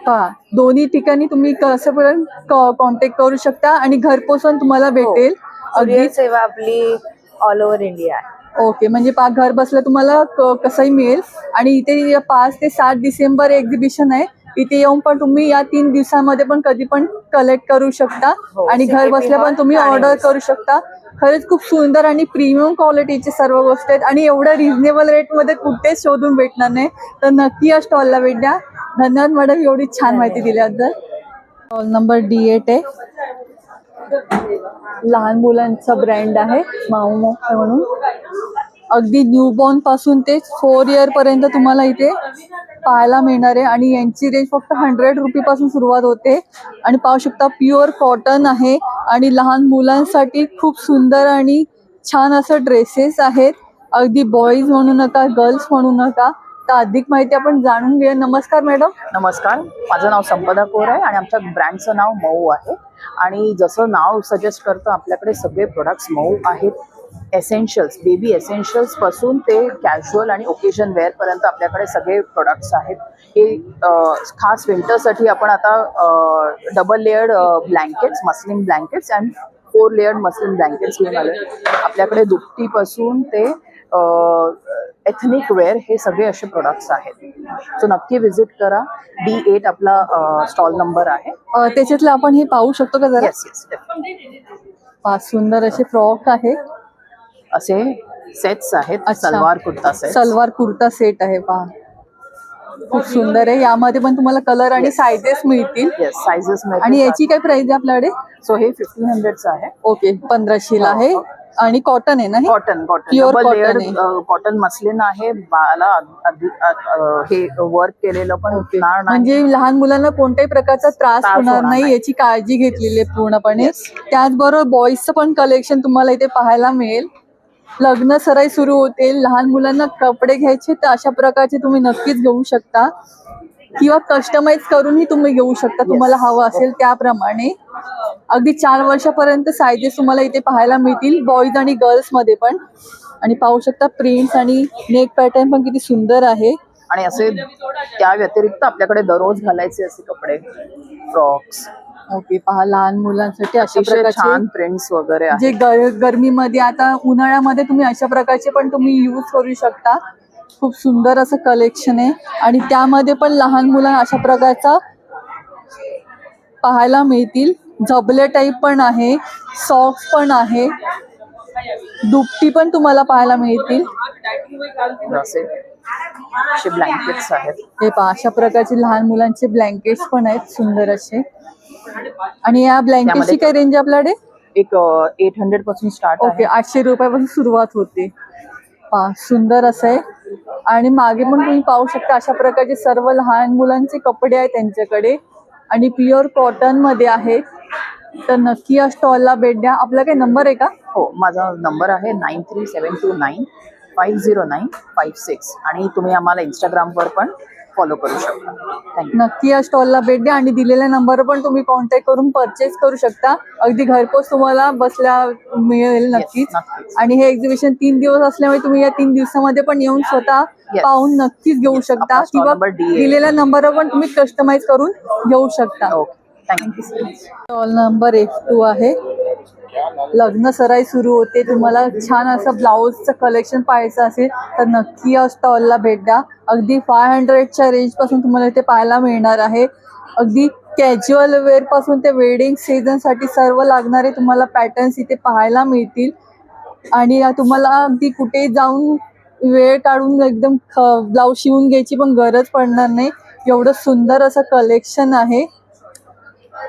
पहा, दोन्ही ठिकाणी तुम्ही कसं पण कॉन्टॅक्ट करू शकता आणि घरपोच पण तुम्हाला भेटेल. कुरिअर सेवा आपली ऑल ओव्हर इंडिया आहे. ओके, म्हणजे घर बसल्या तुम्हाला कसंही मिळेल. आणि इथे 5 ते 7 डिसेंबर एक्झिबिशन आहे. इथे येऊन पण तुम्ही या 3 दिवसामध्ये पण कधी पण कलेक्ट करू शकता आणि घर बसल्या पण तुम्ही ऑर्डर करू शकता. खरंच खूप सुंदर आणि प्रीमियम क्वालिटीचे सर्व गोष्टी आहेत आणि एवढ्या रिझनेबल रेटमध्ये कुठेच शोधून भेटणार नाही. तर नक्की या स्टॉलला भेट द्या. धन्यवाद मॅडम, एवढी छान माहिती दिल्याबद्दल. स्टॉल नंबर D8 आहे. लहान मुलांचा ब्रँड आहे माऊ म्हणून. अगदी न्यूबॉर्न पासून ते 4 इयर पर्यंत तुम्हाला इथे पाहायला मिळणार आहे. आणि यांची रेंज फक्त 100 रुपीपासून सुरुवात होते. आणि पाहू शकता प्युअर कॉटन आहे आणि लहान मुलांसाठी खूप सुंदर आणि छान असं ड्रेसेस आहेत. अगदी बॉईज म्हणू नका, गर्ल्स म्हणू नका. तर अधिक माहिती आपण जाणून घेऊया. नमस्कार मॅडम. नमस्कार, माझं नाव संपदा कोर आहे आणि आमच्या ब्रँडचं नाव मऊ आहे. आणि जसं नाव सजेस्ट करतं, आपल्याकडे सगळे प्रोडक्ट्स मऊ आहेत. एसेन्शियल्स, बेबी एसेन्शियल्स पासून ते कॅज्युअल आणि ओकेजन वेअर पर्यंत आपल्याकडे सगळे प्रोडक्ट्स आहेत. हे खास विंटरसाठी आपण आता double layered blankets, muslin blankets and 4 layered muslin blankets घेऊन आले. आपल्याकडे दुपटीपासून ते एथनिक वेअर हे सगळे असे प्रोडक्ट्स आहेत. सो नक्की व्हिजिट करा. D8 आपला स्टॉल नंबर आहे. त्याच्यातलं आपण हे पाहू शकतो का जरा? येस. सुंदर असे फ्रॉक आहे, असे सेट्स आहेत. सलवार कुर्ता सेट, सलवार कुर्ता सेट आहे. पहा, खूप सुंदर आहे. यामध्ये पण तुम्हाला कलर आणि सायझेस मिळतील. येस, सायझेस मिळतील. आणि याची काय प्राइस आहे आपल्याकडे? सो हे 1500चं आहे. ओके, 1500ला आहे. आणि कॉटन आहे ना? कॉटन प्युअर कॉटन आहे. कॉटन मस्लिन आहे. बाला हे वर्क केलेलं पण उठणार नाही. म्हणजे लहान मुलांना कोणत्याही प्रकारचा त्रास होणार नाही याची काळजी घेतलेली आहे पूर्णपणे. त्याचबरोबर बॉईजचं पण कलेक्शन तुम्हाला इथे पाहायला मिळेल. लग्न सराई सुरू होते, लहान मुलांना कपडे घ्यायचे तर अशा प्रकारचे तुम्ही नक्कीच घेऊ शकता किंवा कस्टमाइज करूनही तुम्ही घेऊ शकता तुम्हाला हवं असेल त्याप्रमाणे. अगदी 4 वर्षापर्यंत सायझेस तुम्हाला इथे पाहायला मिळतील, बॉईज आणि गर्ल्स मध्ये पण. आणि पाहू शकता प्रिंट्स आणि नेक पॅटर्न पण किती सुंदर आहे. आणि असे त्या व्यतिरिक्त आपल्याकडे दररोज घालायचे असे कपडे, फ्रॉक्स. ओके, पहा, लहान मुलांसाठी अशा प्रकारचे छान प्रिंट्स वगैरे जे गरमीमध्ये, आता उन्हाळ्यामध्ये तुम्ही अशा प्रकारचे पण तुम्ही यूज करू शकता. खूप सुंदर असं कलेक्शन आहे. आणि त्यामध्ये पण लहान मुलांना अशा प्रकारचा पाहायला मिळतील. झबले टाईप पण आहे, सॉक्स पण आहे, दुपटी पण तुम्हाला पाहायला मिळतील. असे ब्लँकेट्स आहेत. हे पहा, अशा प्रकारचे लहान मुलांचे ब्लँकेट्स पण आहेत सुंदर असे. आणि या ब्लँकेटची काय रेंज आपल्याकडे? एक 800 पासून स्टार्ट आहे. ओके, 800 रुपयापासून सुरुवात होते. पहा, सुंदर असं आहे. आणि मागे पण तुम्ही पाहू शकता अशा प्रकारचे सर्व लहान मुलांचे कपडे आहेत त्यांच्याकडे आणि प्युअर कॉटन मध्ये आहेत. तर नक्की या स्टॉलला भेट द्या. आपला काही नंबर आहे का? हो, माझा नंबर आहे 9372950956 आणि तुम्ही आम्हाला इंस्टाग्रामवर पण फॉलो करू शकता. थँक्यू. नक्की या स्टॉलला भेट द्या आणि दिलेल्या नंबर पण तुम्ही कॉन्टॅक्ट करून परचेस करू शकता. अगदी घरपोच तुम्हाला बसल्या मिळेल नक्कीच. आणि हे एक्झिबिशन 3 दिवस असल्यामुळे तुम्ही या 3 दिवसामध्ये पण येऊन स्वतः पाहून नक्कीच घेऊ शकता किंवा दिलेल्या नंबरवर पण तुम्ही कस्टमाइज करून घेऊ शकता. थँक्यू. स्टॉल नंबर F2 आहे. लग्न सराई सुरू होते, तुम्हाला छान असं ब्लाऊजचं कलेक्शन पाहायचं असेल तर नक्की या स्टॉलला भेट द्या. अगदी 500च्या रेंजपासून तुम्हाला इथे पाहायला मिळणार आहे. अगदी कॅज्युअल वेअर पासून ते वेडिंग सीझनसाठी सर्व लागणारे तुम्हाला पॅटर्न्स इथे पाहायला मिळतील. आणि तुम्हाला अगदी कुठे जाऊन वेळ काढून एकदम ब्लाऊज शिवून घ्यायची पण गरज पडणार नाही, एवढं सुंदर असं कलेक्शन आहे.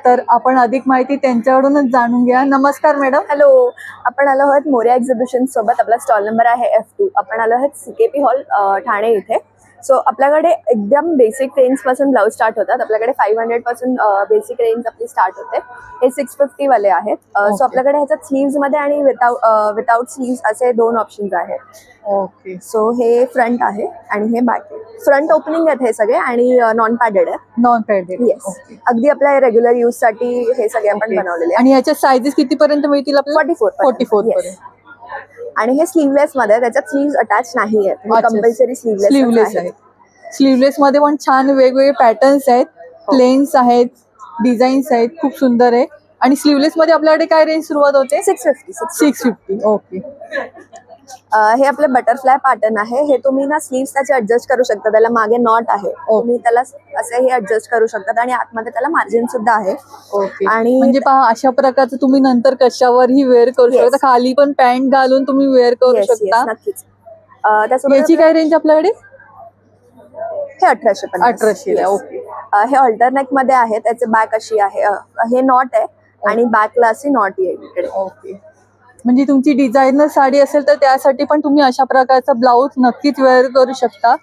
तर आपण अधिक माहिती त्यांच्याकडूनच जाणून घ्या. नमस्कार मॅडम. हॅलो, आपण आलो आहोत मोरया एक्झिबिशन सोबत. आपला स्टॉल नंबर आहे F2. आपण आलो आहोत CKP हॉल ठाणे इथे. सो आपल्याकडे एकदम बेसिक रेंज पासून ब्लाऊज स्टार्ट होतात. आपल्याकडे 500 पासून बेसिक रेंज आपली स्टार्ट होते. हे 650 वाले आहेत. सो आपल्याकडे ह्याच्यात स्लीव्स मध्ये आणि विदाउट स्लीव्स असे 2 ऑप्शन्स आहेत. ओके. सो हे फ्रंट आहे आणि हे बॅक आहे. फ्रंट ओपनिंग आहेत हे सगळे आणि नॉन पॅडेड आहे. Non padded. येस, अगदी आपल्या रेग्युलर यूज साठी हे सगळे आपण बनवलेले आणि याच्या साइजेस किती पर्यंत मिळतील आपल्याला? 44 पर्यंत. आणि हे स्लीवलेस मध्ये, त्याच्यात स्लीव्स अटॅच नाही आहेत, कंपल्सरी स्लीवलेस आहेत. स्लीवलेस मध्ये पण छान वेगवेगळे पॅटर्न्स आहेत, प्लेन्स आहेत, डिझाईन्स आहेत, खूप सुंदर आहे. आणि स्लीवलेस मध्ये आपल्याकडे काय रेंज सुरुवात होते? 650. ओके. हे आपलं बटरफ्लाय पॅटर्न आहे. हे तुम्ही ना स्लीव्स त्याचे ऍडजस्ट करू शकता. त्याला मागे नॉट आहे, तुम्ही त्याला असे हे ऍडजस्ट करू शकतात आणि आतमध्ये त्याला मार्जिन सुद्धा आहे. ओके. आणि म्हणजे पहा, अशा प्रकारचं तुम्ही नंतर कशावरही वेअर करू शकता. खाली पण पॅन्ट घालून तुम्ही वेअर करू शकता. नक्कीच. याची काय रेंज आपल्याकडे? हे 1850. ओके. हे अल्टरनेक मध्ये आहे. त्याचे बॅक अशी आहे, हे नॉट आहे आणि बॅकला अशी नॉट येईल इकडे. ओके. म्हणजे तुमची डिझायनर साडी असेल तर त्यासाठी पण तुम्ही अशा प्रकारचा ब्लाऊज नक्कीच वेअर करू शकता.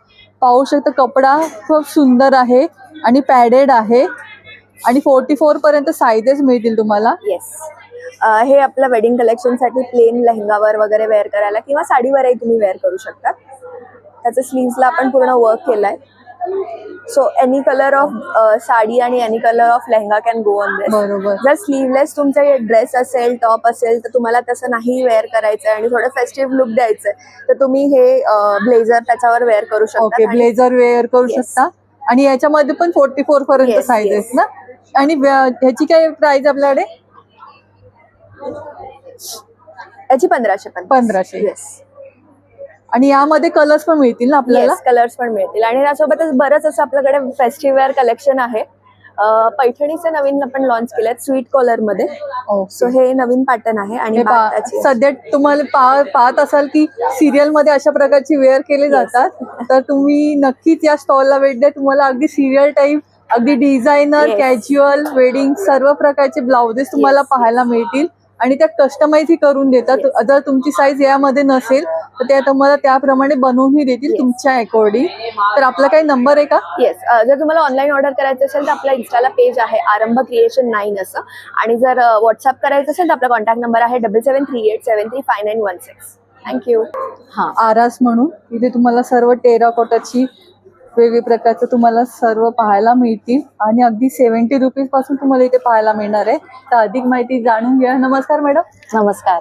पाहू शकता कपडा खूप सुंदर आहे आणि पॅडेड आहे आणि 44 पर्यंत साईजेस मिळतील तुम्हाला. येस. हे आपलं वेडिंग कलेक्शन साठी प्लेन लेहंगावर वगैरे वेअर करायला किंवा साडीवरही तुम्ही वेअर करू शकता. त्याचं स्लीव्सला आपण पूर्ण वर्क केलाय. So any colour of sari आणि any colour of lehenga can go on this. बरोबर. जर स्लीवलेस तुमचा ड्रेस असेल, टॉप असेल, तर तुम्हाला तसं नाही वेअर करायचंय आणि थोडं फेस्टिव्ह लुक द्यायचंय, तर तुम्ही हे ब्लेझर त्याच्यावर वेअर करू शकता. ओके. ब्लेझर वेअर करू शकता. आणि याच्यामध्ये पण 44 पर्यंत साईजेस ना. आणि ह्याची काय प्राइस आपल्याकडे? याची 1550. येस. आणि यामध्ये कलर्स पण मिळतील ना आपल्याला? कलर्स पण मिळतील. आणि त्यासोबतच बरंच असं आपल्याकडे फेस्टिव्ह वेअर कलेक्शन आहे. पैठणीचे नवीन आपण लॉन्च केले स्वीट कॉलर मध्ये. सो हे नवीन पॅटर्न आहे. आणि सध्या तुम्हाला पाहत असाल की सिरियल मध्ये अशा प्रकारची वेअर केले जातात, तर तुम्ही नक्कीच या स्टॉलला भेट द्या. तुम्हाला अगदी सिरियल टाईप, अगदी डिझायनर, कॅज्युअल, वेडिंग सर्व प्रकारचे ब्लाउजेस तुम्हाला पाहायला मिळतील. आणि त्या कस्टमाइजही करून देतात. जर तुमची साईज यामध्ये नसेल तर त्या तुम्हाला त्याप्रमाणे बनवूनही देतील तुमच्या अकॉर्डिंग. तर आपला काही नंबर आहे का? येस. जर तुम्हाला ऑनलाईन ऑर्डर करायचं असेल तर आपला इन्स्टाला पेज आहे आरंभ क्रिएशन 9 असं. आणि जर व्हॉट्सअप करायचं असेल तर आपला कॉन्टॅक्ट नंबर आहे 7738735916. थँक्यू. आरास म्हणून इथे तुम्हाला सर्व टेराकोटाची वेगवेगळ्या प्रकारचं तुम्हाला सर्व पाहायला मिळतील आणि अगदी 70 रुपीज पासून तुम्हाला इथे पाहायला मिळणार आहे. तर अधिक माहिती जाणून घ्या. नमस्कार मॅडम. नमस्कार.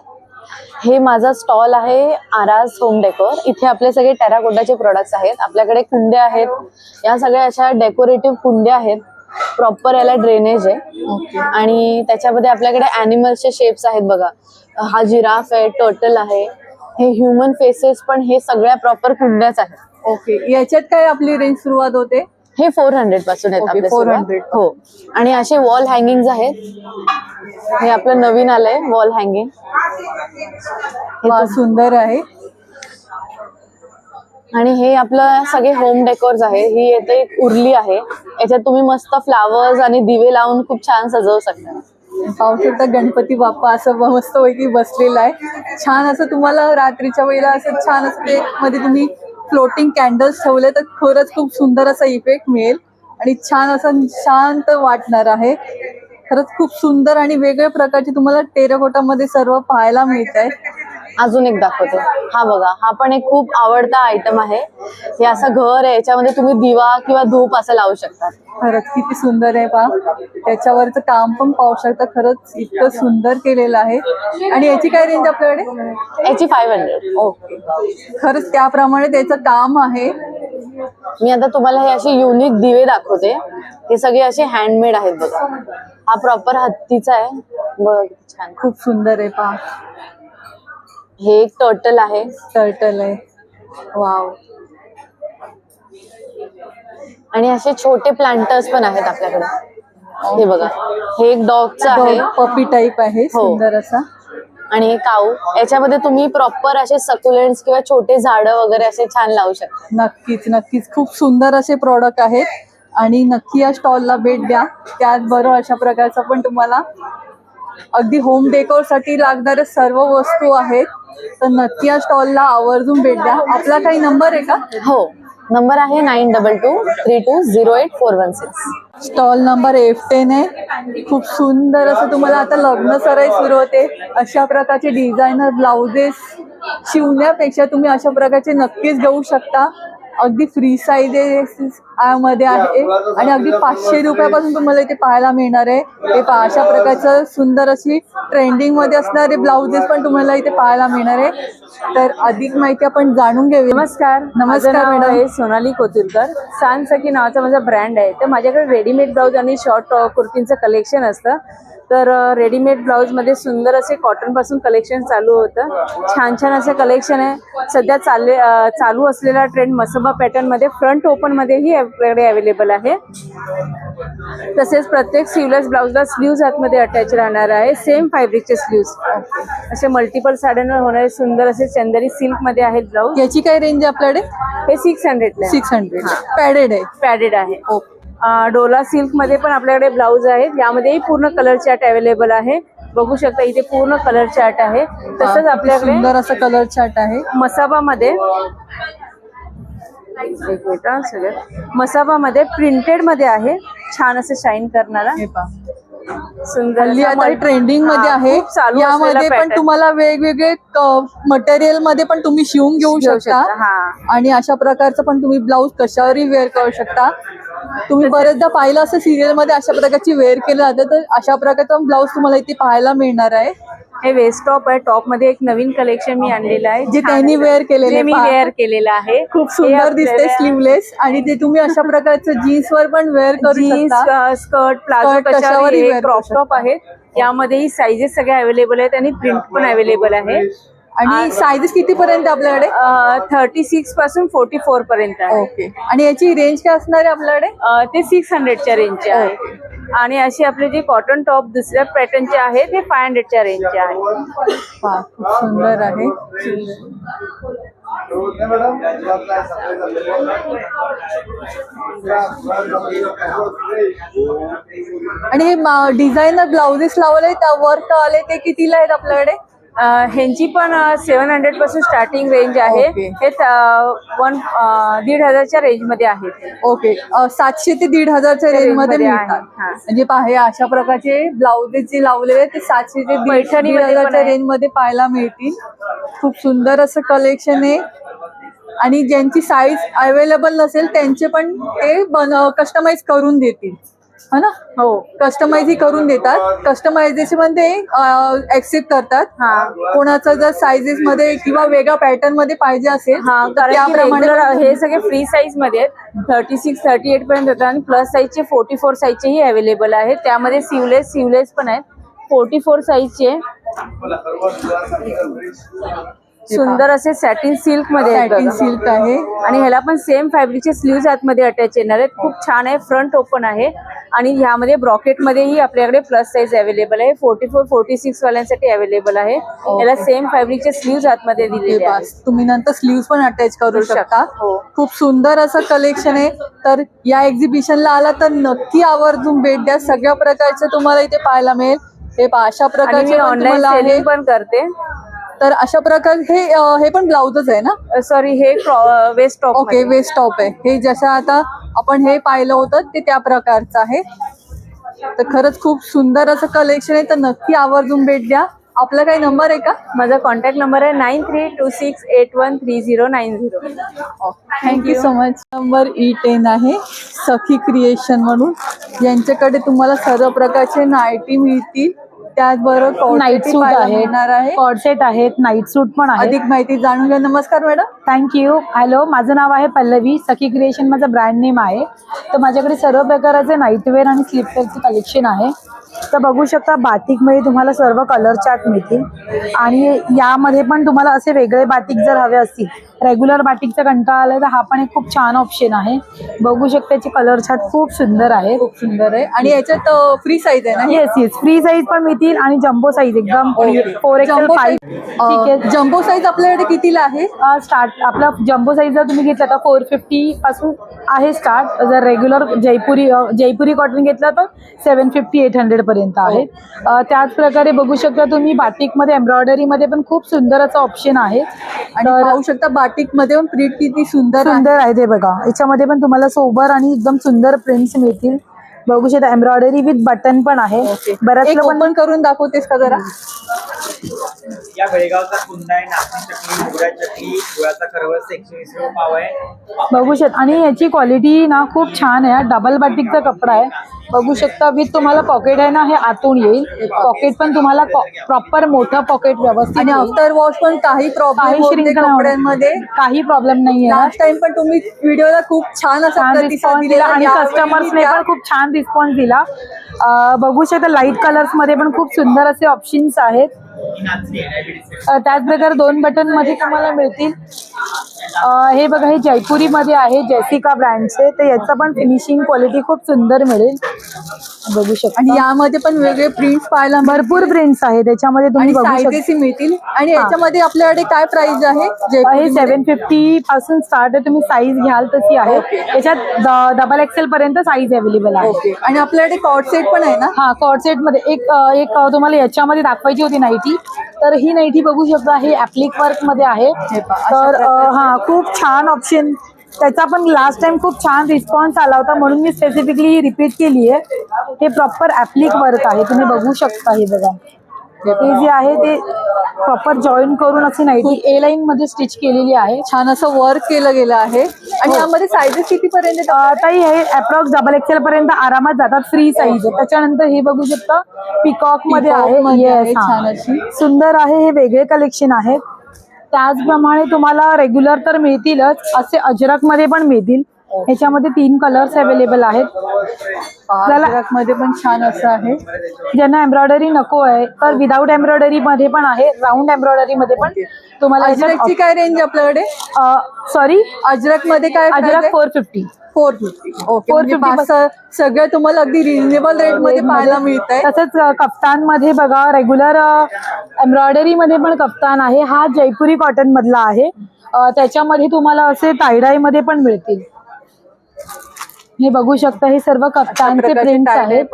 हे माझा स्टॉल आहे आरास होम डेकोर. इथे आपले सगळे टेराकोटाचे प्रोडक्ट्स आहेत. आपल्याकडे कुंड्या आहेत, या सगळ्या अशा डेकोरेटिव्ह कुंड्या आहेत. प्रॉपर याला ड्रेनेज आहे आणि त्याच्यामध्ये आपल्याकडे ॲनिमल्सचे शेप्स आहेत बघा. हा जिराफ आहे, टर्टल आहे, हे ह्युमन फेसेस पण, हे सगळ्या प्रॉपर कुंड्याच आहेत. ओके. याच्यात काय आपली रेंज सुरुवात होते? हे 400 पासून आहेत आपले. 400. हो. आणि असे वॉल हँगिंग आहेत. हे आपलं नवीन आलंय वॉल हँगिंग. सुंदर आहे. आणि हे आपलं सगळे होम डेकोर्स आहे. ही येते एक उरली आहे. याच्यात तुम्ही मस्त फ्लावर्स आणि दिवे लावून खूप छान सजवू शकता. पाहू शकता गणपती बाप्पा असं मस्त पैकी बसलेला आहे. छान असं तुम्हाला रात्रीच्या वेळेला असं छान असं ते मध्ये तुम्ही फ्लोटिंग कॅन्डल्स ठेवले तर खरंच खूप सुंदर असा इफेक्ट मिळेल आणि छान असं शांत वाटणार आहे. खरंच खूप सुंदर आणि वेगवेगळ्या प्रकारचे तुम्हाला टेराकोटामध्ये सर्व पाहायला मिळत आहे. अजून एक दाखवते. हा बघा, हा पण एक खूप आवडता आयटम आहे. हे असं घर आहे, याच्यामध्ये तुम्ही दिवा किंवा धूप असं लावू शकता. खरंच किती सुंदर आहे पहा. त्याच्यावरचं काम पण पाहू शकता. खरंच इतकं सुंदर केलेलं आहे. आणि याची काय रेंज आपल्याकडे? याची 500. ओके. खरंच त्याप्रमाणे त्याचं काम आहे. मी आता तुम्हाला हे असे युनिक दिवे दाखवते. हे सगळे असे हँडमेड आहेत बघा. हा प्रॉपर हत्तीचा आहे. बघ छान, खूप सुंदर आहे पहा. हे एक टर्टल आहे. टर्टल आहे. वाव. आणि असे छोटे प्लांटर्स पण आहेत आपल्याकडे. हे बघा, हे एक डॉगचं आहे. पपी टाईप आहे. सुंदर असा. आणि हे काऊ, याच्यामध्ये तुम्ही प्रॉपर असे सकुलेंट्स किंवा छोटे झाडं वगैरे असे छान लावू शकता. नक्कीच नक्कीच खूप सुंदर असे प्रॉडक्ट आहेत आणि नक्की या स्टॉलला भेट द्या. त्याचबरोबर अशा प्रकारचा पण तुम्हाला अगदी होम डेकोरसाठी लागणाऱ्या सर्व वस्तू आहेत, तर नक्की या स्टॉलला आवर्जून भेट द्या. आपला काही नंबर आहे का? हो, नंबर आहे 9223208416. स्टॉल नंबर F10 आहे. खूप सुंदर असं तुम्हाला आता लग्न सराई सुरू होते, अशा प्रकारचे डिझायनर ब्लाउजेस शिवण्यापेक्षा तुम्ही अशा प्रकारचे नक्कीच घेऊ शकता. अगदी फ्री साईजेस मध्ये आहे आणि अगदी 500 रुपयापासून तुम्हाला इथे पाहायला मिळणार आहे. हे पहा, अशा प्रकारचं सुंदर अशी ट्रेंडिंग मध्ये असणारे ब्लाउजेस पण तुम्हाला इथे पाहायला मिळणार आहे. तर अधिक माहिती आपण जाणून घेऊया. नमस्कार मॅडम. आहे सोनाली कोतुरकर. सान सखी नावाचा माझा ब्रँड आहे. तर माझ्याकडे रेडीमेड ब्लाऊज आणि शॉर्ट कुर्तींचं कलेक्शन असतं. तर रेडीमेड ब्लाऊजमध्ये सुंदर असे कॉटनपासून कलेक्शन चालू होतं. छान छान असं कलेक्शन आहे. सध्या चालू असलेला ट्रेंड मसबा पॅटर्नमध्ये फ्रंट ओपनमध्येही आपल्याकडे अवेलेबल आहे. तसेच प्रत्येक स्लीवलेस ब्लाऊजला स्लीव्ज आतमध्ये अटॅच राहणार आहे. सेम फॅब्रिकचे स्लीव्ज. असे मल्टिपल साड्यांवर होणारे सुंदर असे चंदेरी सिल्कमध्ये आहेत ब्लाऊज. याची काय रेंज आहे आपल्याकडे? हे 600 600 पॅडेड आहे. पॅडेड आहे. डोला सिल्क मध्ये पण आपल्याकडे ब्लाऊज आहेत. यामध्येही पूर्ण कलर चार्ट अवेलेबल आहे. बघू शकता इथे पूर्ण कलर चार्ट आहे. तसंच आपल्याकडे सुंदर असं कलर चार्ट आहे. मसाबामध्ये एक मिनिट सगळं मसाबामध्ये प्रिंटेड मध्ये आहे. छान असं शाईन करणारा सुंदर ट्रेंडिंग मध्ये आहे. यामध्ये पण तुम्हाला वेगवेगळे मटेरियल मध्ये पण तुम्ही शिवून घेऊ शकता आणि अशा प्रकारचं पण तुम्ही ब्लाऊज कशावरही वेअर करू शकता. तुम्ही बरेचदा पाहिलं असं सिरियल मध्ये अशा प्रकारची वेअर केलं जातं, तर अशा प्रकारचा ब्लाऊज तुम्हाला इथे पाहायला मिळणार आहे. हे वेस्ट टॉप आहे. टॉप मध्ये एक नवीन कलेक्शन मी आणलेलं आहे, जे त्यांनी वेअर केलेले. मी वेअर केलेलं आहे. खूप सुंदर दिसते स्लीवलेस आणि ते तुम्ही अशा प्रकारचं जीन्स वर पण वेअर करू शकता. स्कर्ट प्लाझो कशावरही क्रॉप टॉप आहे. यामध्येही साईजेस सगळे अवेलेबल आहेत आणि प्रिंट पण अवेलेबल आहे. आणि साईजेस किती पर्यंत आपल्याकडे? 36 पासून 44 पर्यंत आहे. ओके. आणि याची रेंज काय असणार आहे आपल्याकडे? ते 600च्या रेंजचे आहे. आणि असे आपले जे कॉटन टॉप दुसऱ्या पॅटर्नचे आहेत ते 500च्या रेंजचे आहे. खूप सुंदर आहे. आणि हे डिझायनर ब्लाउजेस लावले वर्क आले ते कितीला आहेत आपल्याकडे? ह्यांची पण 700 पासून स्टार्टिंग रेंज आहे. हे 1,500च्या रेंज मध्ये आहेत. ओके. 700 ते 1,500च्या रेंज मध्ये मिळतात. म्हणजे पहा, अशा प्रकारचे ब्लाउजेस जे लावलेले ते 700 ते 1,500च्या रेंज मध्ये पाहायला मिळतील. खूप सुंदर असं कलेक्शन आहे. आणि ज्यांची साईज अवेलेबल नसेल त्यांचे पण ते कस्टमाइज करून देतील, है ना? हो, कस्टमाइज ही करून देतात. कस्टमायझेशन पण ते ऍक्सेप्ट करतात. कोणाचं जर साईजेस मध्ये किंवा वेगळ्या पॅटर्न मध्ये पाहिजे असेल तर त्याप्रमाणे हे सगळे फ्री साईज मध्ये आहेत. 36, 38 पर्यंत होतात आणि प्लस साईजचे 44 साईजचेही अवेलेबल आहेत. त्यामध्ये सिवलेस पण आहेत. 44 साईजचे सुंदर असे सॅटिन सिल्क मध्ये सिल्क आहे. आणि ह्याला पण सेम फॅब्रिकचे स्लीव्ज आतमध्ये अटॅच येणार आहेत. खूप छान आहे. फ्रंट ओपन आहे आणि ह्यामध्ये ब्रॉकेट मध्येही आपल्याकडे प्लस साईज अवेलेबल आहे. 44, 46 वाल्यांसाठी अवेलेबल आहे. याला सेम फॅब्रिकचे स्लीव्ज आतमध्ये दिलेले आहेत. तुम्ही नंतर स्लीव्ज पण अटॅच करू शकता. खूप सुंदर असं कलेक्शन आहे. तर या एक्झिबिशनला आला तर नक्की आवर्जून भेट द्या. सगळ्या प्रकारचे तुम्हाला इथे पाहायला मिळेल. हे अशा प्रकारचे ऑनलाईन सेलिंग पण करते. तर अशा प्रकारे हे पण ब्लाउजच आहे ना? सॉरी, हे vest top. Okay, vest top आहे. हे जसं आता आपण हे पाहिलं होतं ते त्या प्रकारचं आहे. तर खरंच खूप सुंदर असं कलेक्शन आहे. तर नक्की आवर्जून भेट द्या. आपला काही नंबर आहे का? माझा कॉन्टॅक्ट नंबर आहे 9326813090. Thank you so much. Number E10 आहे, सखी क्रिएशन म्हणून. यांच्याकडे तुम्हाला सर्व प्रकारचे नाईटी मिळतील. त्याचबरोबर नाईट सूट आहे, कॉर्ड सेट आहेत, नाईट सूट पण आहे. अधिक माहिती जाणून घ्या. नमस्कार मॅडम. थँक्यू. हॅलो, माझं नाव आहे पल्लवी. सखी क्रिएशन माझं ब्रँड नेम आहे. तर माझ्याकडे सर्व प्रकारचे नाईटवेअर आणि स्लीपवेअरचे कलेक्शन आहे. तर बघू शकता बाटिकमध्ये तुम्हाला सर्व कलर चार्ट मिळतील आणि यामध्ये पण तुम्हाला असे वेगळे बाटिक जर हवे असतील, रेग्युलर बाटिकचा कंटाळा आलाय तर हा पण एक खूप छान ऑप्शन आहे. बघू शकता याचे कलर चार्ट खूप सुंदर आहे. खूप सुंदर आहे. आणि याच्यात फ्री साईज आहे ना? येस फ्री साईज पण मिळतील आणि जम्बो साईज एकदम 4XL 5. ठीक आहे. जम्बो साईज आपल्याकडे कितीला आहे? स्टार्ट आपला जम्बो साईज जर तुम्ही घेतला तर 450 पासून आहे स्टार्ट. जर रेग्युलर जयपुरी कॉटन घेतला तर 750-800 पर्यंत आहे. त्याच प्रकारे बघू शकता तुम्ही बाटिकमध्ये एम्ब्रॉयडरीमध्ये पण खूप सुंदर असं ऑप्शन आहे. आणि पाहू शकता बाटिक मध्ये पण प्रिंट किती सुंदर आहे ते बघा. याच्यामध्ये पण तुम्हाला सोबर आणि एकदम सुंदर प्रिंट्स मिळतील. बघू शकता एम्ब्रॉयडरी विथ बटन पण आहे. बऱ्याच एक ओपन करून दाखवतेस का जरा? या बेळगावचा कुंदा आहे, नाचणी चटणी, गुळा चटणी, गुळाचा खरवस 120 रुपये पाव आहे. बघू शकता आणि याची क्वालिटी ना खूप छान आहे. डबल बाटिकचा कपडा आहे. बघू शकता विथ तुम्हाला पॉकेट आहे ना, हे आतून येईल. पॉकेट पण तुम्हाला प्रॉपर मोठं पॉकेट व्यवस्थित. आणि आफ्टर वॉश पण काही कपड्यांमध्ये काही प्रॉब्लेम नाहीये. लास्ट टाइम पण तुम्ही व्हिडिओला खूप छान असा प्रतिसाद दिला आणि कस्टमर्सने पण खूप छान रिस्पॉन्स दिला. बघू शकता लाईट कलर्स मध्ये पण खूप सुंदर असे ऑप्शन्स आहेत. त्याच प्रकारे 2 बटन मध्ये तुम्हाला मिळतील. हे बघा हे जयपुरी मध्ये आहे, जेसिका ब्रँडचे. तर याचं पण फिनिशिंग क्वालिटी खूप सुंदर मिळेल. बघू शकता. आणि यामध्ये पण वेगळे प्रिंट्स पाहायला भरपूर प्रिंट्स आहेत. त्याच्यामध्ये तुम्ही बघू शकता मिळतील. आणि याच्यामध्ये आपल्याकडे काय प्राइस आहे? हे 750 पासून स्टार्ट आहे. तुम्ही साईज घ्याल तशी आहे. त्याच्यात XXL पर्यंत साईज अवेलेबल आहे. आणि आपल्याकडे कॉर्ड सेट पण आहे ना? हा, कॉर्ड सेट मध्ये एक तुम्हाला याच्यामध्ये दाखवायची होती नाईटी. तर ही नाईटी बघू शकता, हे ऍप्लिक वर्क मध्ये आहे. तर हा खूप छान ऑप्शन. त्याचा पण लास्ट टाइम खूप छान रिस्पॉन्स आला होता म्हणून मी स्पेसिफिकली ही रिपीट केली आहे. हे प्रॉपर ऍप्लिक वर्क आहे. तुम्ही बघू शकता. हे बघा हे जे आहे ते प्रॉपर जॉईन करून अशी नाईटी ए लाईन मध्ये स्टिच केलेली आहे. छान असं वर्क केलं गेलं आहे. आणि यामध्ये साईजेस किती पर्यंत? ताई हे अप्रॉक्स XXL पर्यंत आरामात जातात. फ्री साईज आहे. त्याच्यानंतर हे बघू शकता पिकॉक मध्ये आहे. छान अशी सुंदर आहे. हे वेगळे कलेक्शन आहेत. त्याचप्रमाणे तुम्हाला रेग्युलर तर मिळतीलच, असे अजरक मध्ये पण मिळतील. ह्याच्यामध्ये 3 कलर्स अवेलेबल आहेत. अजरक मध्ये पण छान असं आहे. ज्यांना एम्ब्रॉयडरी नको आहे तर विदाऊट एम्ब्रॉयडरी मध्ये पण आहे. राऊंड एम्ब्रॉयडरी मध्ये पण तुम्हाला. अजरकची काय रेंज आपल्याकडे? सॉरी, अजरक मध्ये काय? अजरक 450. ओके. 450 सगळं तुम्हाला अगदी रिजनेबल रेट मध्ये पाहायला मिळत आहे. तसंच कफ्तान मध्ये बघा, रेग्युलर एम्ब्रॉयडरी मध्ये पण कफ्तान आहे. हा जयपुरी कॉटन मधला आहे. त्याच्यामध्ये तुम्हाला असे टायडाय मध्ये पण मिळतील. हे बघू शकता. हे सर्व कफ्तानचे प्रिंट आहेत.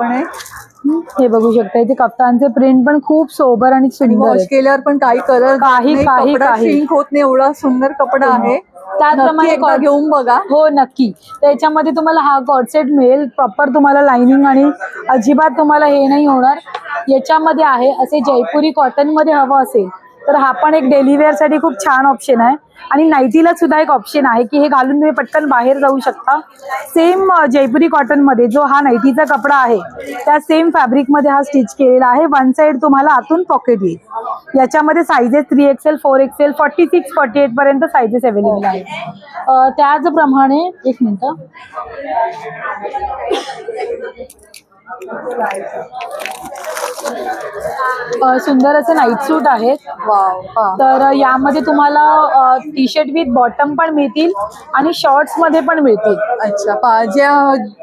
हे बघू शकता. इथे कफ्तानचे प्रिंट पण खूप सोबर आणि सुंदर. वॉश केल्यावर पण काही कलर काही श्रिंक होत नाही. एवढा सुंदर कपडा आहे. त्याचप्रमाणे घेऊन बघा. हो नक्की. त्याच्यामध्ये तुम्हाला हा कॉर्ड सेट मिळेल. प्रॉपर तुम्हाला लाइनिंग आणि अजिबात तुम्हाला हे नाही होणार. याच्यामध्ये आहे असे जयपुरी कॉटन मध्ये हवं असेल तर हा पण एक डेली वेअर साठी खूप छान ऑप्शन आहे. आणि नाईटीला सुद्धा एक ऑप्शन आहे की हे घालून तुम्ही पटकन बाहेर जाऊ शकता. सेम जयपुरी कॉटन मध्ये जो हा नाईटीचा कपडा आहे त्या सेम फॅब्रिक मध्ये हा स्टिच केलेला आहे. 1 साइड तुम्हाला आतून पॉकेट येईल. याच्यामध्ये साइजेस 3XL 4XL 46 48 पर्यंत साइजेस अवेलेबल आहेत. त्याचप्रमाणे एक मिनिट, सुंदर असे नाईट सूट आहेत. तर यामध्ये तुम्हाला टी शर्ट विथ बॉटम पण मिळतील आणि शॉर्ट्स मध्ये पण मिळतील. अच्छा. ज्या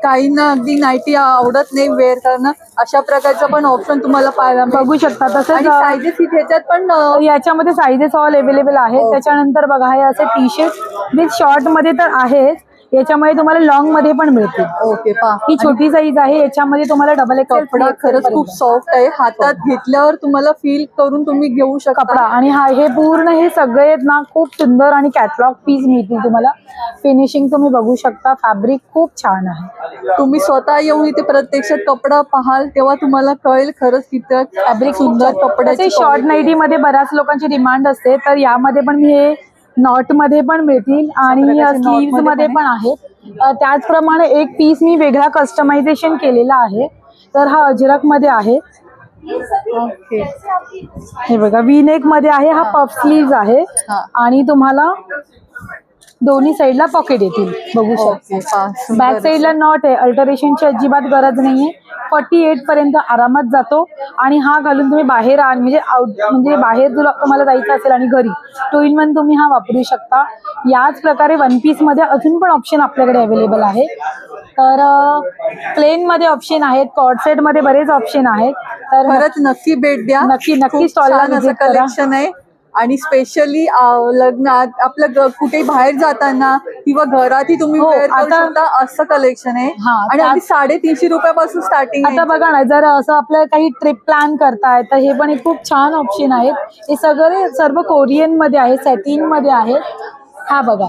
काहींना अगदी नाईटी आवडत नाही वेअर करणं, अशा प्रकारचं पण ऑप्शन तुम्हाला पाहायला बघू शकता. तसंच साईजेस ह्याच्यात पण याच्यामध्ये साईजेस ऑल अवेलेबल आहेत. त्याच्यानंतर बघा हे असे टी शर्ट विथ शॉर्ट मध्ये तर आहेच. याच्यामध्ये तुम्हाला लॉंग मध्ये पण मिळतील. ओके. ही छोटी साईज आहे. याच्यामध्ये तुम्हाला XXL कपडा खरंच खूप सॉफ्ट आहे. हातात घेतल्यावर तुम्हाला फील करून तुम्ही घेऊ शकता कपडा. आणि हे पूर्ण हे सगळे आहेत ना खूप सुंदर आणि कॅटलॉग पीस मिळतील तुम्हाला. फिनिशिंग तुम्ही बघू शकता. फॅब्रिक खूप छान आहे. तुम्ही स्वतः येऊन इथे प्रत्यक्षात कपडा पाहाल तेव्हा तुम्हाला कळेल खरंच किती फॅब्रिक सुंदर. कपड्याचे शॉर्ट नाईटी मध्ये बऱ्याच लोकांची डिमांड असते. तर यामध्ये पण मी हे नॉट मध्ये पण मिळतील आणि स्लीव्स मध्ये पण आहेत. त्याचप्रमाणे एक पीस मी वेगळा कस्टमायझेशन केलेला आहे. तर हा अजरक मध्ये आहे. हे बघा व्ही नेक मध्ये आहे. हा पफ स्लीव्स आहे आणि तुम्हाला दोन्ही साईडला पॉकेट येतील बघू शकता. बॅक साईडला नॉट आहे, अल्टरेशनची अजिबात गरज नाहीये. 48 पर्यंत आरामात जातो आणि हा घालून तुम्ही बाहेर म्हणजे बाहेर जर तुम्हाला जायचं असेल आणि घरी 2 in 1 तुम्ही हा वापरू शकता. याच प्रकारे वन पीस मध्ये अजून पण ऑप्शन आपल्याकडे अवेलेबल आहे. तर प्लेन मध्ये ऑप्शन आहेत, कॉर्ड सेट मध्ये बरेच ऑप्शन आहेत. तर खरंच नक्की भेट द्या. नक्की स्टॉलला व्हिजिट करा. कलेक्शन आहे आणि स्पेशली लग्नात आपलं कुठेही बाहेर जाताना किंवा घरातही तुम्ही wear करू शकता असं कलेक्शन आहे. आणि अगदी 350 रुपयापासून स्टार्टिंग. आता बघा ना, जर असं आपलं काही ट्रिप प्लॅन करताय तर हे पण एक खूप छान ऑप्शन आहेत. हे सगळे सर्व कोरियन मध्ये आहे, सॅटिन मध्ये आहे. हा बघा,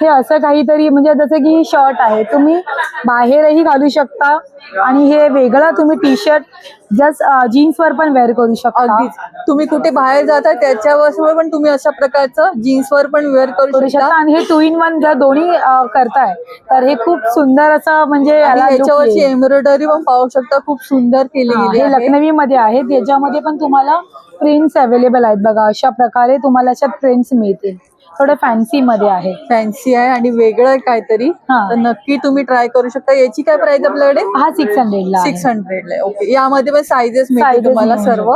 हे असं काहीतरी म्हणजे जसं की शर्ट आहे, तुम्ही बाहेरही घालू शकता आणि हे वेगळा तुम्ही टी शर्ट जस्ट जीन्सवर पण वेअर करू शकता. अगदीच तुम्ही कुठे बाहेर जाता त्याच्यावर पण तुम्ही अशा प्रकारचं जीन्सवर पण वेअर करू शकता. आणि हे 2 in 1 जर दोन्ही करताय तर हे खूप सुंदर असं म्हणजे याच्यावरची एम्ब्रॉयडरी पण पाहू शकता, खूप सुंदर केली गेली हे आहे. लखनवी मध्ये आहेत. याच्यामध्ये पण तुम्हाला प्रिंट्स अवेलेबल आहेत बघा. अशा प्रकारे तुम्हाला अशा प्रिंट्स मिळतील. थोडं फॅन्सी मध्ये आहे, फॅन्सी आहे आणि वेगळं आहे काहीतरी. तर नक्की तुम्ही ट्राय करू शकता. याची काय प्राइस आपल्याकडे? हा 600 ला. 600 ला. ओके, यामध्ये पण साईजेस मिळतील तुम्हाला सर्व.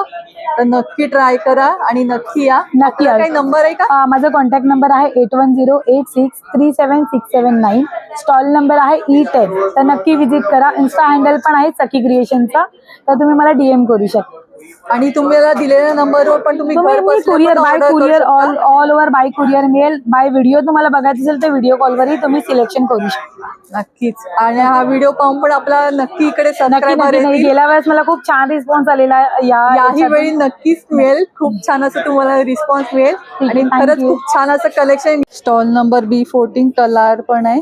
तर नक्की ट्राय करा आणि नक्की या. नक्की. काही नंबर आहे का? माझा कॉन्टॅक्ट नंबर आहे 8108637679. स्टॉल नंबर आहे E10. तर नक्की विजिट करा. इन्स्टा हँडल पण आहे सखी क्रिएशनचा, तर तुम्ही मला DM करू शकता. आणि तुम्हाला दिलेल्या नंबरवर पण तुम्ही courier all over by courier मिळेल. बाय व्हिडिओ तुम्हाला बघायचं असेल तर व्हिडिओ कॉलवरही तुम्ही सिलेक्शन करू शकता. नक्कीच. आणि हा व्हिडिओ पाहून पण आपला नक्की इकडे सबस्क्रायबर येतील. गेल्या वेळेस मला खूप छान रिस्पॉन्स आलेला आहे. याही वेळी नक्कीच मिळेल. खूप छान असं तुम्हाला रिस्पॉन्स मिळेल आणि खरंच खूप छान असं collection. Stall number B14 colour पण आहे.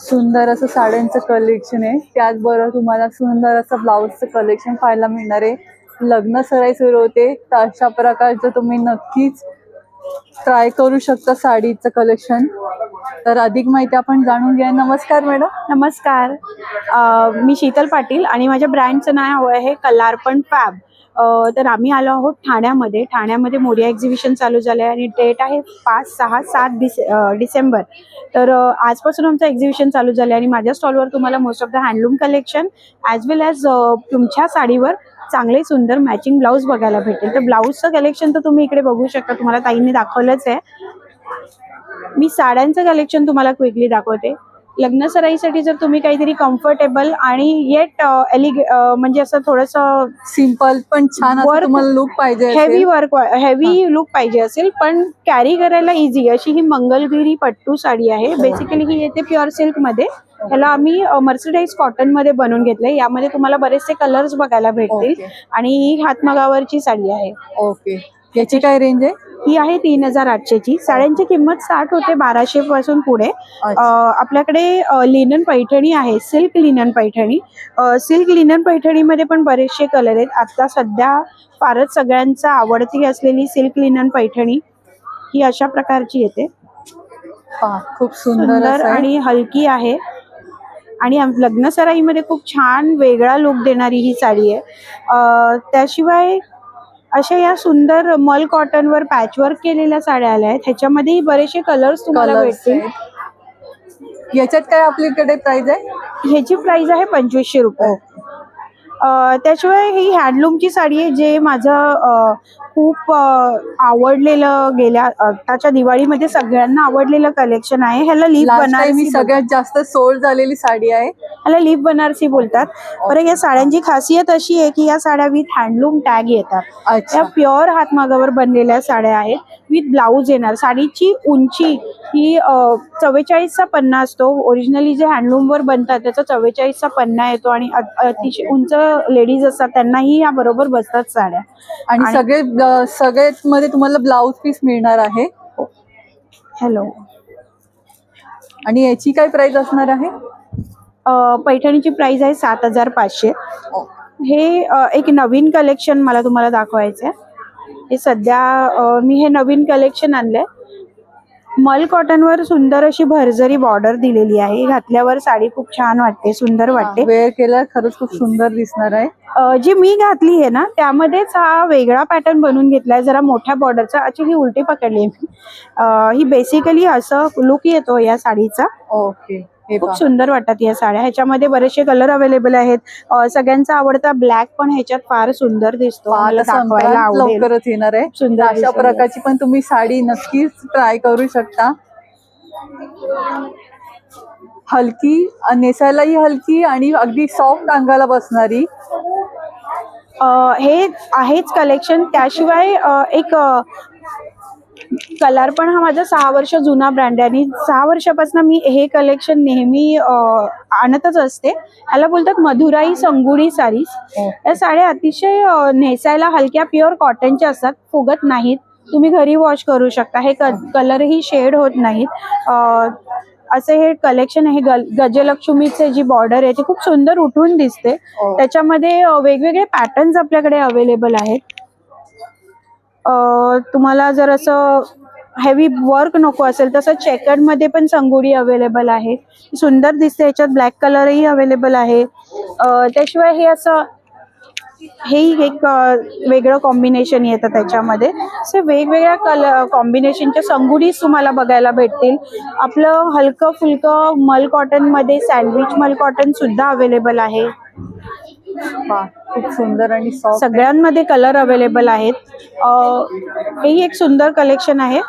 सुंदर असं साड्यांचं कलेक्शन आहे. त्याचबरोबर तुम्हाला सुंदर असं ब्लाऊजचं कलेक्शन पाहायला मिळणार आहे. लग्न सराई सुरू होते तर अशा प्रकारचं तुम्ही नक्कीच ट्राय करू शकता साडीचं कलेक्शन. तर अधिक माहिती आपण जाणून घ्या. नमस्कार मॅडम. नमस्कार, मी शीतल पाटील आणि माझ्या ब्रँडचं नाव आहे कलारपण फॅब. तर आम्ही आलो आहोत ठाण्यामध्ये मोरिया एक्झिबिशन चालू झालं आहे आणि डेट आहे 5, 6, 7 डिसेंबर. तर आजपासून आमचं एक्झिबिशन चालू झालं आहे आणि माझ्या स्टॉलवर तुम्हाला most of the handloom collection as well as तुमच्या साडीवर चांगले सुंदर मॅचिंग ब्लाऊज बघायला भेटेल. तर ब्लाऊजचं कलेक्शन तर तुम्ही इकडे बघू शकता, तुम्हाला ताईंनी दाखवलंच आहे. मी साड्यांचं कलेक्शन तुम्हाला क्विकली दाखवते. लग्न सराईसाठी जर तुम्ही काहीतरी कम्फर्टेबल आणि येट म्हणजे असं थोडंसं सिम्पल पण छान तुम्हाला लुक पाहिजे, हेवी लुक पाहिजे असेल पण कॅरी करायला इझी अशी ही मंगलगिरी पट्टू साडी आहे. बेसिकली ही येते प्युअर सिल्क मध्ये. ह्याला आम्ही मर्सराइज कॉटन मध्ये बनवून घेतलंय. यामध्ये तुम्हाला बरेचसे कलर्स बघायला भेटतील आणि ही हातमागावरची साडी आहे. ओके, याची काय रेंज आहे? ही आहे 3800 ची. साड्यांची किंमत स्टार्ट होते 1200 पासून पुढे. आपल्याकडे लिनन पैठणी आहे, silk linen Paithani. Silk linen पैठणीमध्ये पण बरेचसे कलर आहेत. आता सध्या फारच सगळ्यांचा आवडती असलेली सिल्क लिनन पैठणी ही अशा प्रकारची येते. खूप सुंदर आणि हलकी आहे आणि लग्न सराईमध्ये खूप छान वेगळा लुक देणारी ही साडी आहे. त्याशिवाय अशा या सुंदर मल कॉटनवर पॅचवर्क केलेल्या साड्या आल्या आहेत. ह्याच्यामध्ये बरेचसे कलर्स तुम्हाला भेटतील. याच्यात काय आपल्याकडे प्राइस आहे? ह्याची प्राइस आहे 2500 रुपये. त्याशिवाय ही हँडलूमची साडी आहे जे माझं खूप आवडलेलं गेल्या आताच्या दिवाळीमध्ये सगळ्यांना आवडलेलं कलेक्शन आहे. ह्याला लीफ बनारसी सगळ्यात जास्त सोल्ड झालेली साडी आहे. ह्याला लीफ बनारसी बोलतात. बरं, या साड्यांची खासियत अशी आहे की या साड्या विथ हँडलूम टॅग येतात. या प्युअर हातमागावर बनलेल्या साड्या आहेत. विथ ब्लाऊज येणार. साडीची उंची ही 44चा पन्ना असतो. ओरिजिनली जे हँडलूमवर बनतात त्याचा 44चा पन्ना येतो आणि अतिशय उंच लेडीज असतात त्यांनाही या बरोबर बसतात साड्या. आणि सगळ्यात मध्ये तुम्हाला ब्लाऊज पीस मिळणार आहे. हॅलो. आणि याची काय प्राइस असणार आहे? पैठणीची प्राइस आहे 7500. हे एक नवीन कलेक्शन मला तुम्हाला दाखवायचं आहे. हे सध्या मी हे नवीन कलेक्शन आणलंय. मल कॉटनवर सुंदर अशी भरजरी बॉर्डर दिलेली आहे. घातल्यावर साडी खूप छान वाटते, सुंदर वाटते. वेअर केल्यावर खरंच खूप सुंदर दिसणार आहे. जी मी घातली आहे ना त्यामध्येच हा वेगळा पॅटर्न बनवून घेतलाय जरा मोठ्या बॉर्डरचा. ऍक्च्युली उलटी पकडली मी. ही बेसिकली असं लुक येतो या साडीचा. ओके. हे खूप पहा. सुंदर वाटतात या साड्या. ह्याच्यामध्ये बरेचसे कलर अवेलेबल आहेत. सगळ्यांचा आवडता ब्लॅक पण ह्याच्यात फार सुंदर दिसतो. मला आता दाखवायला संक्रांत आवडेल. लवकरच येणार आहे. सुंदर तर अशा दिसेल. प्रकारची पण तुम्ही साडी नक्कीच ट्राय करू शकता. हलकी, नेसायलाही हलकी आणि अगदी सॉफ्ट अंगाला बसणारी. हे आहेच कलेक्शन. त्याशिवाय एक कलर पण हा माझा 6 वर्ष जुना ब्रँड आहे आणि 6 वर्षापासून मी हे कलेक्शन नेहमी आणतच असते. ह्याला बोलतात मधुराई संगुडी साडीज. या साड्या अतिशय नेसायला हलक्या प्युअर कॉटनच्या असतात, फुगत नाहीत. तुम्ही घरी वॉश करू शकता. हे कलरही शेड होत नाहीत. असे हे कलेक्शन आहे. गजलक्ष्मीचे जी बॉर्डर आहे ती खूप सुंदर उठून दिसते. त्याच्यामध्ये वेगवेगळे पॅटर्न्स आपल्याकडे अवेलेबल आहेत. तुम्हाला जर असं हेवी वर्क नको असेल तसं चेकर्ड मध्ये पण संगोडी अवेलेबल आहे. सुंदर दिसते. याच्यात ब्लॅक कलरही अवेलेबल आहे. त्याशिवाय हे असं हे एक वेगळं कॉम्बिनेशन येतं त्याच्यामध्ये. असे वेगवेगळ्या कॉम्बिनेशनच्या संगुडीज तुम्हाला बघायला भेटतील. आपलं हलकं फुलकं मल कॉटन मध्ये सँडविच मल कॉटन सुद्धा अवेलेबल आहे. खूप सुंदर आणि सॉफ्ट. सगळ्यांमध्ये कलर अवेलेबल आहेत. हेही एक सुंदर कलेक्शन आहे.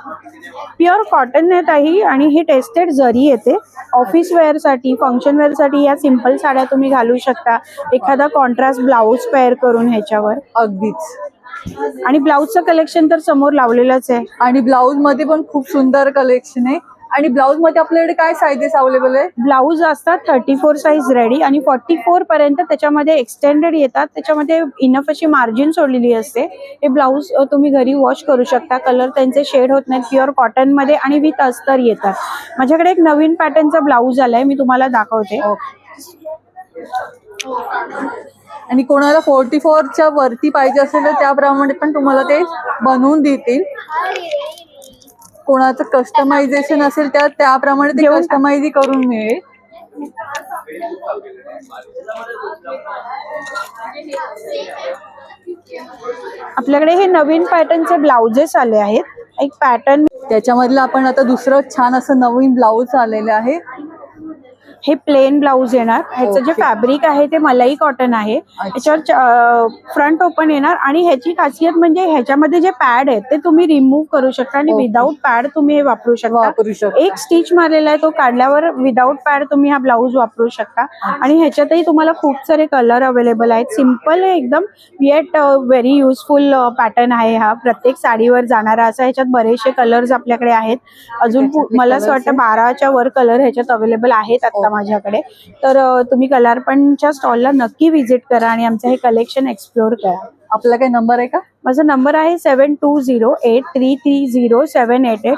प्युअर कॉटन येत आहे आणि हे टेस्टेड जरी येते. ऑफिस वेअर साठी, फंक्शन वेअर साठी या सिंपल साड्या तुम्ही घालू शकता. एखादा कॉन्ट्रास्ट ब्लाऊज पेअर करून ह्याच्यावर. अगदीच. आणि ब्लाऊजचं कलेक्शन तर समोर लावलेलंच आहे. आणि ब्लाऊज मध्ये पण खूप सुंदर कलेक्शन आहे. आणि ब्लाऊज मध्ये आपल्याकडे काय साईजेस अवेलेबल आहे? ब्लाऊज असतात 34 साईज रेडी आणि 44 पर्यंत त्याच्यामध्ये एक्सटेंडेड येतात. त्याच्यामध्ये इनफ अशी मार्जिन सोडलेली असते. हे ब्लाऊज तुम्ही घरी वॉश करू शकता. कलर त्यांचे शेड होत नाहीत. प्युअर कॉटन मध्ये आणि विथ अस्तर येतात. माझ्याकडे एक नवीन पॅटर्नचा ब्लाऊज आलाय, मी तुम्हाला दाखवते. आणि कोणाला 44च्या वरती पाहिजे असेल तर त्याप्रमाणे पण तुम्हाला ते बनवून देतील. कोणाचं कस्टमायझेशन असेल त्याप्रमाणे ते कस्टमाइज करून मिळेल. आपल्याकडे हे नवीन पॅटर्नचे ब्लाउजेस आले आहेत. एक पॅटर्न त्याच्यामधलं आपण आता दुसरं छान असं नवीन ब्लाऊज आलेलं आहे. हे प्लेन ब्लाऊज येणार. ह्याचं जे फॅब्रिक आहे ते मलाई कॉटन आहे. ह्याच्यावर फ्रंट ओपन येणार आणि ह्याची खासियत म्हणजे ह्याच्यामध्ये जे पॅड आहेत ते तुम्ही रिमूव्ह करू शकता आणि विदाऊट पॅड तुम्ही हे वापरू शकता. एक स्टिच मारलेला आहे, तो काढल्यावर विदाऊट पॅड तुम्ही हा ब्लाऊज वापरू शकता. आणि ह्याच्यातही तुम्हाला खूप सारे कलर अवेलेबल आहेत. सिम्पल आहे एकदम, येट व्हेरी युजफुल पॅटर्न आहे हा. प्रत्येक साडीवर जाणारा असा. ह्याच्यात बरेचसे कलर्स आपल्याकडे आहेत. अजून मला असं वाटतं 12च्या वर कलर ह्याच्यात अवेलेबल आहेत आता माझ्याकडे. तर तुम्ही कलारपणच्या स्टॉलला नक्की व्हिजिट करा आणि आमचं हे कलेक्शन एक्सप्लोर करा. आपला काही नंबर आहे का? माझा नंबर आहे 7208330788.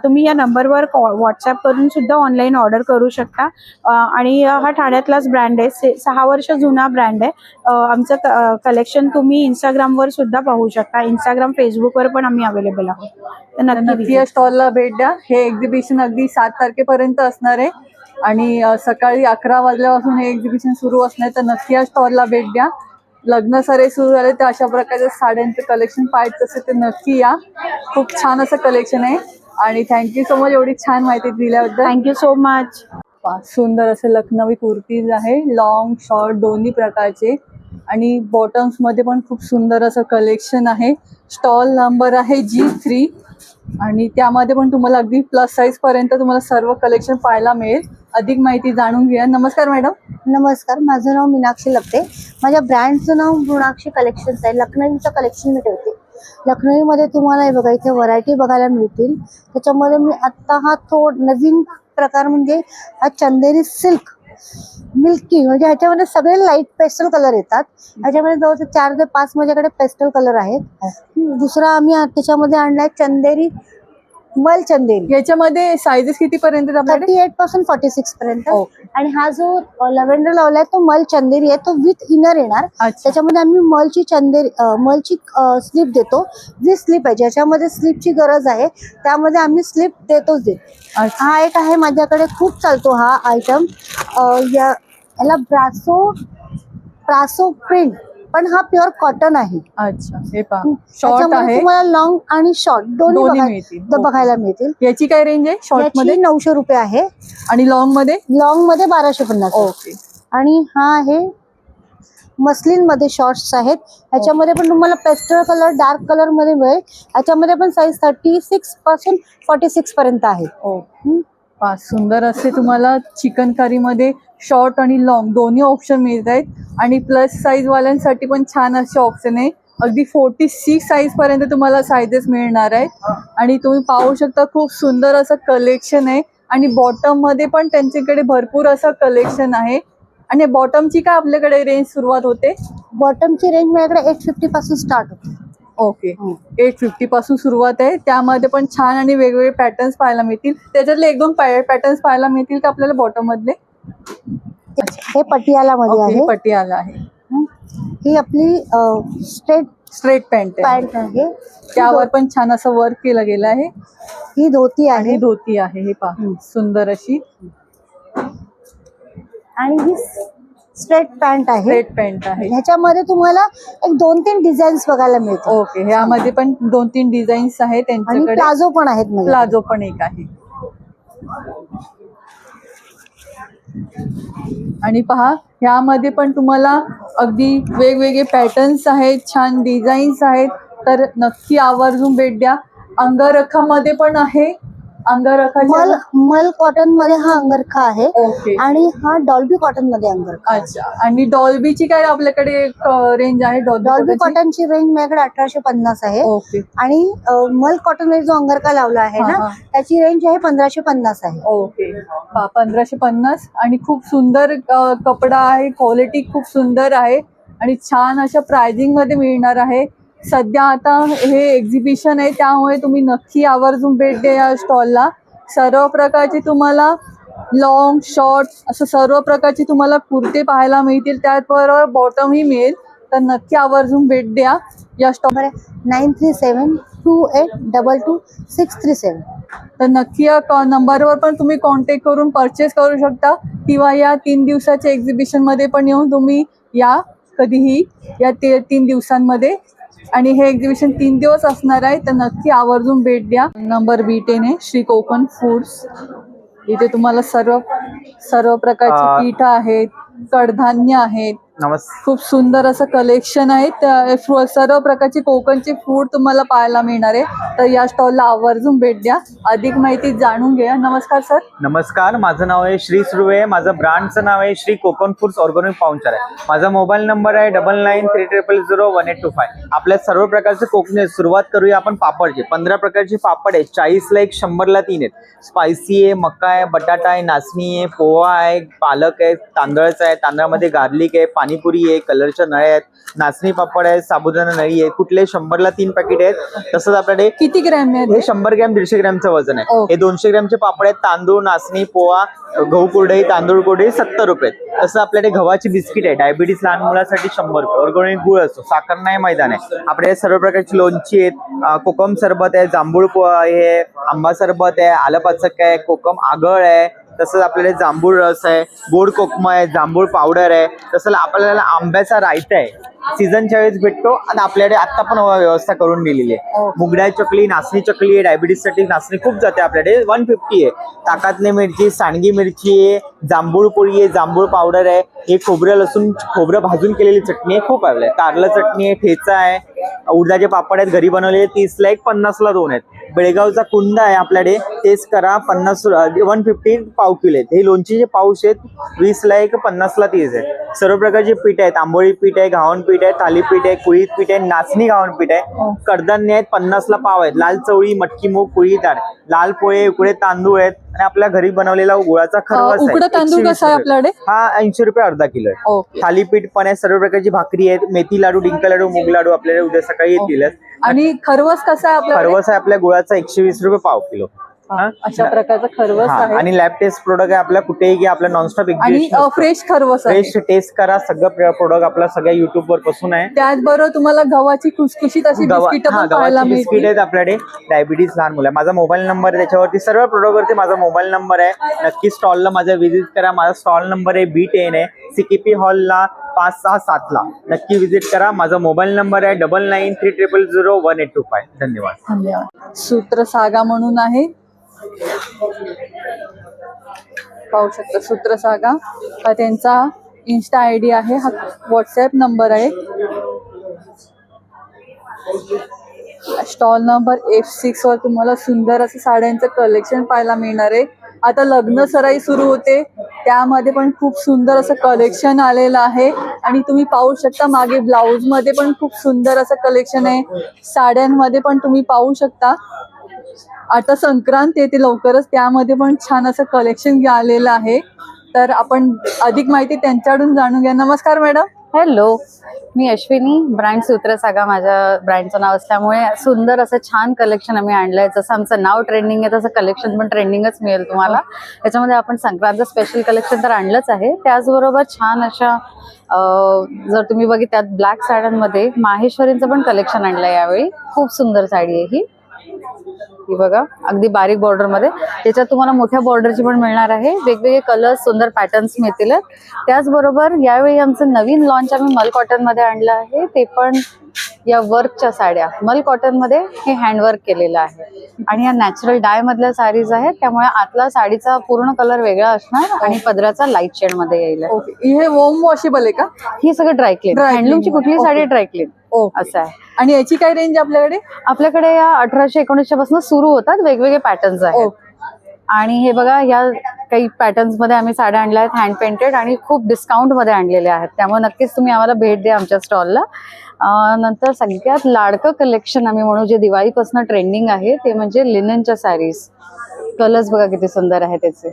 तुम्ही या नंबरवर व्हॉट्सअप करून सुद्धा ऑनलाईन ऑर्डर करू शकता. आणि हा ठाण्यातलाच ब्रँड आहे. 6 वर्ष जुना ब्रँड आहे. आमचं कलेक्शन तुम्ही इंस्टाग्रामवर सुद्धा पाहू शकता. इंस्टाग्राम, फेसबुकवर पण आम्ही अवेलेबल आहोत. तर नक्की या स्टॉलला भेट द्या. हे एक्झिबिशन अगदी 7 तारखेपर्यंत असणार आहे आणि सकाळी 11 वाजल्यापासून हे एक्झिबिशन सुरू असणार. तर नक्की या स्टॉलला भेट द्या. लग्न सरे सुरू झाले तर अशा प्रकारच्या साड्यांचं कलेक्शन पाहायचं असेल तर नक्की या. खूप छान असं कलेक्शन आहे. आणि थँक्यू सो मच एवढी छान माहिती दिल्याबद्दल. Thank you so much. सुंदर असे लखनवी कुर्तीज आहे, लॉंग शॉर्ट दोन्ही प्रकारचे. आणि बॉटम्स मध्ये पण खूप सुंदर असं कलेक्शन आहे. स्टॉल नंबर आहे G3 आणि त्यामध्ये पण तुम्हाला अगदी प्लस साईज पर्यंत तुम्हाला सर्व कलेक्शन पाहायला मिळेल. अधिक माहिती जाणून घ्या. नमस्कार मॅडम. नमस्कार, माझं नाव मीनाक्षी लपते. माझ्या ब्रँडचं नाव मृणाक्षी कलेक्शन्स आहे. लखनवीचं कलेक्शन मी ठेवते. लखनवीमध्ये तुम्हाला हे बघा इथे व्हरायटी बघायला मिळतील. त्याच्यामध्ये मी आत्ता हा नवीन प्रकार म्हणजे हा चंदेरी सिल्क मिल्की, म्हणजे ह्याच्यामध्ये सगळे लाईट पेस्टल कलर येतात. ह्याच्यामध्ये जवळ 4 ते 5 माझ्याकडे पेस्टल कलर आहेत. दुसरा आम्ही त्याच्यामध्ये आणलाय चंदेरी मल चंदेरी. याच्यामध्ये साईजेस किती पर्यंत? 38 पासून 46 पर्यंत. आणि हा जो लव्हेंडर लावलाय तो मल चंदेरी आहे. तो विथ इनर येणार. त्याच्यामध्ये आम्ही मलची स्लीप देतो. विथ स्लीप आहे, ज्याच्यामध्ये स्लीपची गरज आहे त्यामध्ये आम्ही स्लीप देतोच देतो. हा एक आहे माझ्याकडे, खूप चालतो हा आयटम. याला ब्रासो प्रासो प्रिंट, पण हा प्युअर कॉटन आहे. अच्छा, हे पहा शॉर्ट त्याच्यामध्ये आहे, तुम्हाला लॉंग आणि शॉर्ट दोन्ही मिळतील. बघायला मिळतील. याची काय रेंज आहे? शॉर्ट मध्ये याची 900 रुपये आहे आणि लॉंग मध्ये? लॉंग मध्ये 1250. ओके. आणि हा आहे मस्लिन मध्ये शॉर्ट्स आहेत. ह्याच्यामध्ये पण तुम्हाला पेस्टल कलर, डार्क कलर मध्ये मिळेल. ह्याच्यामध्ये पण साईज 36 पासून 46 पर्यंत आहे. पहा सुंदर असे तुम्हाला चिकनकारी मध्ये शॉर्ट आणि लॉंग दोन्ही ऑप्शन मिळत आहेत. आणि प्लस साईज वाल्यांसाठी पण छान असे ऑप्शन आहे. अगदी 46 साईज पर्यंत तुम्हाला साईजेस मिळणार आहेत. आणि तुम्ही पाहू शकता खूप सुंदर असं कलेक्शन आहे. आणि बॉटम मध्ये पण त्यांच्याकडे भरपूर असं कलेक्शन आहे. आणि बॉटमची काय आपल्याकडे रेंज सुरुवात होते? बॉटमची रेंज माझ्याकडे 850 पासून स्टार्ट होते. ओके, 850 पासून सुरुवात आहे. त्यामध्ये पण छान आणि वेगवेगळे पॅटर्न्स पाहायला मिळतील. त्याच्यातले 1-2 पॅटर्न्स पाहायला मिळतील का आपल्याला बॉटम मधले? हे पटियाला मध्ये आहे. पटियाला आहे. ही आपली स्ट्रेट पॅन्ट आहे. त्यावर पण छान असं वर्क केलं गेलं आहे. ही धोती आहे. धोती आहे, हे पहा सुंदर अशी. आणि ही स्ट्रेट पॅन्ट आहे. स्ट्रेट पॅन्ट आहे. ह्याच्यामध्ये तुम्हाला एक 2-3 डिझाईन्स बघायला मिळतात. ओके, ह्यामध्ये पण 2-3 डिझाईन्स आहेत त्यांच्याकडे. प्लाझो पण आहेत. प्लाझो पण एक आहे. आणि पहा ह्यामध्ये पण तुम्हाला अगदी वेगवेगळे पॅटर्न्स आहेत, छान डिझाईन्स आहेत. तर नक्की आवर्जून भेट द्या. अंगरखामध्ये पण आहे. मल कॉटन मध्ये हा अंगरखा आहे. ओके. आणि हा डॉल्बी कॉटन मध्ये अंगरखा. अच्छा, आणि डॉल्बीची काय आपल्याकडे रेंज आहे? डॉल्बी कॉटनची रेंज माझ्याकडे 1850 आहे. ओके. आणि मल कॉटन मध्ये जो अंगरखा लावला आहे ना, त्याची रेंज आहे 1550 आहे. ओके, 1550. आणि खूप सुंदर कपडा आहे, क्वालिटी खूप सुंदर आहे आणि छान अशा प्राइसिंग मध्ये मिळणार आहे. सध्या आता हे एक्झिबिशन आहे, त्यामुळे तुम्ही नक्की आवर्जून भेट द्या या स्टॉलला. सर्व प्रकारचे तुम्हाला लॉंग, शॉर्ट असं सर्व प्रकारचे तुम्हाला कुर्ते पाहायला मिळतील. त्याचबरोबर बॉटमही मिळेल. तर नक्की आवर्जून भेट द्या या स्टॉल. 9372822637. तर नक्की या नंबरवर पण तुम्ही कॉन्टॅक्ट करून परचेस करू शकता. किंवा या 3 दिवसाच्या एक्झिबिशनमध्ये पण येऊन तुम्ही या कधीही या 3 दिवसांमध्ये. आणि हे एक्झिबिशन 3 दिवस असणार आहे. तर नक्की आवर्जून भेट द्या. नंबर B10 आहे श्री कोकण फूड्स. इथे तुम्हाला सर्व प्रकारची पीठ आहेत, कडधान्य आहेत. खूप सुंदर असं कलेक्शन आहे. सर्व प्रकारचे कोकणचे फूड तुम्हाला पाहायला मिळणार आहे. तर या स्टॉलला आवर्जून भेट द्या. अधिक माहिती जाणून घ्या. नमस्कार सर. नमस्कार, माझं नाव आहे श्री सुर्वे. माझं ब्रँडचं नाव आहे श्री कोकण फूड्स ऑर्गॅनिक पाहुणचार आहे. माझा मोबाईल नंबर आहे 9930001825. आपल्या सर्व प्रकारचे कोकणी सुरुवात करूया आपण पापडचे. 15 प्रकारचे पापड आहेत. 40ला 1, 100ला 3 आहेत. स्पायसी आहे, मका आहे, बटाटा आहे, नाचणी आहे, पोहा आहे, पालक आहे, तांदळाचा आहे, तांदळामध्ये गार्लिक आहे, पाणीपुरी आहे, कलरच्या नळ्या आहेत, नाचणी पापड आहे, साबुदाणा नळी आहे. कुठले 100ला 3 पॅकेट आहेत. तसंच आपल्याकडे किती ग्रॅम आहे? हे 100 ग्रॅम 150 ग्रॅमचं वजन आहे. हे 200 ग्रॅमचे पापड आहेत. तांदूळ, नाचणी, पोहा, गहू कुरडई, तांदूळ कुरडई 70 रुपये. तसं आपल्याकडे गव्हाची बिस्किट आहे. डायबिटीस लहान मुलासाठी 100 रुपये. ऑर्गॅनिक गुळ असतो, साखर नाही, मैदान आहे. आपल्याकडे सर्व प्रकारची लोणची आहेत. कोकम सरबत आहे, जांभूळ आहे, आंबा सरबत आहे, आलं पाचक आहे, कोकम आगळ आहे. तसंच आपल्याकडे जांभूळ रस आहे, गोड कोकमा आहे, जांभूळ पावडर आहे. तसं आपल्याला आंब्याचा रायता आहे, सीझनच्या वेळेस भेटतो. आणि आपल्याकडे आता पण व्यवस्था करून दिलेली आहे. मुगडाळ चकली, नाचणी चकली आहे. डायबिटीससाठी नाचणी खूप जाते. आपल्याकडे 150 आहे. ताकातली मिरची, सांडगी मिरची आहे, जांभूळ पोळी आहे, जांभूळ पावडर आहे. हे खोबरं लसूण खोबरं भाजून केलेली चटणी आहे. खूप आहे. कारलं चटणी आहे, ठेचा आहे, उडदाचे पापड आहेत घरी बनवलेले. 30ला 1, 50ला 2 आहेत. बेळगावचा कुंदा आहे आपल्याकडे. टेस्ट करा, 150 पाव किलो आहेत. हे लोणचीचे पाऊस आहेत. 20ला 1, 50ला 30 आहेत. सर्व प्रकारचे पीठ आहेत. आंबोळी पीठ आहे, घावन पीठ आहे, थालीपीठ आहे, कुळीत पीठ आहे, नाचणी घावन पीठ आहे. कडधान्य आहेत, 50ला पाव आहेत. लाल चवळी, मटकी मूग, कुळीत डाळ, लाल पोहे, उकडे तांदूळ आहेत. आणि आपल्या घरी बनवलेला गुळाचा खरवस आहे. उकडे तांदूळ कसा आहे आपल्याकडे? हा 80 रुपये अर्धा किलो आहे. थालीपीठ पण आहे. सर्व प्रकारची भाकरी आहेत. मेथी लाडू, डिंक लाडू, मूग लाडू आपल्याला उद्या सकाळी येतीलच. आणि खरवस कसा आहे आपल्याकडे? खरवस आहे आपल्या गुळाचा 120 रुपये पाव किलो. अशा प्रकारचा खरवस आहे. आणि लॅब टेस्ट प्रोडक्ट आहे आपल्या. कुठेही घ्या, आपल्या नॉनस्टॉप आणि फ्रेश खरवस आहे. फ्रेश टेस्ट करा. सगळं प्रोडक्ट आपल्या सगळ्या युट्यूब वर पासून आहे. त्याचबरोबर तुम्हाला गव्हाची खुसखुशीत अशी बिस्किट बिस्किट आहेत आपल्याकडे. डायबिटीस लहान मुलं. माझा मोबाईल नंबर आहे त्याच्यावरती. सर्व प्रोडक्ट वरती माझा मोबाईल नंबर आहे. नक्की स्टॉलला माझा व्हिजिट करा. माझा स्टॉल नंबर आहे B10 आहे. CKP हॉलला 5, 6, 7 ला नक्की विजिट करा. माझा मोबाईल नंबर आहे 9930001825. धन्यवाद. धन्यवाद. सूत्रसागा म्हणून आहे, पाहू शकता सूत्रसागा. हा त्यांचा इन्स्टा ID आहे, हा व्हॉट्सॲप नंबर आहे. स्टॉल नंबर F6 वर तुम्हाला सुंदर असं साड्यांचं कलेक्शन पाहायला मिळणार आहे. आता लग्न सराई सुरू होते, त्यामध्ये पण खूप सुंदर असं कलेक्शन आलेलं आहे. आणि तुम्ही पाहू शकता मागे ब्लाऊज मध्ये पण खूप सुंदर असं कलेक्शन आहे. साड्यांमध्ये पण तुम्ही पाहू शकता. आता संक्रांत येते लवकरच, त्यामध्ये पण छान असं कलेक्शन आलेलं आहे. तर आपण अधिक माहिती त्यांच्याकडून जाणून घ्या. नमस्कार मॅडम. हॅलो, मी अश्विनी. ब्रँड सूत्रसागा माझ्या ब्रँडचं नाव असल्यामुळे सुंदर असं छान कलेक्शन आम्ही आणलंय. जसं आमचं नाव ट्रेंडिंग आहे तसं कलेक्शन पण ट्रेंडिंगच मिळेल तुम्हाला. त्याच्यामध्ये आपण संक्रांत स्पेशल कलेक्शन तर आणलंच आहे, त्याचबरोबर छान अशा जर तुम्ही बघितलं त्यात ब्लॅक साड्यांमध्ये माहेश्वरींचं पण कलेक्शन आणलंय यावेळी. खूप सुंदर साडी आहे ही बघा, अगदी बारीक बॉर्डर मध्ये. त्याच्यात तुम्हाला मोठ्या बॉर्डरची पण मिळणार आहे. वेगवेगळे कलर्स, सुंदर पॅटर्न्स मिळतील. त्याचबरोबर यावेळी आमचं नवीन लॉन्च आम्ही मल कॉटन मध्ये आणलं आहे, ते पण या वर्कच्या साड्या. मल कॉटन मध्ये हे हँडवर्क केलेलं आहे आणि या नॅचरल डाय मधल्या साडीज आहेत, त्यामुळे आतला साडीचा पूर्ण कलर वेगळा असणार आणि पदराचा लाईट शेड मध्ये येईल. हे वॉम वॉशेबल आहे का? ही सगळं ड्रायक्लीन, हँडलूमची कुठली साडी ड्रायक्लीन असं आहे. आणि याची काय रेंज आपल्याकडे? आपल्याकडे या 1819 पासून सुरू होतात, वेगवेगळे पॅटर्न्स आहेत. आणि हे बघा, या काही पॅटर्न्स मध्ये आम्ही साड्या आणल्या आहेत हँड पेंटेड आणि खूप डिस्काउंट मध्ये आणलेल्या आहेत. त्यामुळे नक्कीच तुम्ही आम्हाला भेट द्या आमच्या स्टॉलला. नंतर सगळ्यात लाडकं कलेक्शन आम्ही म्हणू जे दिवाळीपासून ट्रेंडिंग आहे ते म्हणजे लिननच्या साडीज. कलर्स बघा किती सुंदर आहे त्याचे.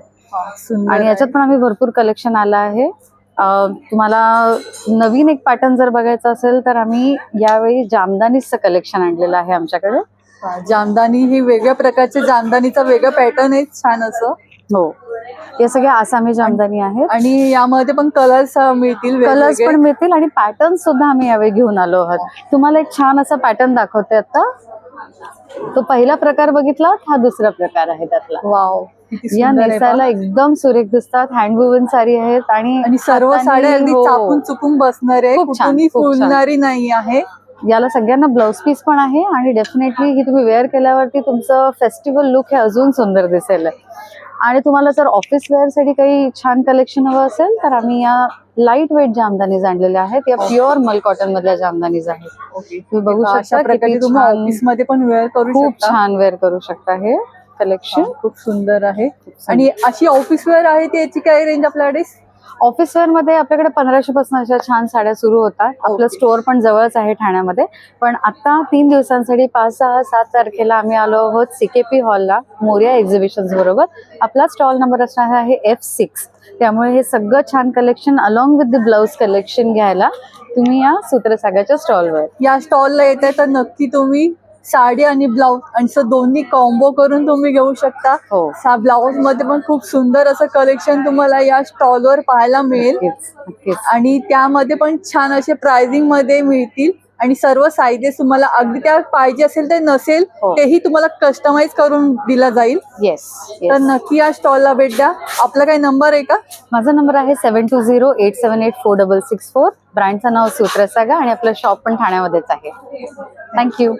आणि याच्यात पण आम्ही भरपूर कलेक्शन आलं आहे. तुम्हाला नवीन एक पॅटर्न जर बघायचं असेल तर आम्ही यावेळी जामदानीचं कलेक्शन आणलेलं आहे आमच्याकडे. जामदानी ही वेगळ्या प्रकारचे जामदानीचा वेगळं पॅटर्न आहे, छान असं. हो, हे सगळे आसामी जामदानी आहेत आणि यामध्ये पण कलर्स मिळतील, कलर्स पण मिळतील आणि पॅटर्न सुद्धा आम्ही यावेळी घेऊन आलो आहोत. तुम्हाला एक छान असा पॅटर्न दाखवते आता. तो पहिला प्रकार बघितला, हा दुसरा प्रकार आहे त्यातला. वाव, या नेसायला एकदम सुरेख दिसतात. हँड वुवन साडी आहेत आणि सर्व साड्या अगदी चापून चुकून बसणार आहे, कुठूनही फुलणारी नाही आहे. याला सगळ्यांना ब्लाउज पीस पण आहे आणि डेफिनेटली ही तुम्ही वेअर केल्यावरती तुमचं फेस्टिवल लुक हे अजून सुंदर दिसेल. आणि तुम्हाला जर ऑफिस वेअर साठी काही छान कलेक्शन हवं असेल तर आम्ही या लाईट वेट जामदानीज आणलेल्या आहेत. या प्युअर मल कॉटन मधल्या जामदानीज आहेत. तुम्ही बघू शकता प्रकारे तुम्ही ऑफिस मध्ये पण वेअर करू शकता. खूप छान वेअर करू शकता. हे कलेक्शन खूप सुंदर आहे. आणि अशी ऑफिस वेअर आहे ती याची काय रेंज आपल्याकडे? ऑफिस वेअर मध्ये आपल्याकडे 1500 पासून अशा छान साड्या सुरू होतात. आपलं स्टोअर पण जवळच आहे ठाण्यामध्ये. पण आता 3 दिवसांसाठी 5, 6, 7 तारखेला आम्ही आलो आहोत CKP हॉलला मोरिया एक्झिबिशन्स बरोबर. आपला स्टॉल नंबर असणार आहे F6. त्यामुळे हे सगळं छान collection along with the blouse collection घ्यायला तुम्ही या सूत्रसागाच्या स्टॉलवर. या स्टॉलला येत आहे तर नक्की तुम्ही साडी आणि ब्लाऊज आणि दोन्ही कॉम्बो करून तुम्ही घेऊ शकता. ब्लाऊज मध्ये पण खूप सुंदर असं कलेक्शन तुम्हाला या स्टॉलवर पाहायला मिळेल आणि त्यामध्ये पण छान असे प्राइसिंग मध्ये मिळतील. आणि सर्व साईजेस तुम्हाला अगदी त्या पाहिजे असेल तर नसेल तेही तुम्हाला कस्टमाइज करून दिला जाईल. तर नक्की या स्टॉलला भेट द्या. आपला काही नंबर आहे का? माझा नंबर आहे 7208784664. ब्रँडचं नाव सूत्रसागा आणि आपलं शॉप पण ठाण्यामध्येच आहे. थँक्यू.